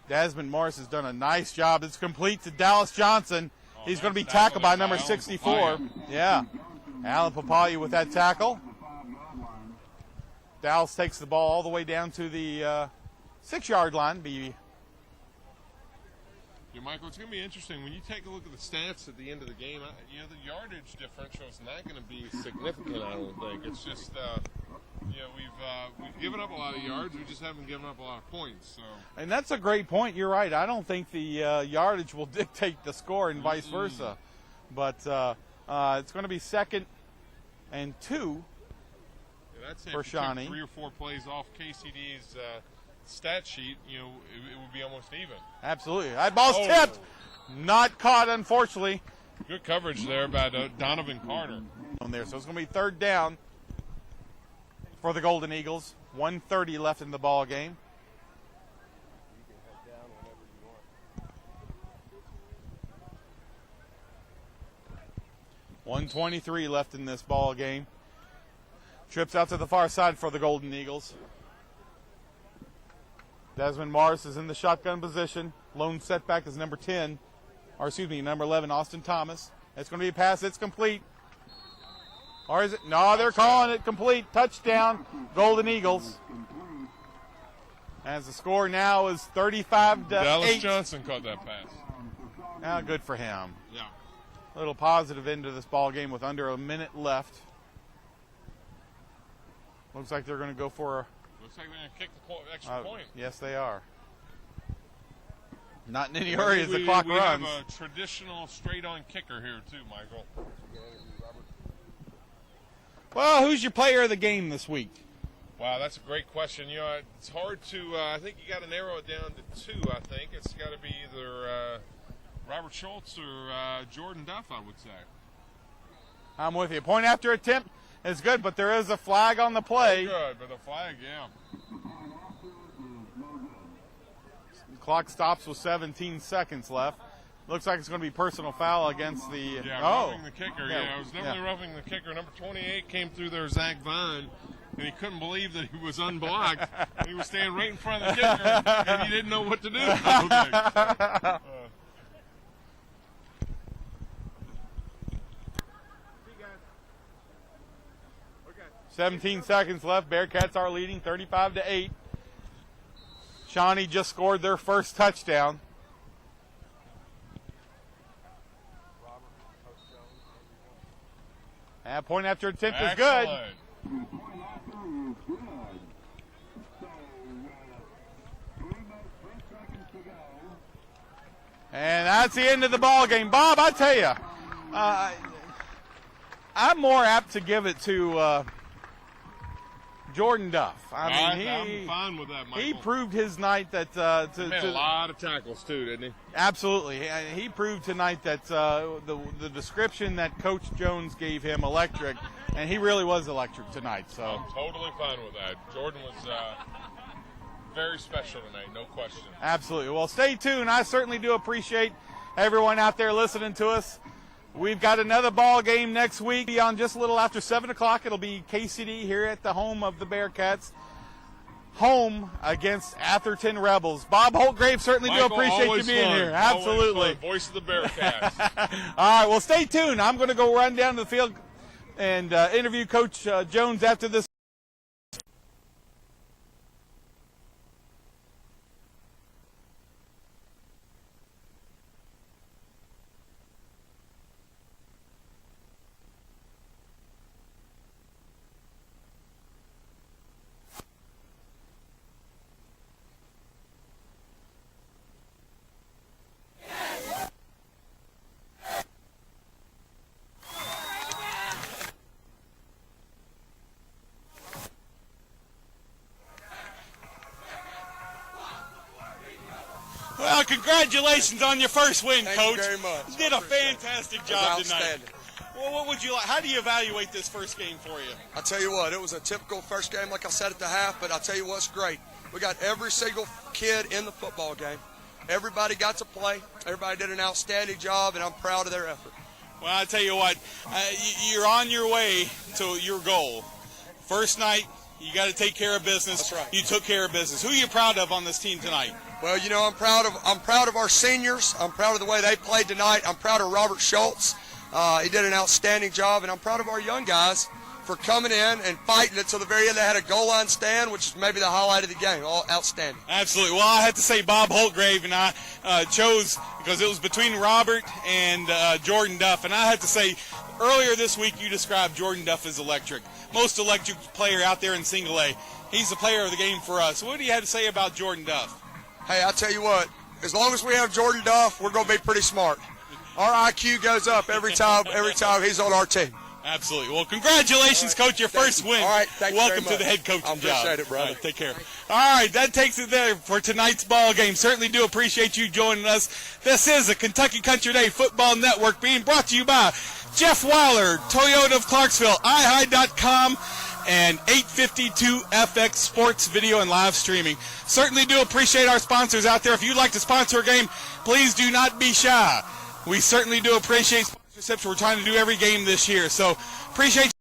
Desmond Morris has done a nice job. It's complete to Dallas Johnson. He's going to be tackled by number 64. Yeah. Alan Papaya with that tackle. Dallas takes the ball all the way down to the 6-yard line. Yeah, Michael, it's going to be interesting. When you take a look at the stats at the end of the game, you know, the yardage differential is not going to be significant, I don't think. It's just, you know, we've given up a lot of yards. We just haven't given up a lot of points. So. And that's a great point. You're right. I don't think the yardage will dictate the score and vice versa. But it's going to be 2nd and 2 for Shawnee. 3 or 4 plays off KCD's stat sheet, you know, it would be almost even. Absolutely. That ball's tipped. Not caught, unfortunately. Good coverage there by Donovan Carter. On there. So it's going to be 3rd down for the Golden Eagles. 1:30 left in the ball game. .123 left in this ball game. Trips out to the far side for the Golden Eagles. Desmond Morris is in the shotgun position. Lone setback is number 11, Austin Thomas. It's going to be a pass. It's complete. Or is it? No, they're calling it complete. Touchdown, Golden Eagles. As the score now is 35-8. Dallas Johnson caught that pass. Now, good for him. Yeah. A little positive into this ball game with under a minute left. Looks like they're going to go for a... Looks like they're going to kick the extra point. Yes, they are. Not in any hurry as the clock runs. We have a traditional straight-on kicker here, too, Michael. Well, who's your player of the game this week? Wow, that's a great question. You know, it's hard to, I think you got to narrow it down to 2, I think. It's got to be either Robert Schultz or Jordan Duff, I would say. I'm with you. Point after attempt is good, but there is a flag on the play. Good, but a flag, yeah. The clock stops with 17 seconds left. Looks like it's going to be personal foul against the. Yeah, roughing the kicker. Yeah, it was definitely roughing the kicker. Number 28 came through there, Zach Vine, and he couldn't believe that he was unblocked. He was standing right in front of the kicker, and he didn't know what to do. Okay. 17 seconds left. Bearcats are leading 35-8. Shawnee just scored their first touchdown. And point after attempt is good. And that's the end of the ball game. Bob, I tell you, I'm more apt to give it to Jordan Duff. I mean, I'm fine with that, Michael. He proved his night that he made a lot of tackles too, didn't he? Absolutely. He proved tonight that the description that Coach Jones gave him, electric, and he really was electric tonight. So I'm totally fine with that. Jordan was very special tonight, no question. Absolutely. Well, stay tuned. I certainly do appreciate everyone out there listening to us. We've got another ball game next week on just a little after 7 o'clock. It'll be KCD here at the home of the Bearcats, home against Atherton Rebels. Bob Holtgrave, certainly Michael, do appreciate you being here. Absolutely. Voice of the Bearcats. All right, well, stay tuned. I'm going to go run down to the field and interview Coach Jones after this. Well, congratulations on your first win, Thank Coach. you very much. You did a fantastic job tonight. Outstanding. Well, what would you like? How do you evaluate this first game for you? I'll tell you what, it was a typical first game, like I said at the half, but I'll tell you what's great. We got every single kid in the football game. Everybody got to play. Everybody did an outstanding job, and I'm proud of their effort. Well, I tell you what, you're on your way to your goal. First night, you got to take care of business. That's right. You took care of business. Who are you proud of on this team tonight? Well, you know, I'm proud of our seniors. I'm proud of the way they played tonight. I'm proud of Robert Schultz. He did an outstanding job, and I'm proud of our young guys for coming in and fighting it till the very end. They had a goal line stand, which is maybe the highlight of the game. All outstanding. Absolutely. Well, I have to say Bob Holtgrave and I chose, because it was between Robert and Jordan Duff, and I have to say earlier this week you described Jordan Duff as electric. Most electric player out there in single A. He's the player of the game for us. What do you have to say about Jordan Duff? Hey, I'll tell you what, as long as we have Jordan Duff, we're going to be pretty smart. Our IQ goes up every time he's on our team. Absolutely. Well, congratulations, Coach, your first win. All right, thank you very Welcome to much. the head coaching job. I appreciate it, brother. All right, take care. All right, that takes it there for tonight's ball game. Certainly do appreciate you joining us. This is a Kentucky Country Day Football Network being brought to you by Jeff Weiler, Toyota of Clarksville, iHigh.com, and 852 FX Sports Video and Live Streaming. Certainly do appreciate our sponsors out there. If you'd like to sponsor a game, please do not be shy. We certainly do appreciate sponsorships. We're trying to do every game this year. So appreciate